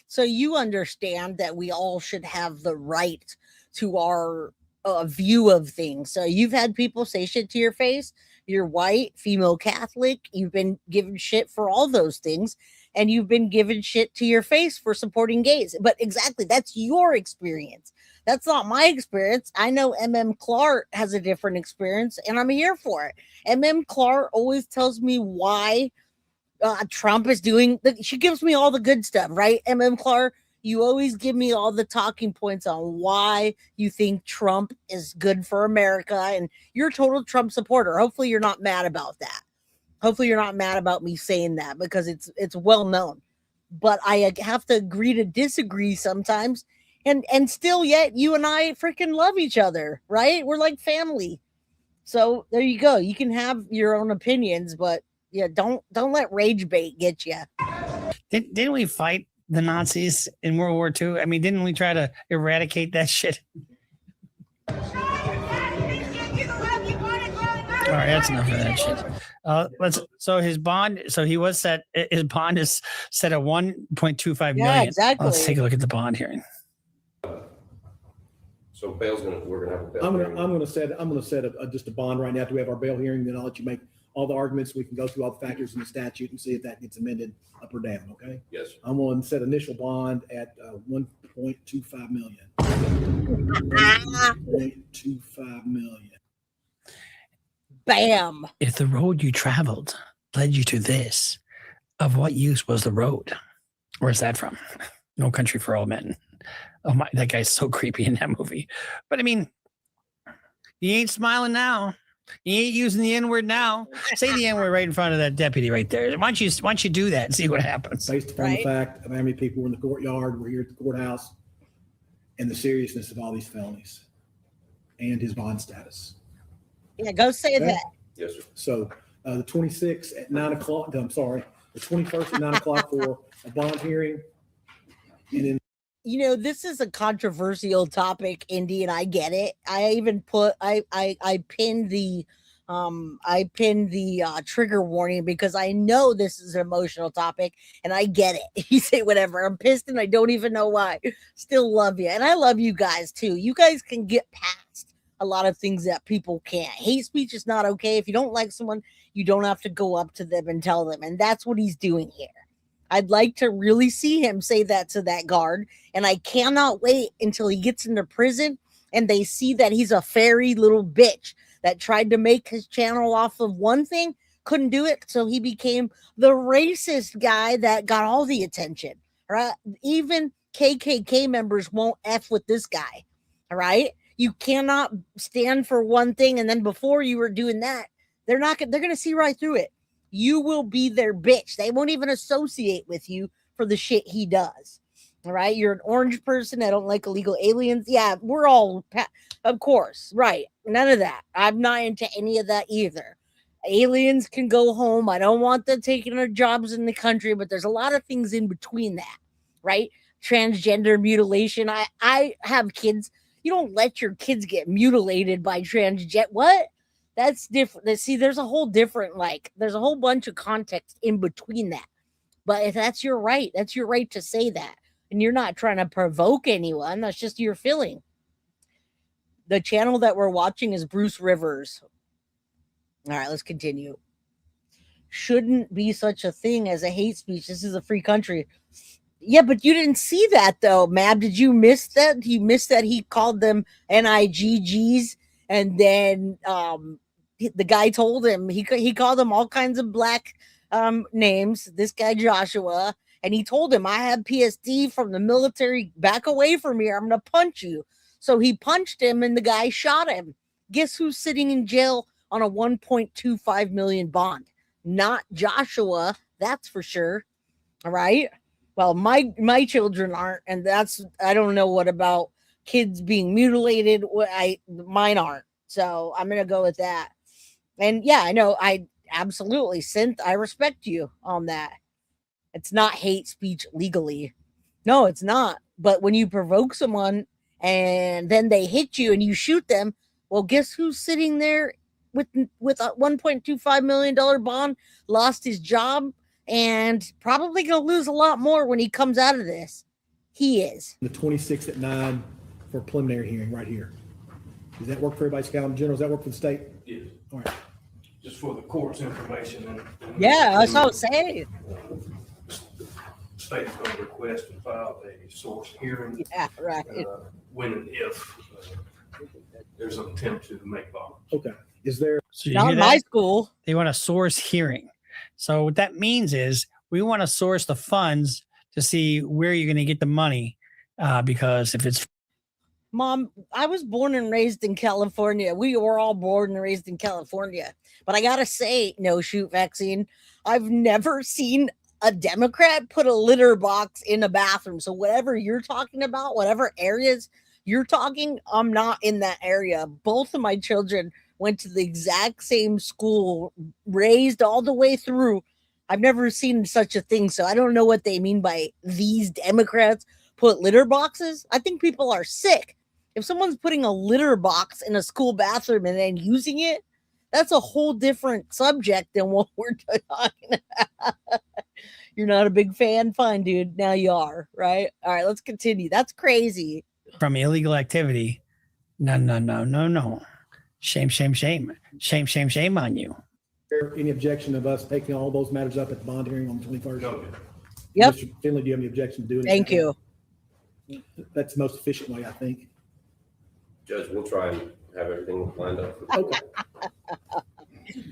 So you understand that we all should have the right to our view of things. So you've had people say shit to your face. You're white, female Catholic. You've been given shit for all those things. And you've been given shit to your face for supporting gays. But exactly, that's your experience. That's not my experience. I know Clark has a different experience, and I'm here for it. Clark always tells me why Trump is doing. She gives me all the good stuff, right? Clark, you always give me all the talking points on why you think Trump is good for America, and you're a total Trump supporter. Hopefully, you're not mad about that. Hopefully you're not mad about me saying that because it's well known. But I have to agree to disagree sometimes. And still yet you and I freaking love each other, right? We're like family. So there you go. You can have your own opinions, but yeah, don't let rage bait get you. Didn't we fight the Nazis in World War II? I mean, didn't we try to eradicate that shit? All right, that's enough of that shit. So his bond is set at 1.25 million. Yeah, exactly. Let's take a look at the bond hearing. So we're gonna have a bail. I'm gonna set just a bond right now after we have our bail hearing. Then I'll let you make all the arguments. We can go through all the factors in the statute and see if that gets amended up or down. Okay. Yes. I'm going to set initial bond at 1.25 million. 1.25 million. Bam. If the road you traveled led you to this, of what use was the road? Where's that from? No Country for Old Men. Oh my, that guy's so creepy in that movie. But I mean, he ain't smiling now. He ain't using the N-word now. Say the N-word right in front of that deputy right there. Why don't you do that and see what happens? Based upon the fact of how many people were in the courtyard, we're here at the courthouse, and the seriousness of all these felonies and his bond status. Yeah, go say that. Yes, sir. So the 26th at 9 o'clock. I'm sorry, the 21st at 9 o'clock for a bond hearing. And then, this is a controversial topic, Indy, and I get it. I even put I pinned the trigger warning because I know this is an emotional topic and I get it. You say whatever. I'm pissed and I don't even know why. Still love you. And I love you guys too. You guys can get past a lot of things that people can't. Hate speech is not okay. If you don't like someone, you don't have to go up to them and tell them. And that's what he's doing here. I'd like to really see him say that to that guard. And I cannot wait until he gets into prison and they see that he's a fairy little bitch that tried to make his channel off of one thing, couldn't do it. So he became the racist guy that got all the attention, right? Even KKK members won't F with this guy, all right? You cannot stand for one thing. And then before you were doing that, they're going to see right through it. You will be their bitch. They won't even associate with you for the shit he does. All right. You're an orange person. I don't like illegal aliens. Yeah, we're all, of course. Right. None of that. I'm not into any of that either. Aliens can go home. I don't want them taking their jobs in the country, but there's a lot of things in between that. Right. Transgender mutilation. I have kids. You don't let your kids get mutilated by transgender. What? That's different. See, there's a whole different, there's a whole bunch of context in between that. But if that's your right to say that. And you're not trying to provoke anyone. That's just your feeling. The channel that we're watching is Bruce Rivers. All right, let's continue. Shouldn't be such a thing as a hate speech. This is a free country. Yeah, but you didn't see that though, Mab. Did you miss that? You missed that he called them NIGGs, and then the guy told him he called them all kinds of black names. This guy Joshua, and he told him, "I have PSD from the military. Back away from here. I'm gonna punch you." So he punched him, and the guy shot him. Guess who's sitting in jail on a 1.25 million bond? Not Joshua, that's for sure. All right. Well, my children aren't, and I don't know what about kids being mutilated. Mine aren't, so I'm gonna go with that. And yeah, I know, I absolutely, Synth, I respect you on that. It's not hate speech legally, no, it's not. But when you provoke someone and then they hit you and you shoot them, well, guess who's sitting there with a $1.25 million bond, lost his job, and probably going to lose a lot more when he comes out of this. He is. The 26th at 9 for a preliminary hearing right here. Does that work for everybody's calendar? General, does that work for the state? Yes. All right. Just for the court's information. And yeah, that's what I was saying. The state's going to request and file a source hearing. Yeah, right. When and if there's an attempt to make violence. Okay. Is there? So not my school. They want a source hearing. So what that means is we want to source the funds to see where you're going to get the money, because if it's Mom, I was born and raised in California. We were all born and raised in California. But I got to say, no shoot vaccine. I've never seen a Democrat put a litter box in a bathroom. So whatever you're talking about, whatever areas you're talking, I'm not in that area. Both of my children went to the exact same school, raised all the way through. I've never seen such a thing. So I don't know what they mean by these Democrats put litter boxes. I think people are sick. If someone's putting a litter box in a school bathroom and then using it, that's a whole different subject than what we're talking about. You're not a big fan? Fine, dude. Now you are, right? All right, let's continue. That's crazy. From illegal activity. No. Shame on you. Any objection of us taking all those matters up at the bond hearing on the 21st? No. Yep. Mr. Finley, do you have any objection to doing it? Thank you. That's the most efficient way, I think. Judge, we'll try and have everything lined up. Okay.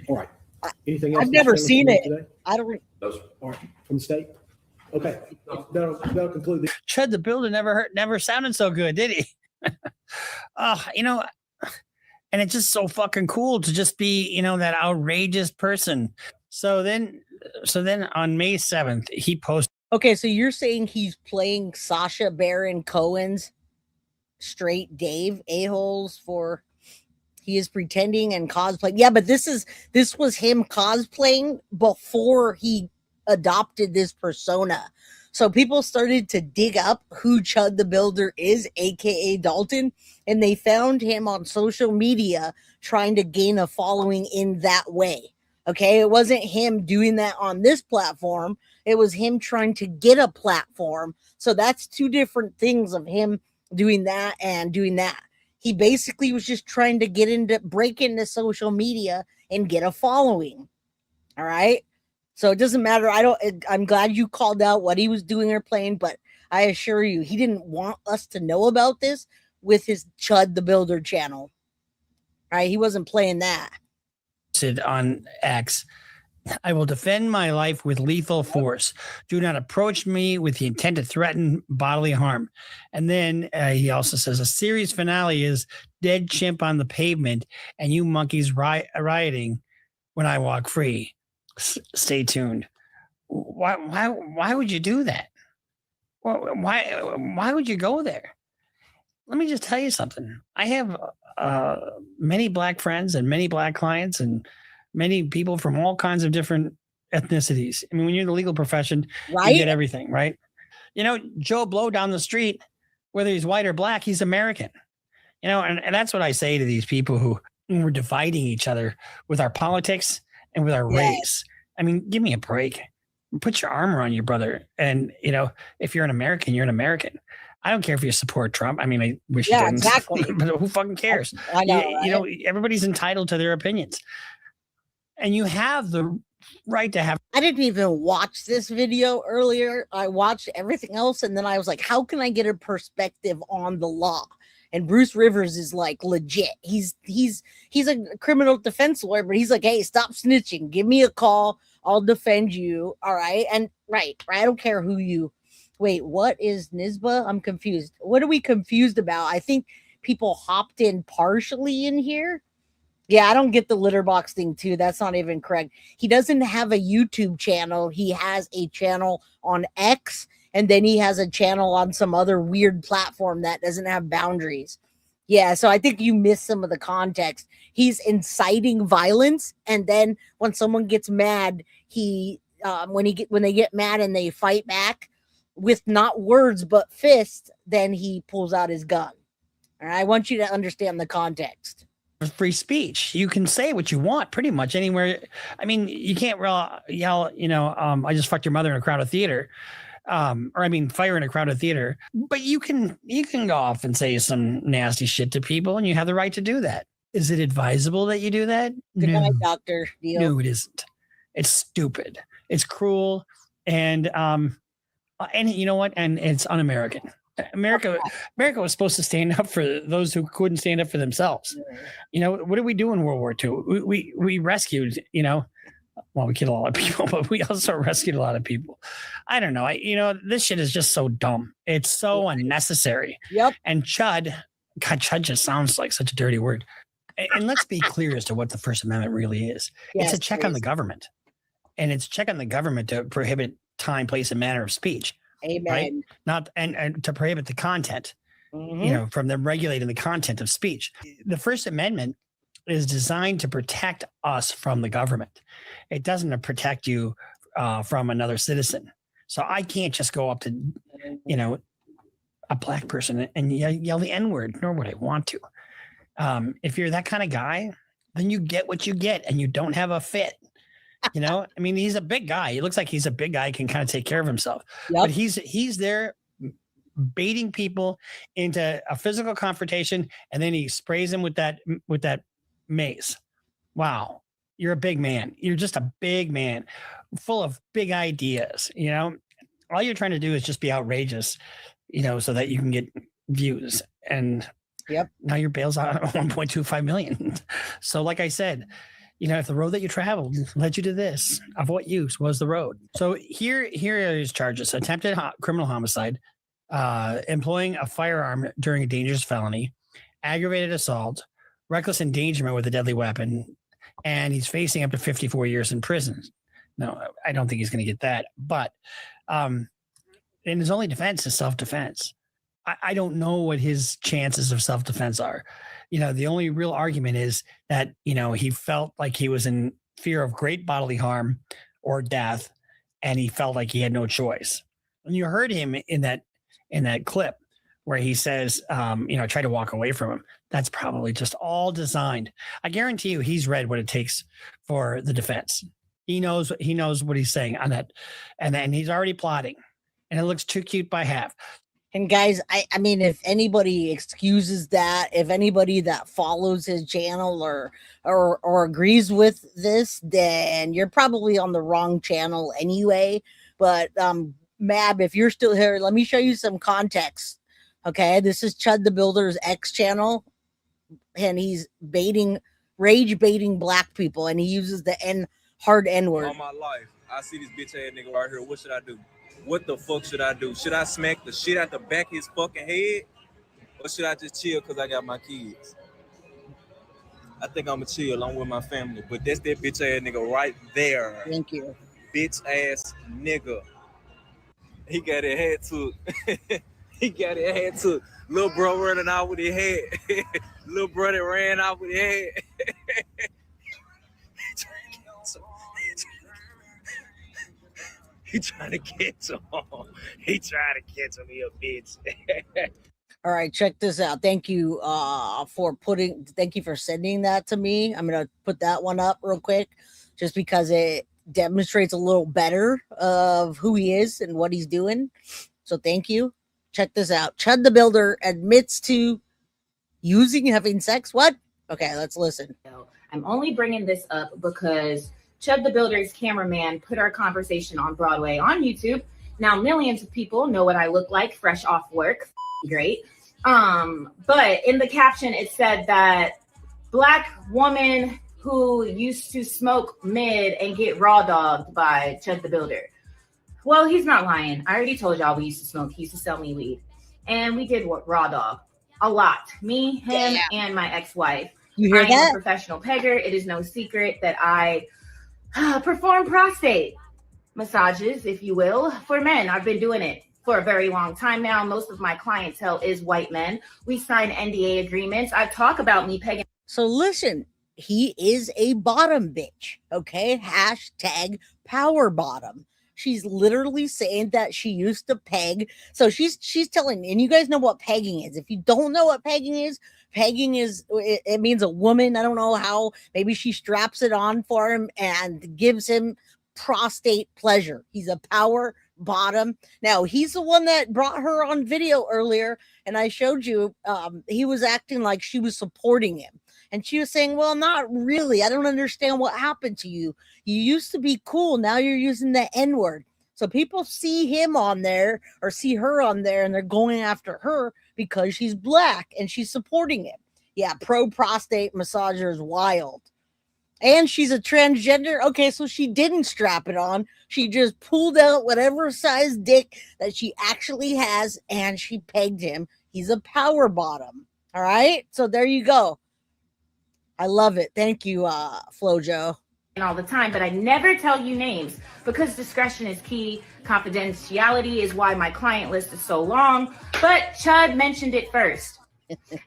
All right. Anything else? I've never seen it. Today? I don't. No, sir. All right. From the state? Okay. That'll conclude this. Chud the Builder never sounded so good, did he? And it's just so fucking cool to just be, that outrageous person. So then on May 7th, he posted. Okay, so you're saying he's playing Sacha Baron Cohen's straight Dave a-holes for he is pretending and cosplaying. Yeah, but this was him cosplaying before he adopted this persona. So people started to dig up who Chud the Builder is, aka Dalton, and they found him on social media trying to gain a following in that way. Okay, it wasn't him doing that on this platform. It was him trying to get a platform. So that's two different things of him doing that and doing that. He basically was just trying to break into social media and get a following. All right. So it doesn't matter. I'm glad you called out what he was doing or playing, but I assure you, he didn't want us to know about this with his Chud the Builder channel. All right. He wasn't playing that. On X, I will defend my life with lethal force. Do not approach me with the intent to threaten bodily harm. And then he also says a series finale is dead chimp on the pavement and you monkeys rioting when I walk free. Stay tuned. Why would you do that? Why would you go there? Let me just tell you something. I have many black friends and many black clients and many people from all kinds of different ethnicities. I mean, when you're in the legal profession, right? You get everything, right? Joe Blow down the street, whether he's white or black, he's American. And that's what I say to these people who we're dividing each other with our politics and with our race. I mean, give me a break. Put your armor on your brother. And, if you're an American, you're an American. I don't care if you support Trump. I mean, I wish you didn't. Exactly. But who fucking cares? I know. Everybody's entitled to their opinions. And you have the right to have. I didn't even watch this video earlier. I watched everything else, and then I was like, how can I get a perspective on the law? And Bruce Rivers is like legit. He's a criminal defense lawyer, but he's like, hey, stop snitching. Give me a call. I'll defend you. All right. And right. I don't care who you. Wait, what is NISBA? I'm confused. What are we confused about? I think people hopped in partially in here. Yeah, I don't get the litter box thing too. That's not even correct. He doesn't have a YouTube channel. He has a channel on X, and then he has a channel on some other weird platform that doesn't have boundaries. Yeah, so I think you missed some of the context. He's inciting violence, and then when someone gets mad, when they get mad and they fight back with not words but fists, then he pulls out his gun. All right, I want you to understand the context. Free speech. You can say what you want pretty much anywhere. I mean, you can't yell, I just fucked your mother in a crowded theater. Fire in a crowded theater. But you can go off and say some nasty shit to people, and you have the right to do that. Is it advisable that you do that? Good night, Dr. Deal. No, it isn't. It's stupid. It's cruel. And you know what? And it's un-American. America was supposed to stand up for those who couldn't stand up for themselves. What did we do in World War II? We rescued, we killed a lot of people, but we also rescued a lot of people. I don't know. This shit is just so dumb. It's so unnecessary. Yep. And Chud just sounds like such a dirty word. And let's be clear as to what the First Amendment really is. Yes, it's a check on the government. And it's a check on the government to prohibit time, place, and manner of speech. Amen. Right? Not and to prohibit the content, from them regulating the content of speech. The First Amendment is designed to protect us from the government. It doesn't protect you from another citizen. So I can't just go up to, a black person and yell the N-word, nor would I want to. If you're that kind of guy, then you get what you get, and you don't have a fit. He's a big guy. He looks like he's a big guy, can kind of take care of himself. But he's there baiting people into a physical confrontation, and then he sprays them with that mace. Wow. You're a big man. You're just a big man full of big ideas. All you're trying to do is just be outrageous, so that you can get views. And now your bail's out at 1.25 million. So like I said, if the road that you traveled led you to this, of what use was the road? So here are his charges: attempted criminal homicide, employing a firearm during a dangerous felony, aggravated assault, reckless endangerment with a deadly weapon, and he's facing up to 54 years in prison. No, I don't think he's going to get that. But and his only defense is self-defense. I don't know what his chances of self-defense are. The only real argument is that, he felt like he was in fear of great bodily harm or death, and he felt like he had no choice. And you heard him in that clip where he says, try to walk away from him. That's probably just all designed. I guarantee you he's read what it takes for the defense. He knows what he's saying on that. And then he's already plotting, and it looks too cute by half. And guys, I mean, if anybody excuses that, if anybody that follows his channel or agrees with this, then you're probably on the wrong channel anyway. But Mab, if you're still here, let me show you some context. Okay, this is Chud the Builder's X channel, and he's rage baiting black people, and he uses the hard N-word. All my life, I see this bitch ass nigga right here. What should I do? What the fuck should I do? Should I smack the shit out the back of his fucking head? Or should I just chill because I got my kids? I think I'm going to chill. I'm with my family. But that's that bitch ass nigga right there. Thank you. Bitch ass nigga. He got his head to He got his head to little bro running out with his head. Little brother ran out with his head. He trying to catch him. He trying to catch him, he a bitch. All right, check this out. Thank you for sending that to me. I'm gonna put that one up real quick, just because it demonstrates a little better of who he is and what he's doing. So thank you. Check this out. Chud the Builder admits to having sex. What? Okay, let's listen. I'm only bringing this up because Chudd the Builder's cameraman put our conversation on Broadway on YouTube. Now millions of people know what I look like fresh off work. Great. But in the caption, it said that Black woman who used to smoke mid and get raw dogged by Chudd the Builder. Well, he's not lying. I already told y'all we used to smoke. He used to sell me weed. And we did raw dog a lot. Me, him, and my ex-wife. You hear I am a professional pegger. It is no secret that I perform prostate massages, if you will, for men. I've been doing it for a very long time now. Most of my clientele is white men. We sign NDA agreements. I talk about me pegging. So listen, he is a bottom bitch, okay? Hashtag power bottom. She's literally saying that she used to peg. So she's telling, and you guys know what pegging is. If you don't know what pegging is, it means a woman. I don't know how. Maybe she straps it on for him and gives him prostate pleasure. He's a power bottom. Now, he's the one that brought her on video earlier, and I showed you he was acting like she was supporting him. And she was saying, well, not really. I don't understand what happened to you. You used to be cool. Now you're using the N-word. So people see him on there or see her on there, and they're going after her because she's Black and she's supporting him. Yeah, pro prostate massager is wild. And she's a transgender. Okay, so she didn't strap it on. She just pulled out whatever size dick that she actually has, and she pegged him. He's a power bottom. All right? So there you go. I love it. Thank you, Flojo. All the time, but I never tell you names because discretion is key. Confidentiality is why my client list is so long. But Chudd mentioned it first.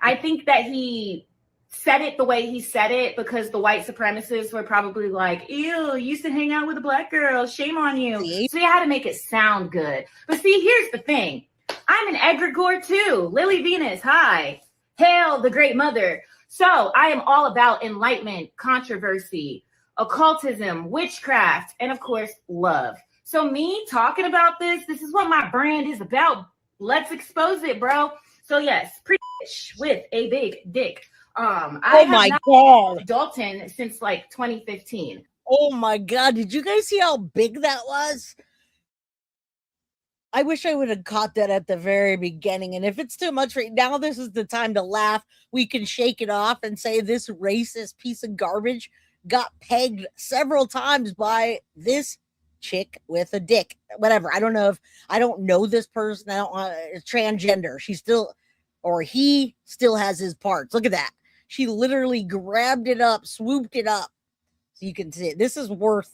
I think that he said it the way he said it because the white supremacists were probably like, ew, you used to hang out with a Black girl. Shame on you. So he had to make it sound good. But see, here's the thing. I'm an egregore too. Lily Venus, hi. Hail the great mother. So I am all about enlightenment, controversy, occultism, witchcraft, and of course, love. So me talking about this is what my brand is about. Let's expose it, bro. So yes, preach with a big dick. I have not God, Dalton since like 2015. Oh my God, did you guys see how big that was? I wish I would have caught that at the very beginning. And if it's too much right now, this is the time to laugh. We can shake it off and say this racist piece of garbage got pegged several times by this chick with a dick. Whatever. I don't know this person. I don't transgender. She still, or he still has his parts. Look at that. She literally grabbed it up, swooped it up. So you can see it. This is worth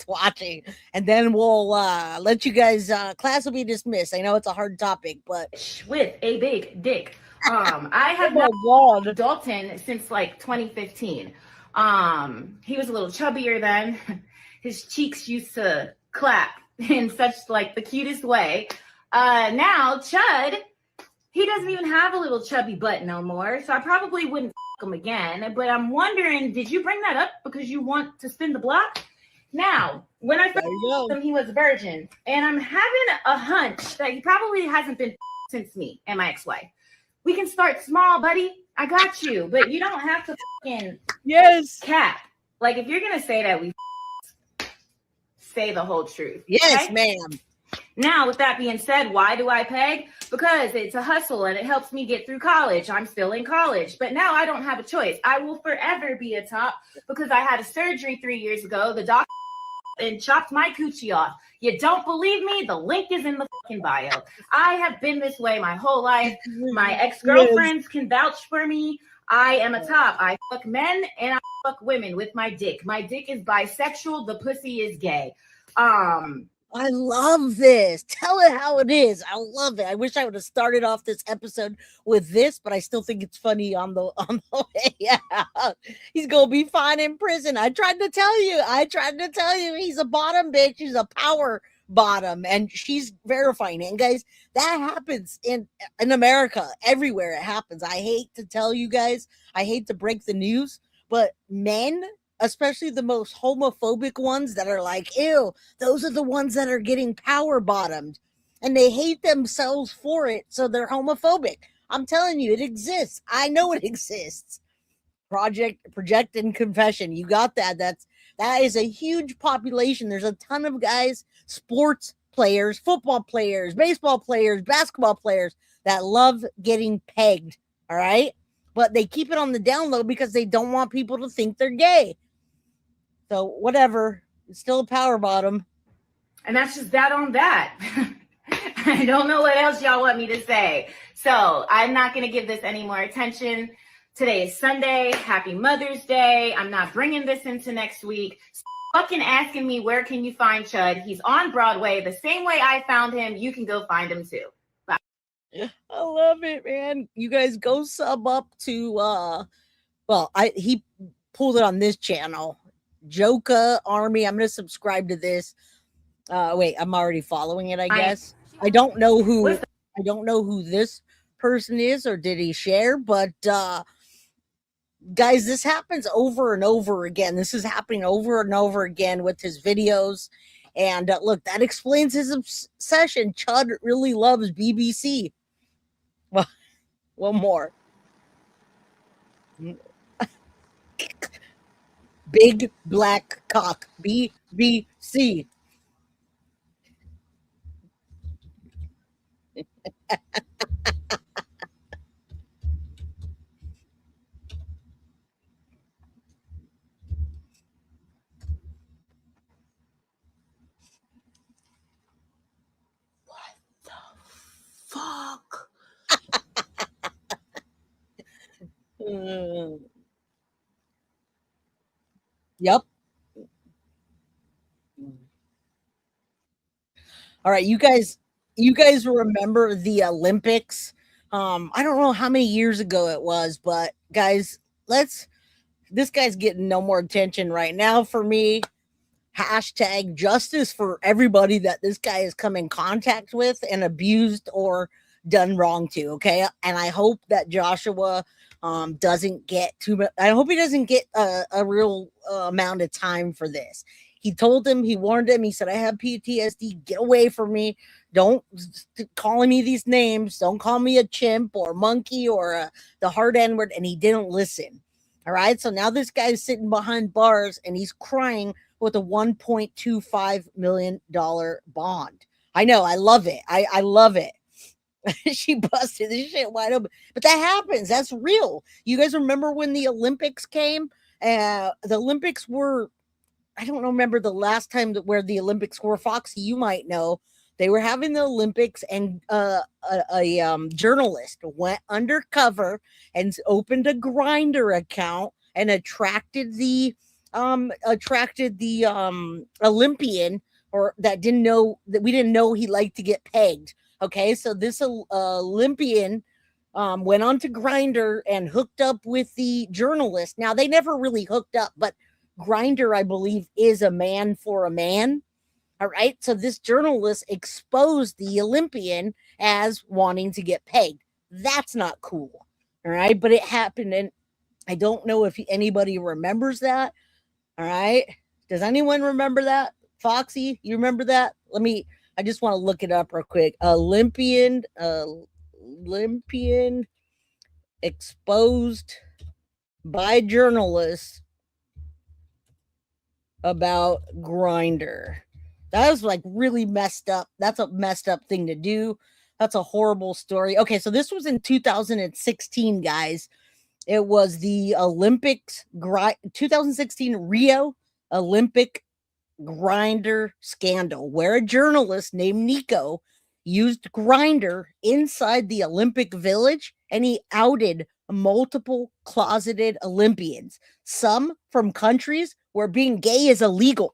watching, and then we'll let you guys knows will be dismissed. I know it's a hard topic, but with a big dick. I have known Dalton since like 2015. He was a little chubbier then. His cheeks used to clap in such like the cutest way. Now Chudd, he doesn't even have a little chubby butt no more, so I probably wouldn't him again. But I'm wondering, did you bring that up because you want to spin the block? Now, when I first met him, he was a virgin, and I'm having a hunch that he probably hasn't been since me and my ex-wife. We can start small, buddy. I got you, but you don't have to cap. Like, if you're gonna say that, we say the whole truth. Yes, okay? ma'am. Now, with that being said, why do I peg? Because it's a hustle and it helps me get through college. I'm still in college, but now I don't have a choice. I will forever be a top because I had a surgery 3 years ago. The doctor and chopped my coochie off. You don't believe me? The link is in the fucking bio. I have been this way my whole life. My ex-girlfriends can vouch for me. I am a top. I fuck men and I fuck women with my dick. My dick is bisexual. The pussy is gay. I love this. Tell it how it is. I love it. I wish I would have started off this episode with this, but I still think it's funny on the way. Yeah. He's gonna be fine in prison. I tried to tell you. He's a bottom bitch. He's a power bottom, and she's verifying it. And guys, that happens in America. Everywhere it happens. I hate to tell you guys, I hate to break the news, but men, especially the most homophobic ones that are like, ew, those are the ones that are getting power bottomed, and they hate themselves for it, so they're homophobic. I'm telling you, it exists. I know it exists. Project and confession. You got that. That is a huge population. There's a ton of guys, sports players, football players, baseball players, basketball players that love getting pegged. All right. But they keep it on the down low because they don't want people to think they're gay. So whatever. It's still a power bottom. And that's just that on that. I don't know what else y'all want me to say. So I'm not going to give this any more attention. Today is Sunday. Happy Mother's Day. I'm not bringing this into next week. Fucking asking me, where can you find Chud? He's on Broadway. The same way I found him, you can go find him too. Bye. I love it, man. You guys go sub up to he pulled it on this channel. Joka Army. I'm gonna subscribe to this. Wait, I'm already following it, I guess. I don't know who this person is, or did he share, but guys, this happens over and over again. This is happening over and over again with his videos. And look, that explains his obsession. Chud really loves BBC. Well, one more. Big black cock. BBC. Fuck. Yep. All right, you guys remember the Olympics? I don't know how many years ago it was, but guys, this guy's getting no more attention right now for me. Hashtag justice for everybody that this guy has come in contact with and abused or done wrong to. Okay. And I hope that Joshua doesn't get too much. I hope he doesn't get a real amount of time for this. He told him, he warned him, he said, I have PTSD, get away from me. Don't calling me these names. Don't call me a chimp or monkey or the hard N-word. And he didn't listen. All right. So now this guy's sitting behind bars and he's crying with a $1.25 million bond. I know. I love it. I love it. She busted this shit wide open. But that happens. That's real. You guys remember when the Olympics came? The Olympics were, I don't remember the last time where the Olympics were. Foxy, you might know. They were having the Olympics, and a journalist went undercover and opened a Grindr account and attracted the Olympian, or that didn't know that we didn't know he liked to get pegged. Okay, so this Olympian went on to Grindr and hooked up with the journalist. Now they never really hooked up, but Grindr, I believe, is a man for a man. All right. So this journalist exposed the Olympian as wanting to get pegged. That's not cool. All right. But it happened. And I don't know if anybody remembers that. All right. Does anyone remember that? Foxy, you remember that? I just want to look it up real quick. Olympian exposed by journalists about Grindr. That was like really messed up. That's a messed up thing to do. That's a horrible story. Okay, so this was in 2016, guys. It was the Olympics, 2016 Rio Olympic Grindr scandal, where a journalist named Nico used Grindr inside the Olympic Village, and he outed multiple closeted Olympians, some from countries where being gay is illegal.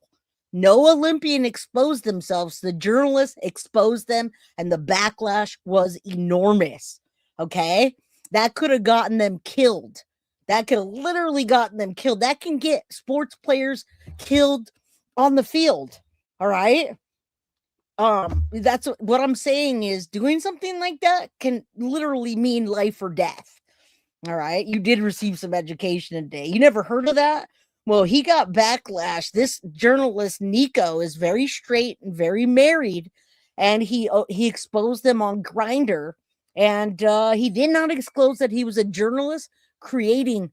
No Olympian exposed themselves. The journalist exposed them, and the backlash was enormous. Okay? That could have gotten them killed. That could have literally gotten them killed. That can get sports players killed on the field. All right? That's what I'm saying is doing something like that can literally mean life or death. All right? You did receive some education today. You never heard of that? Well, he got backlash. This journalist, Nico, is very straight and very married, and he exposed them on Grindr, and he did not disclose that he was a journalist creating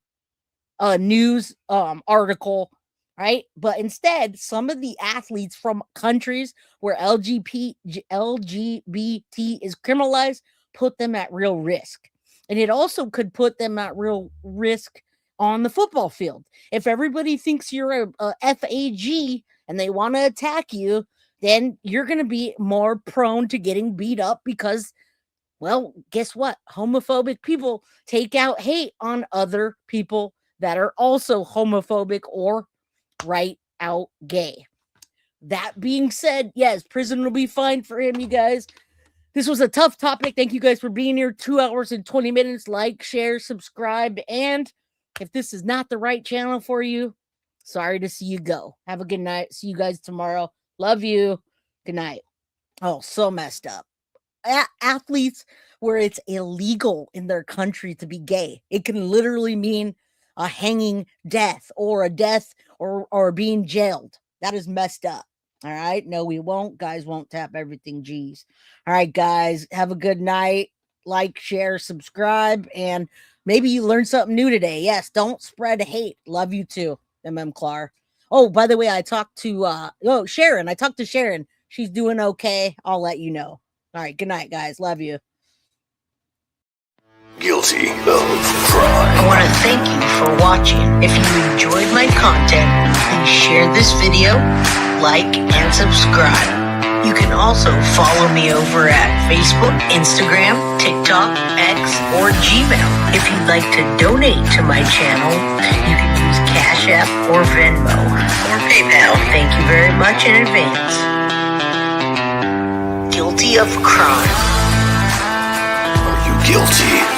news article, right? But instead, some of the athletes from countries where LGBT is criminalized put them at real risk. And it also could put them at real risk on the football field. If everybody thinks you're a FAG and they want to attack you, then you're going to be more prone to getting beat up because, well, guess what? Homophobic people take out hate on other people that are also homophobic or right out gay. That being said, yes, prison will be fine for him, you guys. This was a tough topic. Thank you guys for being here. 2 hours and 20 minutes. Like, share, subscribe. And if this is not the right channel for you, sorry to see you go. Have a good night. See you guys tomorrow. Love you. Good night. Oh, so messed up. Athletes where it's illegal in their country to be gay. It can literally mean a hanging death or a death or being jailed. That is messed up. All right. No, we won't. Guys won't tap everything. G's. All right, guys. Have a good night. Like, share, subscribe, and maybe you learned something new today. Yes, don't spread hate. Love you too, Clark. Oh, by the way, I talked to Sharon. I talked to Sharon. She's doing okay. I'll let you know. All right, good night, guys. Love you. Guilty of crime. I want to thank you for watching. If you enjoyed my content, please share this video, like, and subscribe. You can also follow me over at Facebook, Instagram, TikTok, X, or Gmail. If you'd like to donate to my channel, you can use Cash App or Venmo or PayPal. Thank you very much in advance. Guilty of crime. Are you guilty?